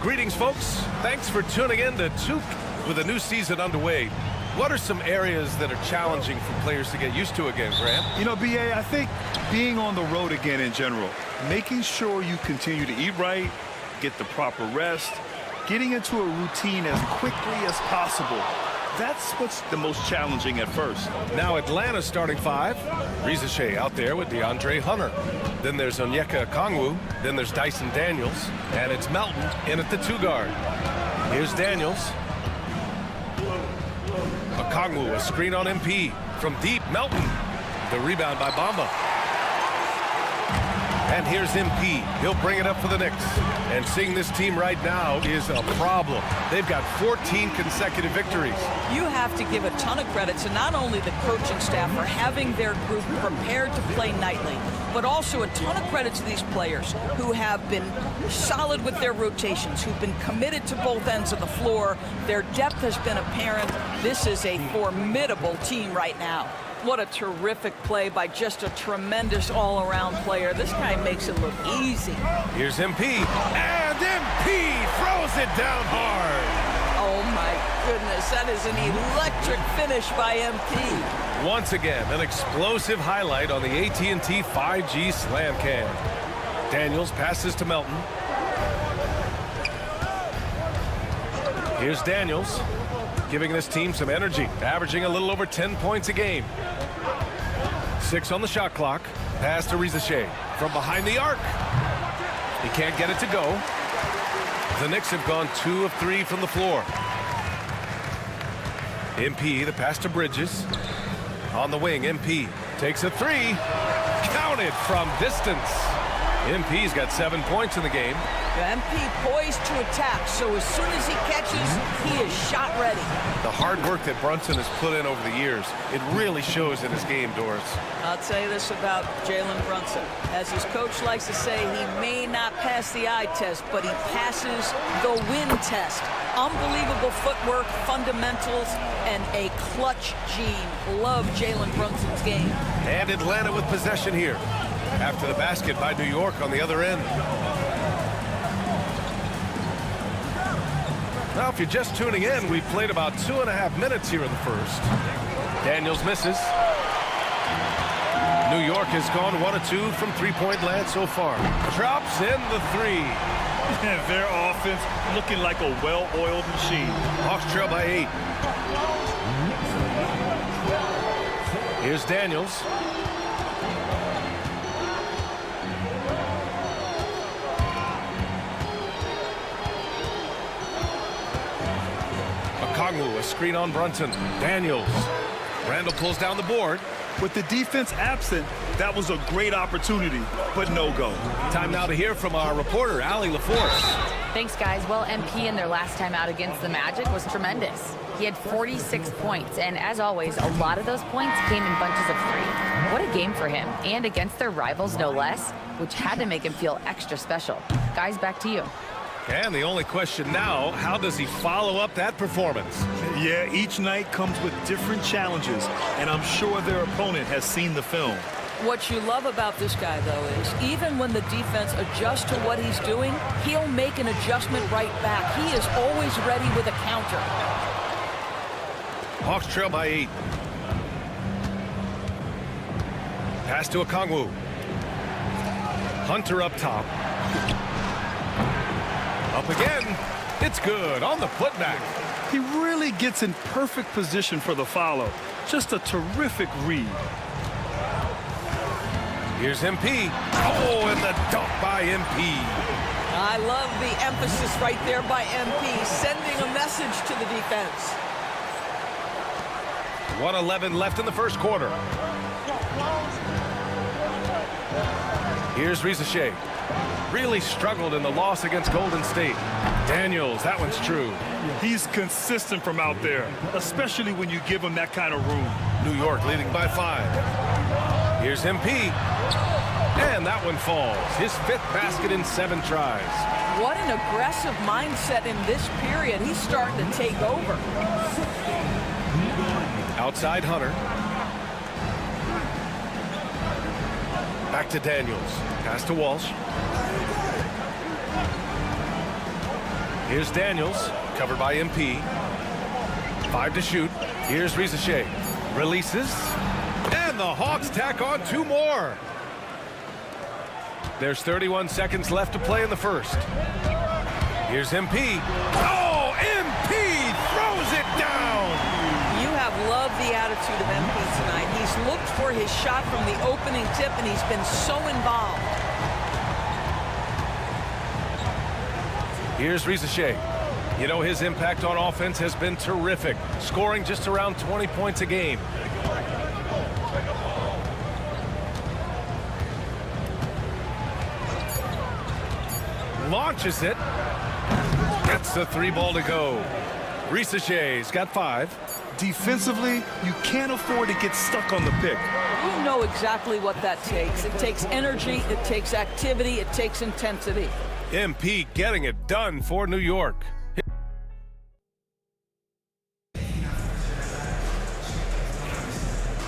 K: Greetings, folks. Thanks for tuning in to Took with a new season underway. What are some areas that are challenging for players to get used to again, Grant?
M: You know, B.A., I think being on the road again in general, making sure you continue to eat right, get the proper rest, getting into a routine as quickly as possible. That's what's the most challenging at first.
K: Now Atlanta's starting five. Riza Shea out there with DeAndre Hunter. Then there's Onyeka Okongwu. Then there's Dyson Daniels. And it's Melton in at the 2 guard. Here's Daniels. Okongwu, a screen on MP. From deep, Melton. The rebound by Bamba. And here's MP. He'll bring it up for the Knicks. And seeing this team right now is a problem. They've got 14 consecutive victories.
C: You have to give a ton of credit to not only the coaching staff for having their group prepared to play nightly, but also a ton of credit to these players who have been solid with their rotations, who've been committed to both ends of the floor. Their depth has been apparent. This is a formidable team right now. What a terrific play by just a tremendous all-around player. This guy makes it look easy.
K: Here's MP, and MP throws it down hard.
C: Oh my goodness, that is an electric finish by MP.
K: Once again, an explosive highlight on the AT&T 5G Slam Cam. Daniels passes to Melton. Here's Daniels, giving this team some energy, averaging a little over 10 points a game. 6 on the shot clock. Pass to Riza Shea from behind the arc. He can't get it to go. The Knicks have gone 2 of 3 from the floor. MP, the pass to Bridges. On the wing, MP takes a 3. Counted from distance. MP's got 7 points in the game.
C: MP poised to attack, so as soon as he catches, he is shot ready.
K: The hard work that Brunson has put in over the years, it really shows in his game, Doris.
C: I'll tell you this about Jalen Brunson. As his coach likes to say, he may not pass the eye test, but he passes the win test. Unbelievable footwork, fundamentals, and a clutch gene. Love Jalen Brunson's game.
K: And Atlanta with possession here. After the basket by New York on the other end. Now, if you're just tuning in, we've played about 2.5 minutes here in the first. Daniels misses. New York has gone 1 of 2 from three-point land so far. Drops in the 3.
M: Their offense looking like a well-oiled machine.
K: Hawks trail by 8. Here's Daniels. Okongwu, a screen on Brunson. Daniels. Randall pulls down the board.
M: With the defense absent, that was a great opportunity, but no go.
K: Time now to hear from our reporter, Allie LaForce.
I: Thanks, guys. Well, MP in their last time out against the Magic was tremendous. He had 46 points, and as always, a lot of those points came in bunches of 3. What a game for him, and against their rivals, no less, which had to make him feel extra special. Guys, back to you.
K: And the only question now, how does he follow up that performance?
M: Yeah, each night comes with different challenges, and I'm sure their opponent has seen the film.
C: What you love about this guy, though, is even when the defense adjusts to what he's doing, he'll make an adjustment right back. He is always ready with a counter.
K: Hawks trail by 8. Pass to Okongwu. Hunter up top. Up again. It's good on the putback.
M: He really gets in perfect position for the follow. Just a terrific read.
K: Here's MP. Oh, and the dunk by MP.
C: I love the emphasis right there by MP, sending a message to the defense.
K: 1:11 left in the first quarter. Here's Riza Shea. Really struggled in the loss against Golden State. Daniels, that one's true.
M: He's consistent from out there, especially when you give him that kind of room.
K: New York leading by 5. Here's MP. And that one falls. His 5th basket in 7 tries.
C: What an aggressive mindset in this period. He's starting to take over.
K: Outside Hunter. Back to Daniels. Pass to Walsh. Here's Daniels. Covered by MP. 5 to shoot. Here's Rizachet. Releases. And the Hawks tack on 2 more. There's 31 seconds left to play in the first. Here's MP. Oh, MP throws it down.
C: You have loved the attitude of MP tonight. He's looked for his shot from the opening tip, and he's been so involved.
K: Here's Rizachet. You know, his impact on offense has been terrific, scoring just around 20 points a game. Launches it. Gets the 3 ball to go. Rizachet's got 5.
M: Defensively, you can't afford to get stuck on the pick.
C: You know exactly what that takes. It takes energy, it takes activity, it takes intensity.
K: MP getting it done for New York.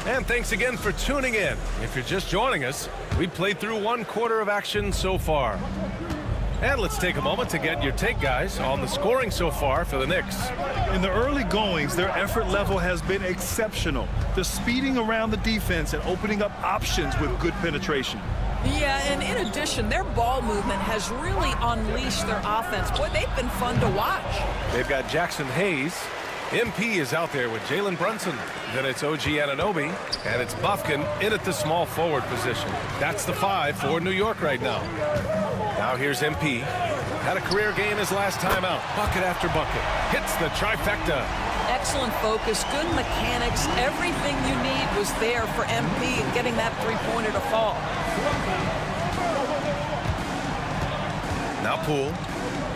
K: And thanks again for tuning in. If you're just joining us, we played through 1 quarter of action so far. And let's take a moment to get your take, guys, on the scoring so far for the Knicks.
M: In the early goings, their effort level has been exceptional. They're speeding around the defense and opening up options with good penetration.
C: Yeah, and in addition, their ball movement has really unleashed their offense. Boy, they've been fun to watch.
K: They've got Jackson Hayes. MP is out there with Jalen Brunson. Then it's OG Anunoby, and it's Bufkin in at the small forward position. That's the 5 for New York right now. Now here's MP. Had a career game his last time out. Bucket after bucket. Hits the trifecta.
C: Excellent focus, good mechanics. Everything you need was there for MP and getting that 3-pointer to fall.
K: Now Poole.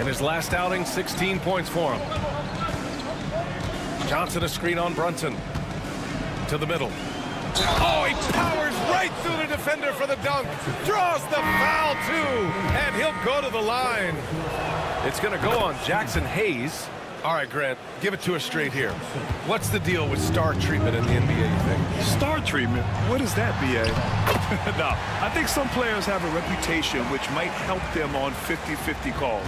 K: In his last outing, 16 points for him. Johnson a screen on Brunson. To the middle. Oh, he powers right through the defender for the dunk. Draws the foul, too. And he'll go to the line. It's going to go on Jackson Hayes. All right, Grant, give it to us straight here. What's the deal with star treatment in the NBA, you think?
M: Star treatment? What is that, B.A.? No, I think some players have a reputation which might help them on 50-50 calls.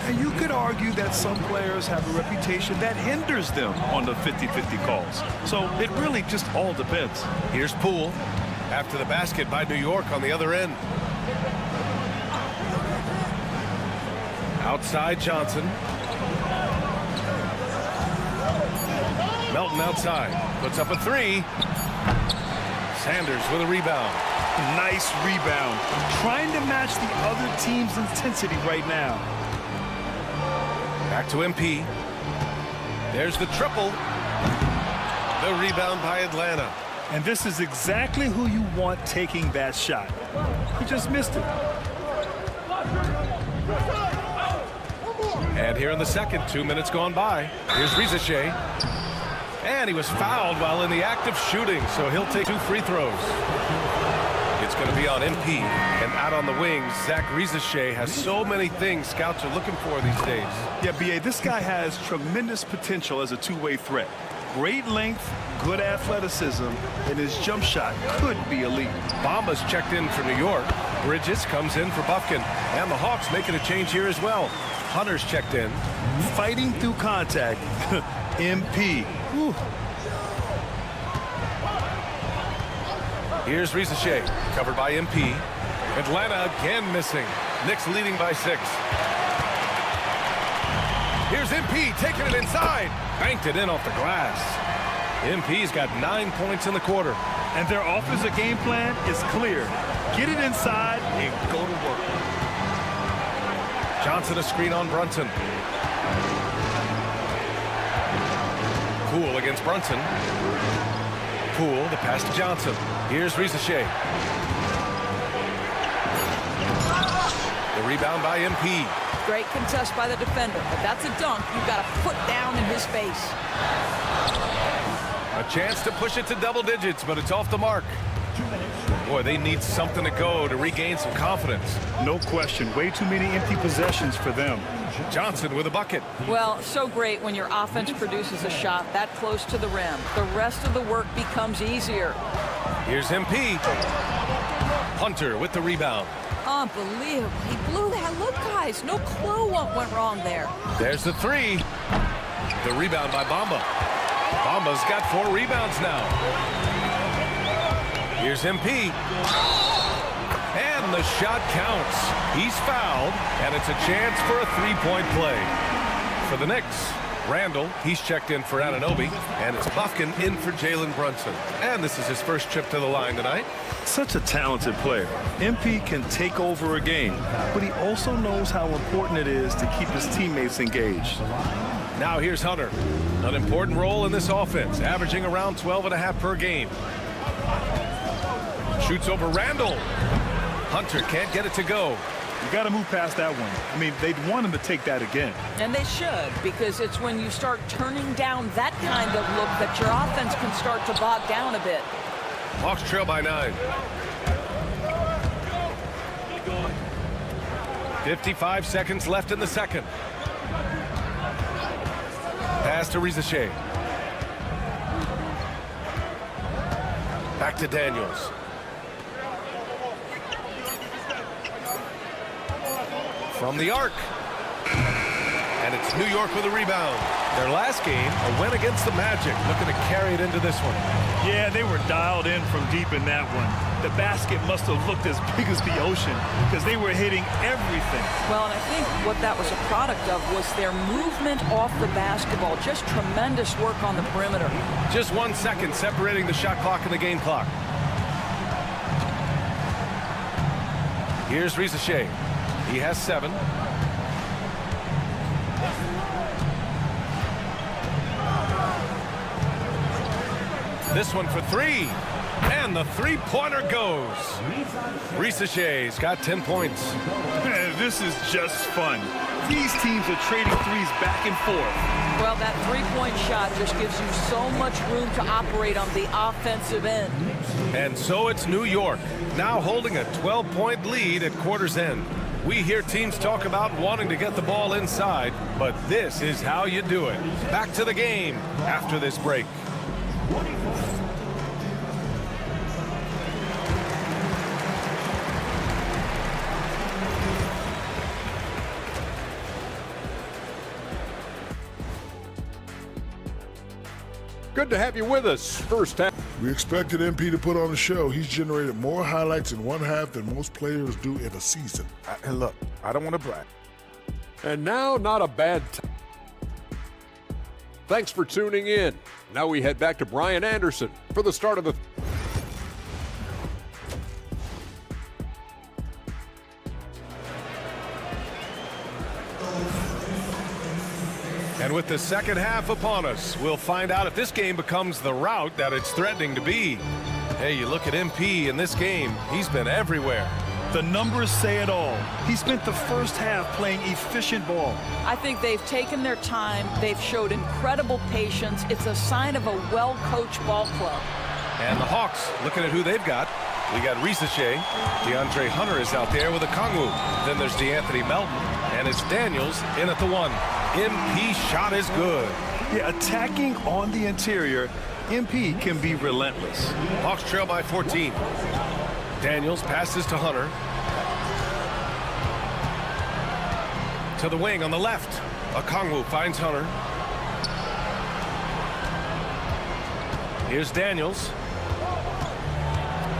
M: And you could argue that some players have a reputation that hinders them on the 50-50 calls. So it really just all depends.
K: Here's Poole after the basket by New York on the other end. Outside Johnson. Melton outside. Puts up a 3. Sanders with a rebound.
M: Nice rebound. Trying to match the other team's intensity right now.
K: Back to MP. There's the triple. The rebound by Atlanta.
M: And this is exactly who you want taking that shot. He just missed it.
K: And here in the second, 2 minutes gone by. Here's Rizachet. And he was fouled while in the act of shooting, so he'll take 2 free throws. It's going to be on MP. And out on the wings, Zach Rizachet has so many things scouts are looking for these days.
M: Yeah, B.A., this guy has tremendous potential as a two-way threat. Great length, good athleticism, and his jump shot could be elite.
K: Bamba's checked in for New York. Bridges comes in for Bufkin. And the Hawks making a change here as well. Hunter's checked in.
M: Fighting through contact. MP. Whew.
K: Here's Rizachet, covered by MP. Atlanta again missing. Knicks leading by 6. Here's MP taking it inside. Banked it in off the glass. MP's got 9 points in the quarter.
M: And their offensive game plan is clear. Get it inside and go to work.
K: Johnson a screen on Brunson. Poole against Brunson. Poole, the pass to Johnson. Here's Rizachet. The rebound by MP.
C: Great contest by the defender, but that's a dunk you've got to put down in his face.
K: A chance to push it to double digits, but it's off the mark. Boy, they need something to go to regain some confidence.
M: No question. Way too many empty possessions for them.
K: Johnson with a bucket.
C: Well, so great when your offense produces a shot that close to the rim. The rest of the work becomes easier.
K: Here's MP. Hunter with the rebound.
C: Unbelievable. He blew that. Look, guys, no clue what went wrong there.
K: There's the three. The rebound by Bamba. Bamba's got 4 rebounds now. Here's MP. And the shot counts. He's fouled, and it's a chance for a 3-point play. For the Knicks, Randall, he's checked in for Anunoby, and it's Buffkin in for Jalen Brunson. And this is his first trip to the line tonight.
M: Such a talented player. MP can take over a game, but he also knows how important it is to keep his teammates engaged.
K: Now here's Hunter. An important role in this offense, averaging around 12.5 per game. Shoots over Randall. Hunter can't get it to go.
M: You got to move past that one. I mean, they'd want him to take that again.
C: And they should, because it's when you start turning down that kind of look that your offense can start to bog down a bit.
K: Hawks trail by 9. 55 seconds left in the second. Pass to Rizachet. Back to Daniels. From the arc. And it's New York with a rebound. Their last game, a win against the Magic, looking to carry it into this one.
M: Yeah, they were dialed in from deep in that one. The basket must have looked as big as the ocean because they were hitting everything.
C: Well, and I think what that was a product of was their movement off the basketball. Just tremendous work on the perimeter.
K: Just 1 second separating the shot clock and the game clock. Here's Rizachet. He has 7. This one for 3. And the three-pointer goes. Rizachet's got 10 points.
M: Man, this is just fun. These teams are trading threes back and forth.
C: Well, that three-point shot just gives you so much room to operate on the offensive end.
K: And so it's New York, now holding a 12-point lead at quarter's end. We hear teams talk about wanting to get the ball inside, but this is how you do it. Back to the game after this break.
F: Good to have you with us. First half.
O: We expected MP to put on a show. He's generated more highlights in one half than most players do in a season.
E: And look, I don't want to brag.
F: And now, not a bad time. Thanks for tuning in. Now we head back to Brian Anderson for the start of the...
K: And with the second half upon us, we'll find out if this game becomes the rout that it's threatening to be. Hey, you look at MP in this game, he's been everywhere.
M: The numbers say it all. He spent the first half playing efficient ball.
C: I think they've taken their time. They've showed incredible patience. It's a sign of a well-coached ball club.
K: And the Hawks, looking at who they've got. We got Rizachet. DeAndre Hunter is out there with a Kongwu. Then there's DeAnthony Melton. And it's Daniels in at the 1. MP shot is good.
M: Yeah, attacking on the interior, MP can be relentless.
K: Hawks trail by 14. Daniels passes to Hunter. To the wing on the left. Okongwu finds Hunter. Here's Daniels.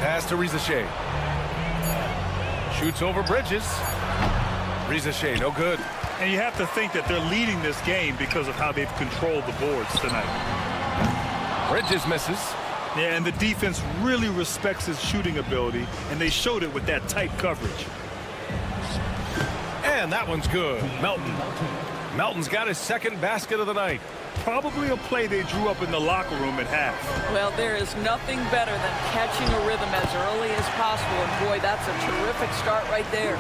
K: Pass to Rizachet. Shoots over Bridges. Rizachet, no good.
M: And you have to think that they're leading this game because of how they've controlled the boards tonight.
K: Bridges misses.
M: Yeah, and the defense really respects his shooting ability, and they showed it with that tight coverage.
K: And that one's good. Melton. Melton's got his second basket of the night.
M: Probably a play they drew up in the locker room at half.
C: Well, there is nothing better than catching a rhythm as early as possible. And boy, that's a terrific start right there.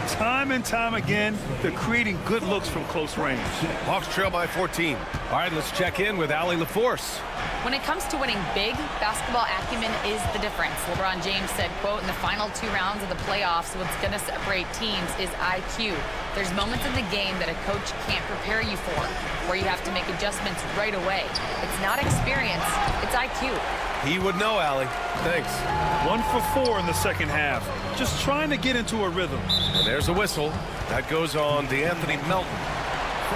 M: Time and time again, they're creating good looks from close range.
K: Hawks trail by 14. All right, let's check in with Allie LaForce.
I: When it comes to winning big, basketball acumen is the difference. LeBron James said, quote, in the final 2 rounds of the playoffs, what's going to separate teams is IQ. There's moments in the game that a coach can't prepare you for, where you have to make adjustments right away. It's not experience, it's IQ.
K: He would know, Allie. Thanks.
M: 1 for 4 in the second half. Just trying to get into a rhythm.
K: And there's a whistle. That goes on DeAnthony Melton.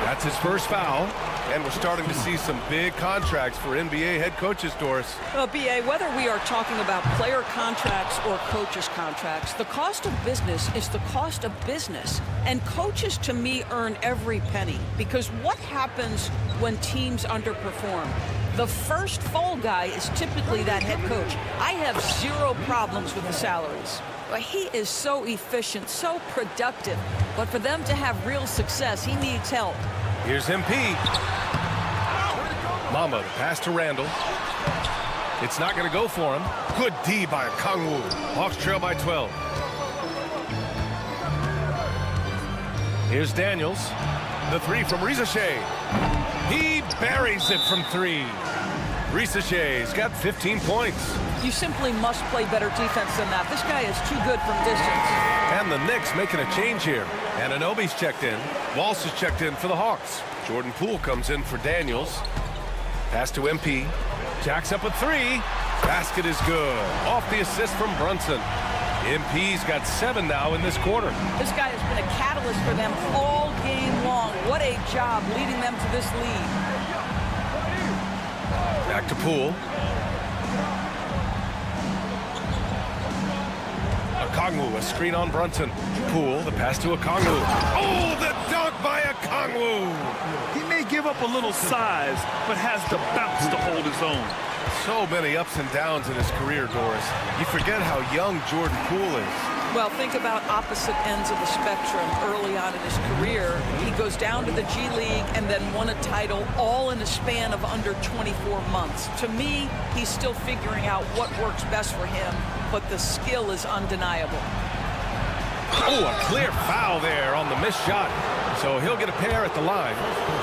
K: That's his first foul. And we're starting to see some big contracts for NBA head coaches, Doris.
C: Well, B.A., whether we are talking about player contracts or coaches' contracts, the cost of business is the cost of business. And coaches, to me, earn every penny. Because what happens when teams underperform? The first fall guy is typically that head coach. I have 0 problems with the salaries. But he is so efficient, so productive. But for them to have real success, he needs help.
K: Here's MP. Mama, the pass to Randall. It's not going to go for him. Good D by Kongwu. Hawks trail by 12. Here's Daniels. The 3 from Risache. He buries it from 3. Risache's got 15 points.
C: You simply must play better defense than that. This guy is too good from distance.
K: And the Knicks making a change here. Anunoby's checked in. Walsh is checked in for the Hawks. Jordan Poole comes in for Daniels. Pass to MP. Jacks up a 3. Basket is good. Off the assist from Brunson. MP's got 7 now in this quarter.
C: This guy has been a catalyst for them all game long. What a job leading them to this lead.
K: Back to Poole. Okongwu, a screen on Brunson. Poole, the pass to Okongwu. Oh, the dunk by Okongwu!
M: He may give up a little size, but has the bounce to hold his own.
K: So many ups and downs in his career, Doris. You forget how young Jordan Poole is.
C: Well, think about opposite ends of the spectrum early on in his career. He goes down to the G League and then won a title all in a span of under 24 months. To me, he's still figuring out what works best for him, but the skill is undeniable.
K: Oh, a clear foul there on the missed shot. So he'll get a pair at the line.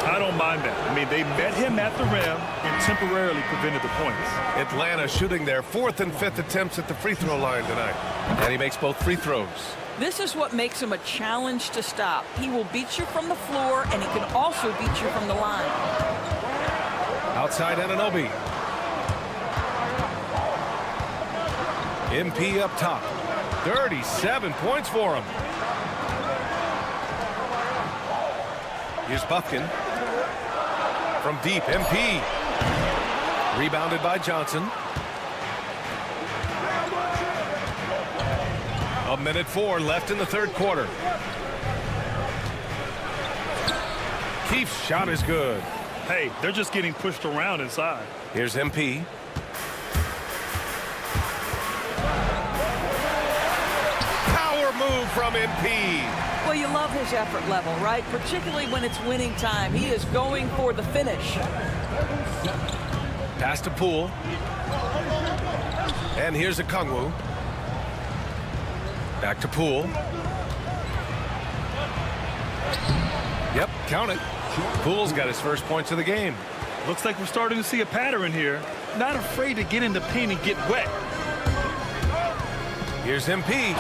M: I don't mind that. I mean, they met him at the rim and temporarily prevented the points.
K: Atlanta shooting their 4th and 5th attempts at the free throw line tonight. And he makes both free throws.
C: This is what makes him a challenge to stop. He will beat you from the floor, and he can also beat you from the line.
K: Outside Anunoby. MP up top. 37 points for him. Here's Buffkin. From deep, MP. Rebounded by Johnson. 1:04 left in the third quarter. Keefe's shot is good.
M: Hey, they're just getting pushed around inside.
K: Here's MP. Power move from MP.
C: Well, you love his effort level, right? Particularly when it's winning time. He is going for the finish.
K: Pass to Poole. And here's Okongwu. Back to Poole. Yep, count it. Poole's got his first points of the game.
M: Looks like we're starting to see a pattern here. Not afraid to get in the paint and get wet.
K: Here's MP.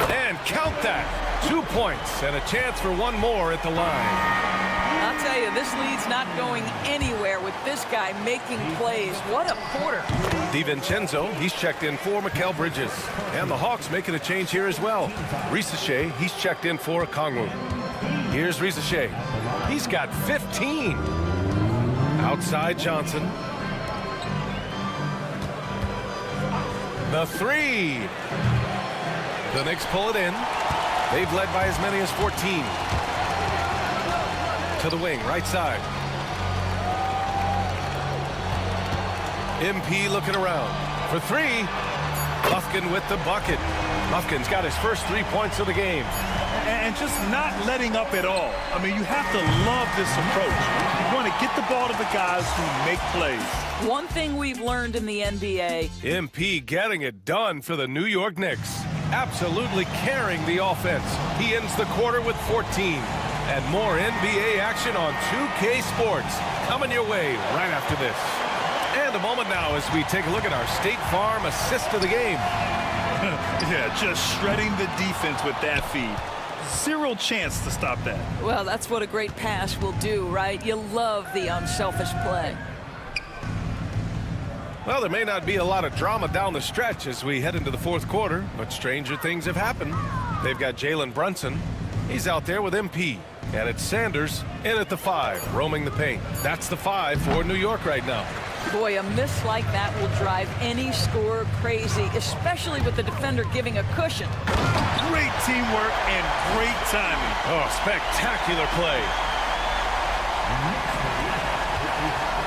K: And count that. 2 points and a chance for one more at the line.
C: I'll tell you, this lead's not going anywhere with this guy making plays. What a quarter.
K: DiVincenzo, he's checked in for Mikal Bridges. And the Hawks making a change here as well. Risache, he's checked in for Okongwu. Here's Risache. He's got 15. Outside Johnson. The 3. The Knicks pull it in. They've led by as many as 14. To the wing, right side. MP looking around. For 3. Buffkin with the bucket. Buffkin's got his first 3 points of the game.
M: And just not letting up at all. I mean, you have to love this approach. You want to get the ball to the guys who make plays.
C: One thing we've learned in the NBA.
K: MP getting it done for the New York Knicks. absolutely carrying the offense. He ends the quarter with 14. And more NBA action on 2K Sports coming your way right after this. And a moment now as we take a look at our State Farm assist of the game.
M: Yeah, just shredding the defense with that feed. Zero chance to stop that.
C: Well, that's what a great pass will do, right? You love the unselfish play.
K: Well, there may not be a lot of drama down the stretch as we head into the fourth quarter, but stranger things have happened. They've got Jalen Brunson. He's out there with MP. And it's Sanders in at the 5, roaming the paint. That's the 5 for New York right now.
C: Boy, a miss like that will drive any scorer crazy, especially with the defender giving a cushion.
M: Great teamwork and great timing.
K: Oh, spectacular play.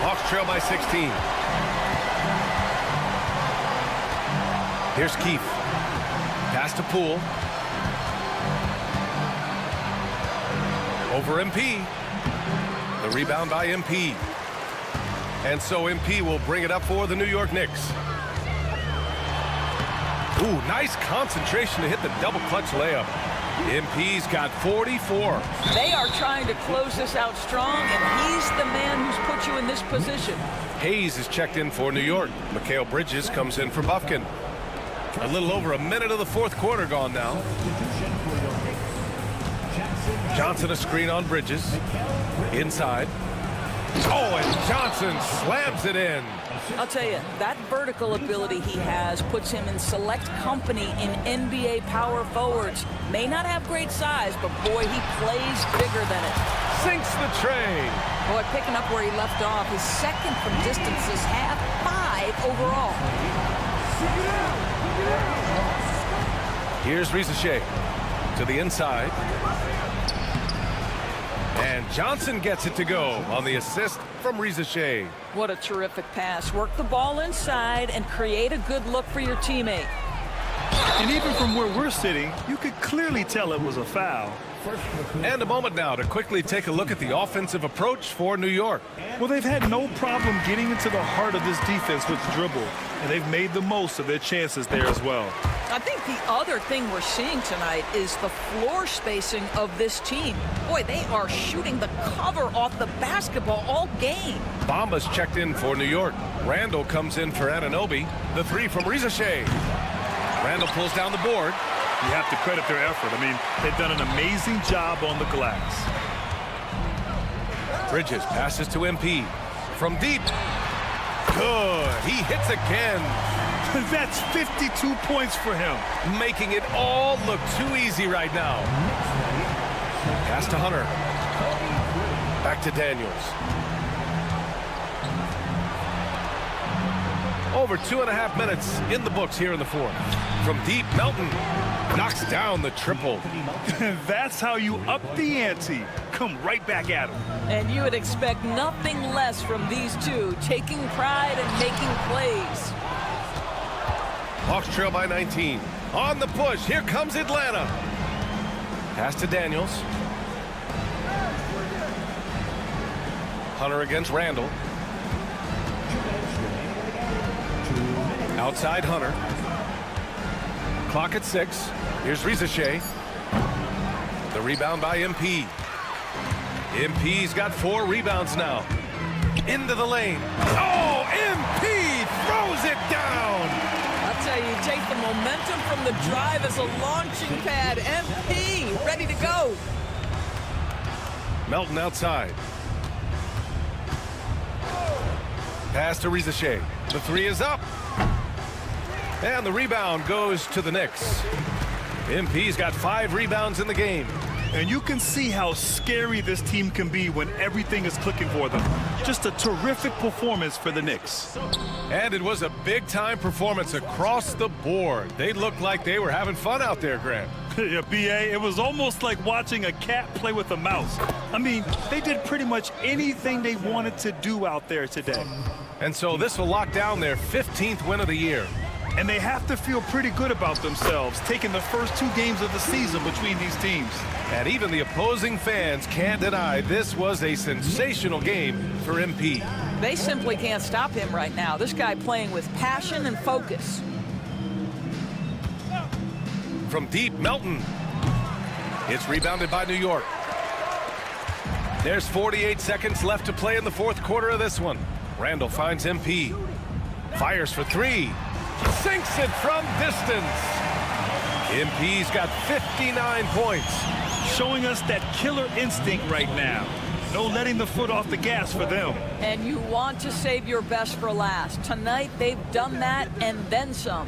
K: Hawks trail by 16. Here's Keefe. Pass to Poole. Over MP. The rebound by MP. And so MP will bring it up for the New York Knicks. Ooh, nice concentration to hit the double clutch layup. MP's got 44.
C: They are trying to close this out strong, and he's the man who's put you in this position.
K: Hayes is checked in for New York. Mikal Bridges comes in for Bufkin. A little over a minute of the fourth quarter gone now. Johnson a screen on Bridges. Inside. Oh, and Johnson slams it in.
C: I'll tell you, that vertical ability he has puts him in select company in NBA power forwards. May not have great size, but boy, he plays bigger than it.
K: Sinks the tray.
C: Boy, picking up where he left off. His second from distance is half 5 overall.
K: Here's Rizachet to the inside. And Johnson gets it to go on the assist from Rizachet.
C: What a terrific pass. Work the ball inside and create a good look for your teammate.
M: And even from where we're sitting, you could clearly tell it was a foul.
K: And a moment now to quickly take a look at the offensive approach for New York.
M: Well, they've had no problem getting into the heart of this defense with dribble, and they've made the most of their chances there as well.
C: I think the other thing we're seeing tonight is the floor spacing of this team. Boy, they are shooting the cover off the basketball all game.
K: Bamba's checked in for New York. Randall comes in for Anunoby. The 3 from Rizachet. Randall pulls down the board.
M: You have to credit their effort. I mean, they've done an amazing job on the glass.
K: Bridges passes to MP. From deep. Good. He hits again.
M: That's 52 points for him.
K: Making it all look too easy right now. Pass to Hunter. Back to Daniels. Over 2.5 minutes in the books here in the fourth. From deep, Melton knocks down the triple.
M: That's how you up the ante. Come right back at him.
C: And you would expect nothing less from these two, taking pride and making plays.
K: Hawks trail by 19. On the push, here comes Atlanta. Pass to Daniels. Hunter against Randall. Outside Hunter. Clock at 6. Here's Rizachet. The rebound by MP. MP's got 4 rebounds now. Into the lane. Oh, MP throws it down.
C: I'll tell you, take the momentum from the drive as a launching pad. MP ready to go.
K: Melton outside. Pass to Rizachet. The 3 is up. And the rebound goes to the Knicks. MP's got 5 rebounds in the game.
M: And you can see how scary this team can be when everything is clicking for them. Just a terrific performance for the Knicks.
K: And it was a big-time performance across the board. They looked like they were having fun out there, Grant.
M: Yeah, B.A., it was almost like watching a cat play with a mouse. I mean, they did pretty much anything they wanted to do out there today.
K: And so this will lock down their 15th win of the year.
M: And they have to feel pretty good about themselves, taking the first 2 games of the season between these teams.
K: And even the opposing fans can't deny this was a sensational game for MP.
C: They simply can't stop him right now. This guy playing with passion and focus.
K: from deep. Melton. It's rebounded by New York. There's 48 seconds left to play in the fourth quarter of this one. Randall finds MP. Fires for three. Sinks it from distance. MP's got 59 points.
M: Showing us that killer instinct right now. No letting the foot off the gas for them.
C: And you want to save your best for last. Tonight, they've done that and then some.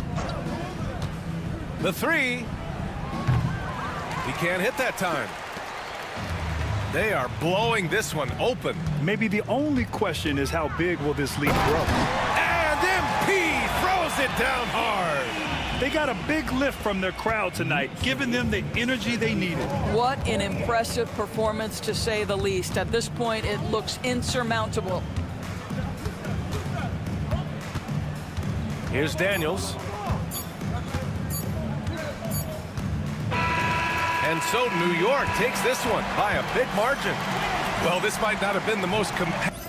K: The three. He can't hit that time. They are blowing this one open.
M: Maybe the only question is how big will this lead grow?
K: And MP throws it down hard.
M: They got a big lift from their crowd tonight, giving them the energy they needed.
C: What an impressive performance, to say the least. At this point, it looks insurmountable.
K: Here's Daniels. And so New York takes this one by a big margin. Well, this might not have been the most competitive.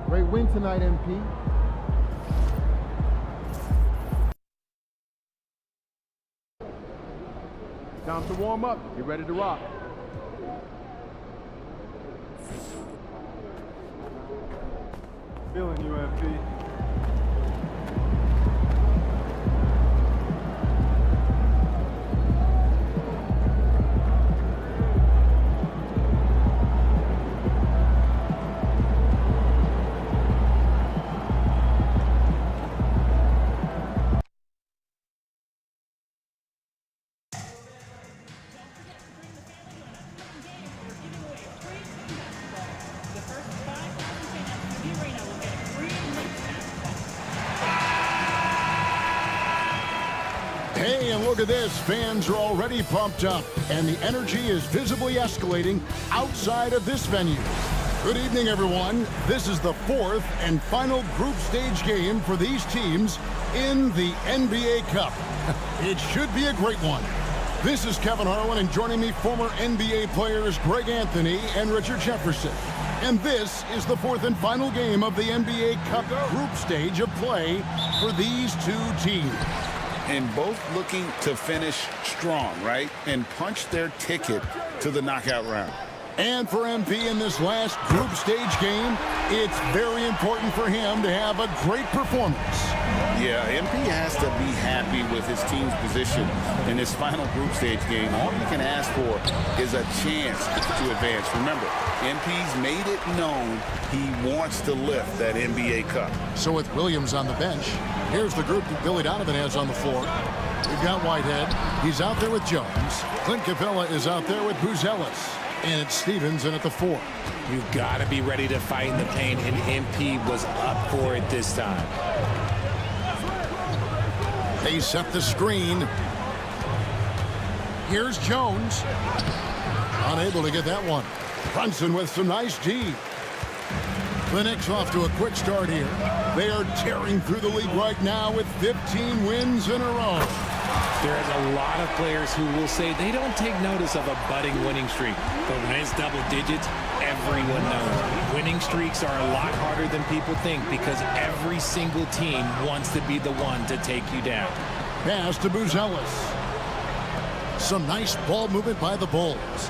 H: Great win tonight, MP. Time to warm up. Get ready to rock. Feeling you, MP.
A: Hey, and look at this. Fans are already pumped up, and the energy is visibly escalating outside of this venue. Good evening, everyone. This is the fourth and final group stage game for these teams in the NBA Cup. It should be a great one. This is Kevin Harlan, and joining me, former NBA players Greg Anthony and Richard Jefferson. And this is the fourth and final game of the NBA Cup group stage of play for these two teams.
B: And both looking to finish strong, right? And punch their ticket to the knockout round.
A: And for MP in this last group stage game, it's very important for him to have a great performance.
B: Yeah, MP has to be happy with his team's position in this final group stage game. All he can ask for is a chance to advance. Remember, MP's made it known he wants to lift that NBA Cup.
A: So with Williams on the bench, here's the group that Billy Donovan has on the floor. We've got Whitehead. He's out there with Jones. Clint Capella is out there with Buzelis. And it's Stevens in at the 4.
L: You've got to be ready to fight in the paint, and MP was up for it this time.
A: They set the screen. Here's Jones. Unable to get that one. Brunson with some nice D. The Knicks off to a quick start here. They are tearing through the league right now with 15 wins in a row.
L: There's a lot of players who will say they don't take notice of a budding winning streak. But when it's double digits, everyone knows. Winning streaks are a lot harder than people think because every single team wants to be the one to take you down.
A: Pass to Buzelis. Some nice ball movement by the Bulls.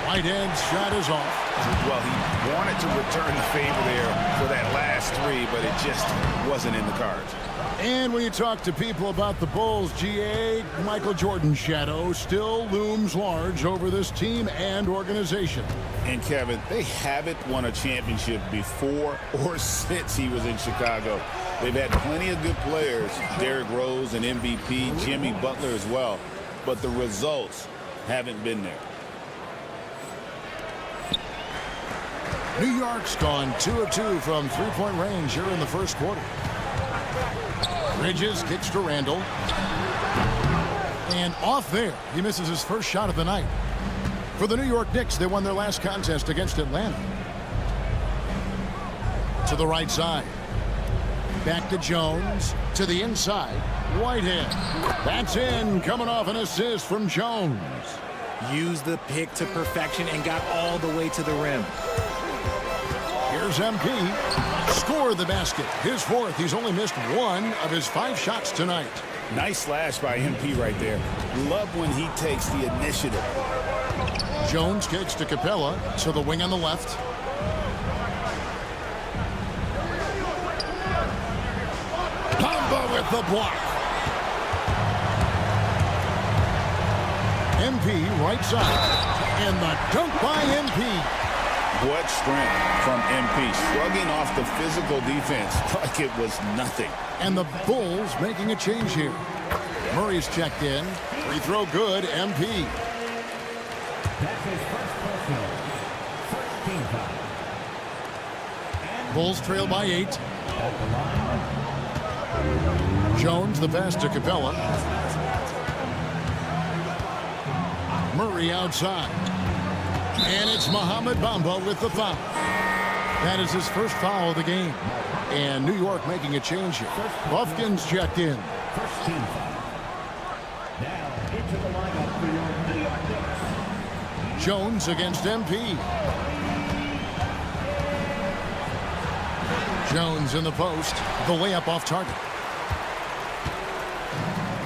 A: Whitehead's shot is off.
B: Well, he wanted to return the favor there for that last three, but it just wasn't in the cards.
A: And when you talk to people about the Bulls, GA, Michael Jordan's shadow still looms large over this team and organization.
B: And Kevin, they haven't won a championship before or since he was in Chicago. They've had plenty of good players, Derrick Rose and MVP, Jimmy Butler as well, but the results haven't been there.
A: New York's gone 2 of 2 from three-point range here in the first quarter. Bridges kicks to Randall. And off there, he misses his first shot of the night. For the New York Knicks, they won their last contest against Atlanta. To the right side. Back to Jones, to the inside. Whitehead. That's in, coming off an assist from Jones.
L: Used the pick to perfection and got all the way to the rim.
A: Here's MP. Score the basket. His fourth. He's only missed one of his 5 shots tonight.
B: Nice slash by MP right there. Love when he takes the initiative.
A: Jones kicks to Capella, to the wing on the left. Bamba with the block. MP right side. And the dunk by MP.
B: What strength from MP. Shrugging off the physical defense like it was nothing.
A: And the Bulls making a change here. Murray's checked in. Free throw good, MP.
P: That's his first personal. First team foul.
A: Bulls trail by 8.
P: At the line.
A: Jones, the pass to Capella. Murray outside. And it's Mohamed Bamba with the foul. That is his first foul of the game. And New York making a change here. Buffkin's checked in.
P: First team foul. Now into the lineup for your New York Knicks.
A: Jones against MP. Jones in the post. The layup off target.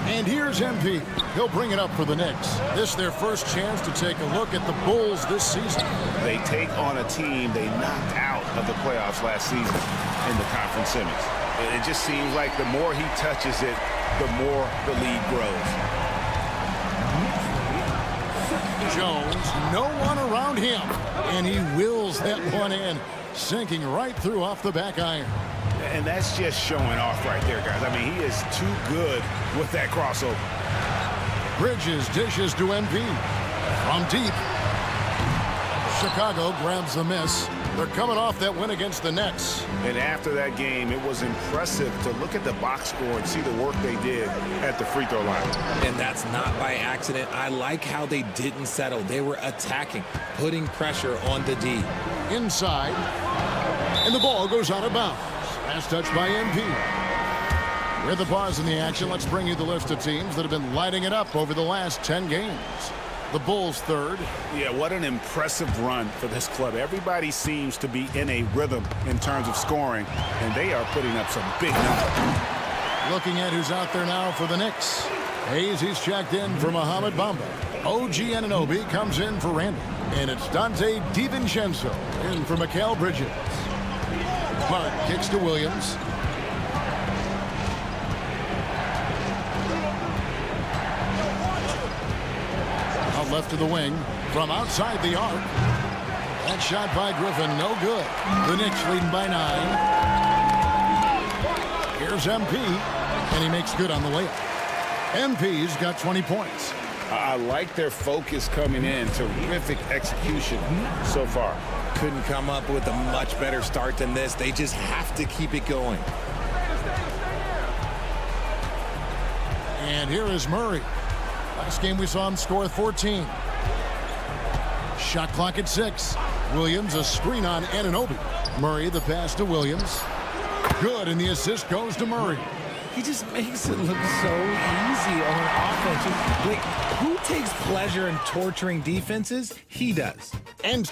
A: And here's MP. He'll bring it up for the Knicks. This is their first chance to take a look at the Bulls this season.
B: They take on a team they knocked out of the playoffs last season in the conference semis. It just seems like the more he touches it, the more the lead grows.
A: Jones, no one around him. And he wills that one in, sinking right through off the back iron.
B: And that's just showing off right there, guys. I mean, he is too good with that crossover.
A: Bridges dishes to MP. From deep. Chicago grabs the miss. They're coming off that win against the Nets.
B: And after that game, it was impressive to look at the box score and see the work they did at the free throw line.
L: And that's not by accident. I like how they didn't settle. They were attacking, putting pressure on the D.
A: Inside. And the ball goes out of bounds. Last touch by MP. With the pause in the action, let's bring you the list of teams that have been lighting it up over the last 10 games. The Bulls third.
B: Yeah, what an impressive run for this club. Everybody seems to be in a rhythm in terms of scoring, and they are putting up some big numbers.
A: Looking at who's out there now for the Knicks. Hayes, he's checked in for Mohamed Bamba. OG Anunoby comes in for Randall. And it's Dante DiVincenzo in for Mikal Bridges. Mark kicks to Williams. Out left to the wing. From outside the arc. That shot by Griffin, no good. The Knicks leading by 9. Here's MP. And he makes good on the layup. MP's got 20 points.
B: I like their focus coming in. Terrific execution so far.
L: Couldn't come up with a much better start than this. They just have to keep it going.
A: And here is Murray. Last game we saw him score 14. Shot clock at 6. Williams, a screen on Anunoby. Murray, the pass to Williams. Good, and the assist goes to Murray.
L: He just makes it look so easy on offense. Like, who takes pleasure in torturing defenses? He does.
A: And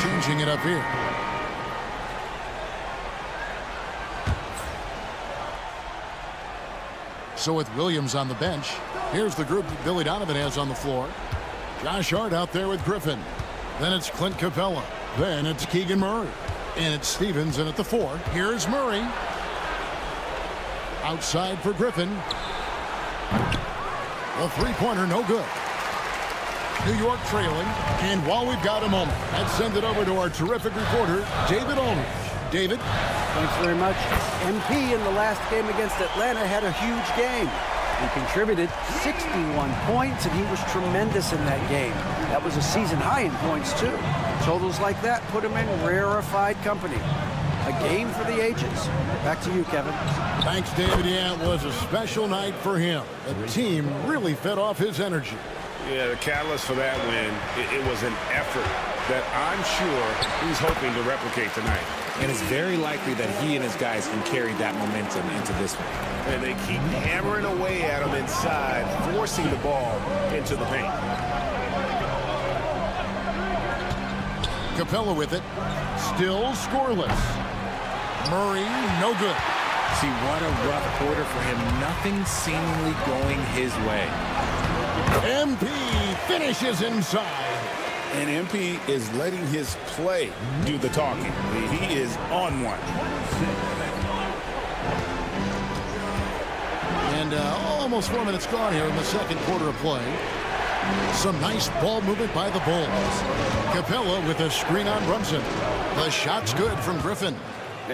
A: changing it up here. So with Williams on the bench, here's the group that Billy Donovan has on the floor. Josh Hart out there with Griffin. Then it's Clint Capella. Then it's Keegan Murray. And it's Stevens in at the 4. Here's Murray. Outside for Griffin. The three-pointer, no good. New York trailing. And while we've got a moment, let's send it over to our terrific reporter, David Aldridge. David?
D: Thanks very much. MP in the last game against Atlanta had a huge game. He contributed 61 points, and he was tremendous in that game. That was a season high in points, too. Totals like that put him in rarefied company. A game for the ages. Back to you, Kevin.
A: Thanks, David. Yeah, it was a special night for him. The team really fed off his energy.
B: Yeah, the catalyst for that win, it was an effort that I'm sure he's hoping to replicate tonight.
L: And it's very likely that he and his guys can carry that momentum into this one.
G: And they keep hammering away at him inside, forcing the ball into the paint.
A: Capella with it. Still scoreless. Murray, no good.
L: See, what a rough quarter for him. Nothing seemingly going his way.
A: MP finishes inside.
B: And MP is letting his play do the talking. He is on one.
A: And almost 4 minutes gone here in the second quarter of play. Some nice ball movement by the Bulls. Capella with a screen on Brunson. The shot's good from Griffin.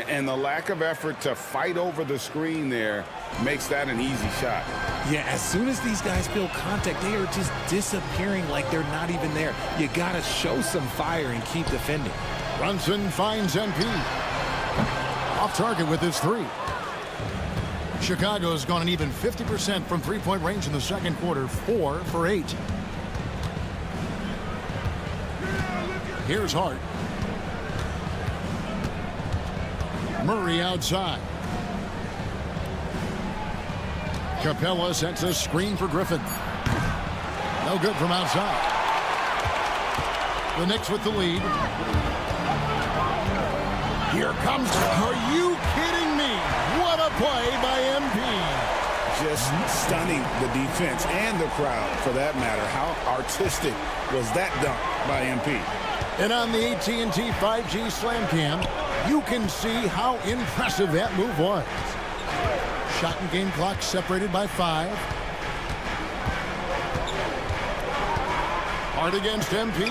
B: And the lack of effort to fight over the screen there makes that an easy shot.
L: Yeah, as soon as these guys feel contact, they are just disappearing like they're not even there. You got to show some fire and keep defending.
A: Brunson finds MP. Off target with his three. Chicago's gone an even 50% from three-point range in the second quarter, 4 for 8. Here's Hart. Murray outside. Capella sets a screen for Griffin. No good from outside. The Knicks with the lead. Here comes. Are you kidding me? What a play by MP.
B: Just stunning the defense and the crowd, for that matter. How artistic was that dunk by MP?
A: And on the AT&T 5G Slam Cam, you can see how impressive that move was. Shot and game clock separated by 5. Hart against MP.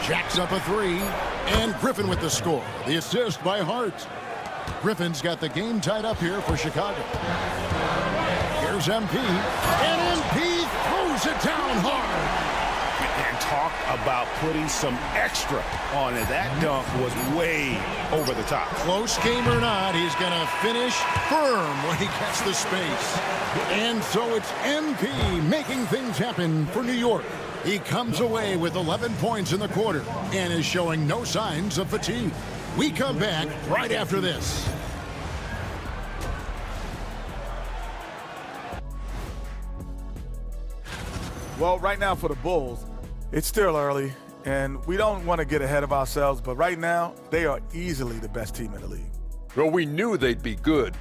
A: Jacks up a 3. And Griffin with the score. The assist by Hart. Griffin's got the game tied up here for Chicago. Here's MP. And MP throws it down hard.
G: And talk about putting some extra on it. That dunk was way over the top.
A: Close game or not, he's going to finish firm when he gets the space. And so it's MP making things happen for New York. He comes away with 11 points in the quarter and is showing no signs of fatigue. We come back right after this.
E: Well, right now for the Bulls, it's still early, and we don't want to get ahead of ourselves, but right now, they are easily the best team in the league.
F: Well, we knew they'd be good.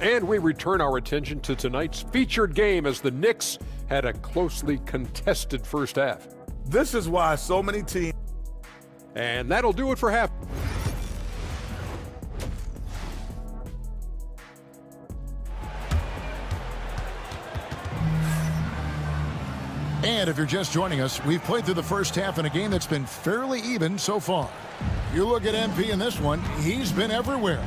F: And we return our attention to tonight's featured game as the Knicks had a closely contested first half.
E: This is why so many teams...
F: And that'll do it for half.
A: And if you're just joining us, we've played through the first half in a game that's been fairly even so far. You look at MP in this one, he's been everywhere.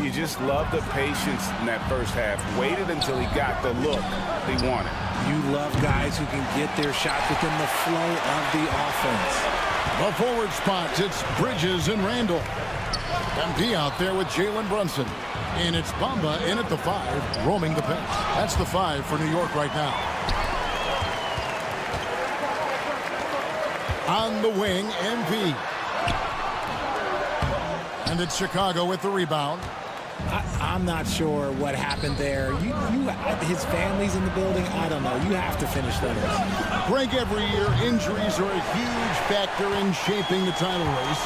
B: You just love the patience in that first half. Waited until he got the look he wanted.
L: You love guys who can get their shot within the flow of the offense.
A: The forward spots, it's Bridges and Randall. MP out there with Jalen Brunson. And it's Bamba in at the 5, roaming the paint. That's the 5 for New York right now. On the wing, MP. And it's Chicago with the rebound.
L: I'm not sure what happened there. His family's in the building. I don't know. You have to finish those.
A: Greg, every year, injuries are a huge factor in shaping the title race.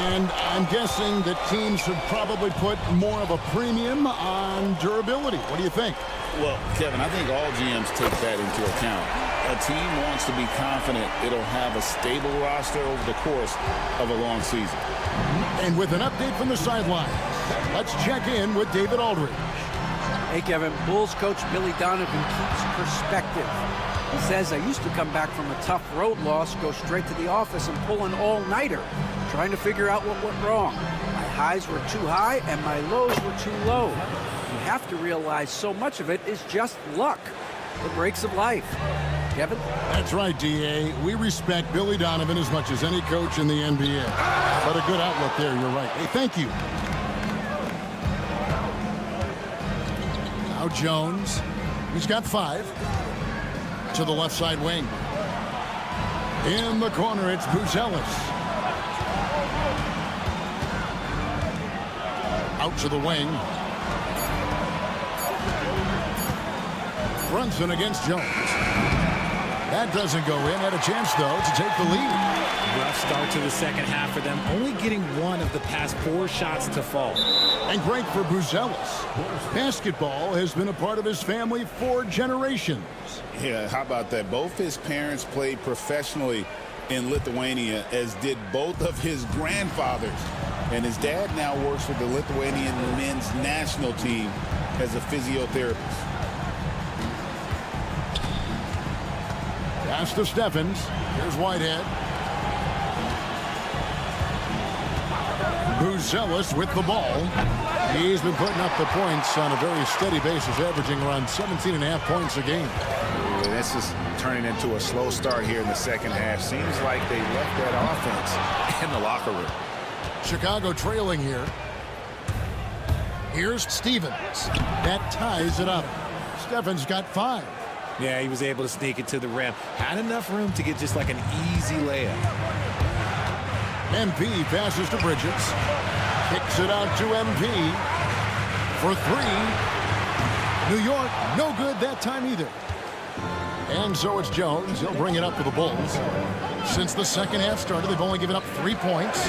A: And I'm guessing that teams should probably put more of a premium on durability. What do you think?
B: Well, Kevin, I think all GMs take that into account. A team wants to be confident it'll have a stable roster over the course of a long season.
A: And with an update from the sideline, let's check in with David Aldridge.
D: Hey, Kevin, Bulls coach Billy Donovan keeps perspective. He says, I used to come back from a tough road loss, go straight to the office and pull an all-nighter, trying to figure out what went wrong. My highs were too high and my lows were too low. You have to realize so much of it is just luck, the breaks of life. Kevin?
A: That's right, D.A. We respect Billy Donovan as much as any coach in the NBA. But a good outlook there, you're right. Hey, thank you. Now Jones. He's got 5. To the left side wing. In the corner, it's Buzelis. Out to the wing. Brunson against Jones. That doesn't go in. Had a chance, though, to take the lead.
L: Rough start to the second half for them, only getting 1 of the past 4 shots to fall.
A: And great for Buzelis. Basketball has been a part of his family for generations.
B: Yeah, how about that? Both his parents played professionally in Lithuania, as did both of his grandfathers. And his dad now works with the Lithuanian men's national team as a physiotherapist.
A: Pass to Steffens. Here's Whitehead. Buzelis with the ball. He's been putting up the points on a very steady basis, averaging around 17.5 points a game.
B: This is turning into a slow start here in the second half. Seems like they left that offense in the locker room.
A: Chicago trailing here. Here's Stevens. That ties it up. Steffens got 5.
L: Yeah, he was able to sneak it to the rim. Had enough room to get just like an easy layup.
A: MP passes to Bridges. Kicks it out to MP for 3. New York, no good that time either. And so it's Jones. He'll bring it up for the Bulls. Since the second half started, they've only given up 3 points.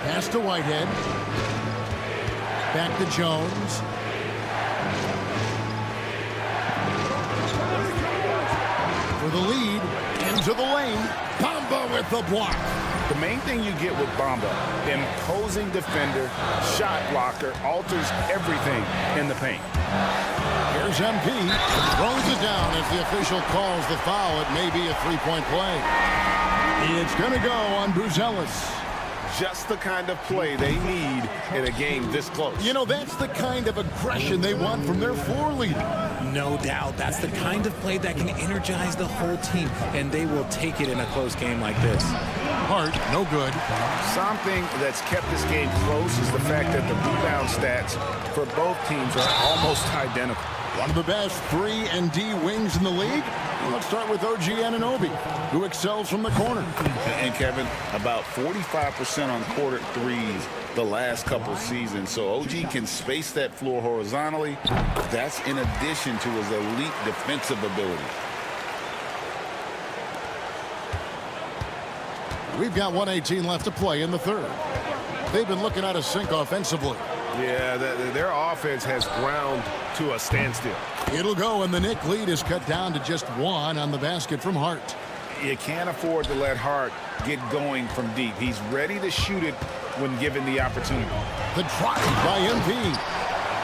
A: Pass to Whitehead. Back to Jones. For the lead, into the lane. Bamba with the block.
B: The main thing you get with Bamba, imposing defender, shot blocker, alters everything in the paint.
A: Here's MP. Throws it down as the official calls the foul. It may be a 3-point play. It's going to go on Buzelis.
B: Just the kind of play they need in a game this close.
A: You know, that's the kind of aggression they want from their floor leader.
L: No doubt. That's the kind of play that can energize the whole team, and they will take it in a close game like this.
A: Hart, no good.
B: Something that's kept this game close is the fact that the rebound stats for both teams are almost identical.
A: One of the best 3 and D wings in the league. Well, let's start with OG Anunoby, who excels from the corner.
B: And Kevin, about 45% on quarter threes the last couple seasons. So OG can space that floor horizontally. That's in addition to his elite defensive ability.
A: We've got 1:18 left to play in the third. They've been looking out of sync offensively.
G: Yeah, their offense has ground to a standstill.
A: It'll go, and the Knick lead is cut down to just 1 on the basket from Hart.
B: You can't afford to let Hart get going from deep. He's ready to shoot it when given the opportunity.
A: The drive by MP.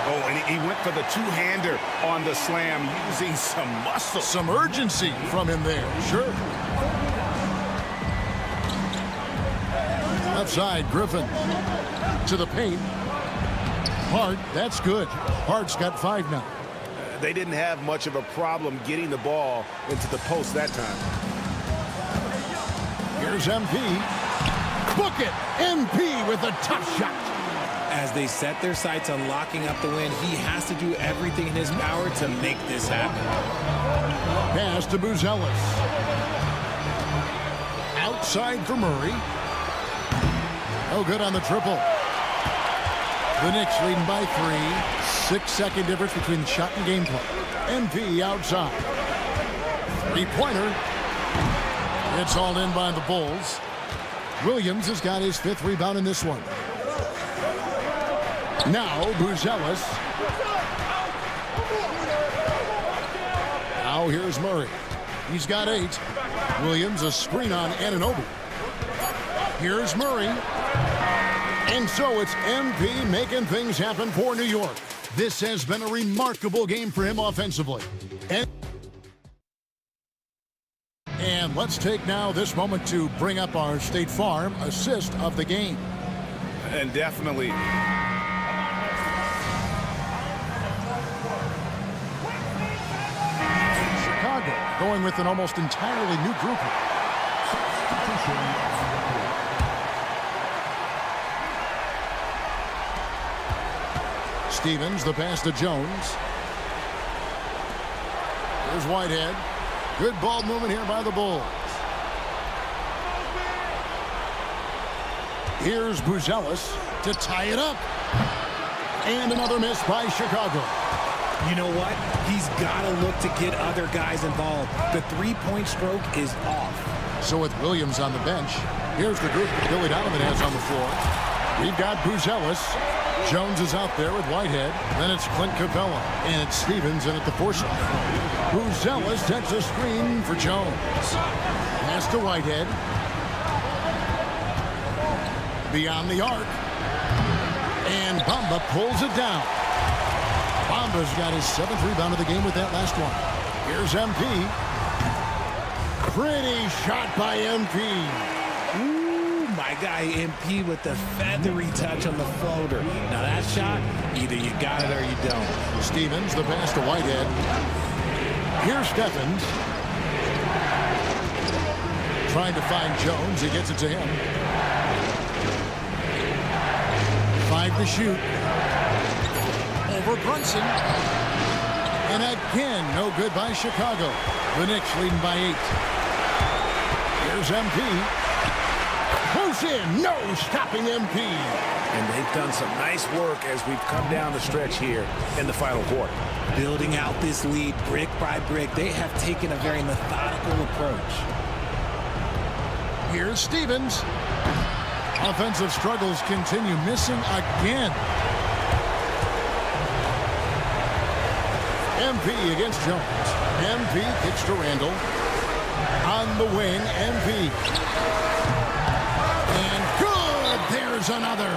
B: Oh, and he went for the two-hander on the slam, using some muscle.
A: Some urgency from him there, sure. Left side, Griffin. To the paint. Hart, that's good. Hart's got 5 now.
G: They didn't have much of a problem getting the ball into the post that time.
A: Here's MP. Book it! MP with a tough shot.
L: As they set their sights on locking up the win, he has to do everything in his power to make this happen.
A: Pass to Buzelis. Outside for Murray. Oh, good on the triple. The Knicks leading by 3. 6-second difference between shot and gameplay. MP outside. 3-pointer. It's all in by the Bulls. Williams has got his 5th rebound in this one. Now Buzelis. Now here's Murray. He's got 8. Williams a screen on Anunoby. Here's Murray. And so it's MP making things happen for New York. This has been a remarkable game for him offensively. And let's take now this moment to bring up our State Farm assist of the game.
B: And definitely.
A: Chicago going with an almost entirely new group. Stevens, the pass to Jones. Here's Whitehead. Good ball movement here by the Bulls. Here's Buzelis to tie it up. And another miss by Chicago.
L: You know what? He's got to look to get other guys involved. The three-point stroke is off.
A: So with Williams on the bench, here's the group that Billy Donovan has on the floor. We've got Buzelis. Jones is out there with Whitehead. Then it's Clint Capella. And it's Stevens in at the force line. Buzelis sets a screen for Jones. Pass to Whitehead. Beyond the arc. And Bamba pulls it down. Bamba's got his 7th rebound of the game with that last one. Here's MP. Pretty shot by MP.
L: Ooh, my guy MP with the feathery touch on the floater. Now that shot, either you got it or you don't.
A: Stevens, the pass to Whitehead. Here's Steffens. Trying to find Jones. He gets it to him. 5 to shoot. Over Brunson. And again, no good by Chicago. The Knicks leading by 8. Here's MP. Close in. No stopping MP.
K: And they've done some nice work as we've come down the stretch here in the final quarter.
L: Building out this lead brick by brick. They have taken a very methodical approach.
A: Here's Stevens. Offensive struggles continue, missing again. MP against Jones. MP kicks to Randall. On the wing, MP. And good! There's another.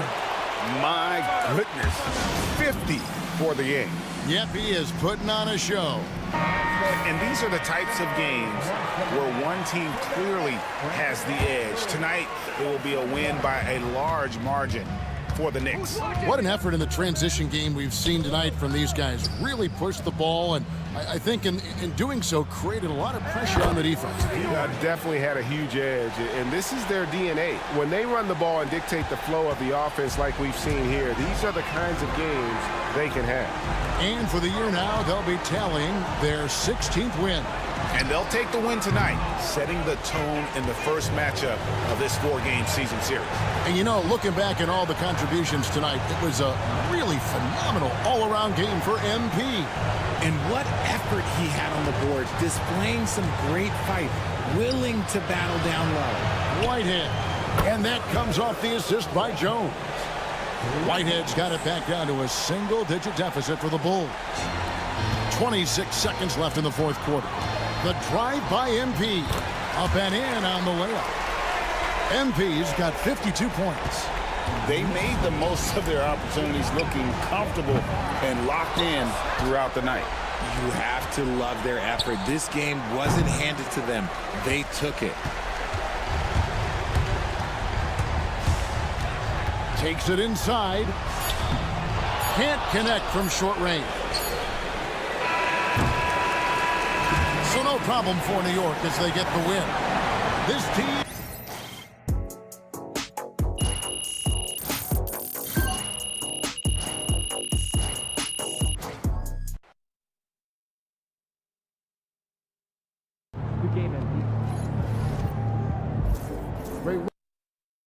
B: My goodness. 50 for the game.
A: Yep, he is putting on a show.
B: And these are the types of games where one team clearly has the edge. Tonight, it will be a win by a large margin for the Knicks.
A: What an effort in the transition game we've seen tonight from these guys. Really pushed the ball, and I think in doing so, created a lot of pressure on the defense.
G: Definitely had a huge edge, and this is their DNA. When they run the ball and dictate the flow of the offense like we've seen here, these are the kinds of games they can have.
A: And for the year now, they'll be tallying their 16th win.
B: And they'll take the win tonight, setting the tone in the first matchup of this 4-game season series.
A: And you know, looking back at all the contributions tonight, it was a really phenomenal all-around game for MP.
L: And what effort he had on the board, displaying some great fight, willing to battle down low.
A: Whitehead, and that comes off the assist by Jones. Whitehead's got it back down to a single-digit deficit for the Bulls. 26 seconds left in the fourth quarter. The drive by MP. Up and in on the layup. MP's got 52 points.
B: They made the most of their opportunities, looking comfortable and locked in throughout the night.
L: You have to love their effort. This game wasn't handed to them. They took it.
A: Takes it inside. Can't connect from short range. So no problem for New York as they get the win. This team...
U: Good game, MP.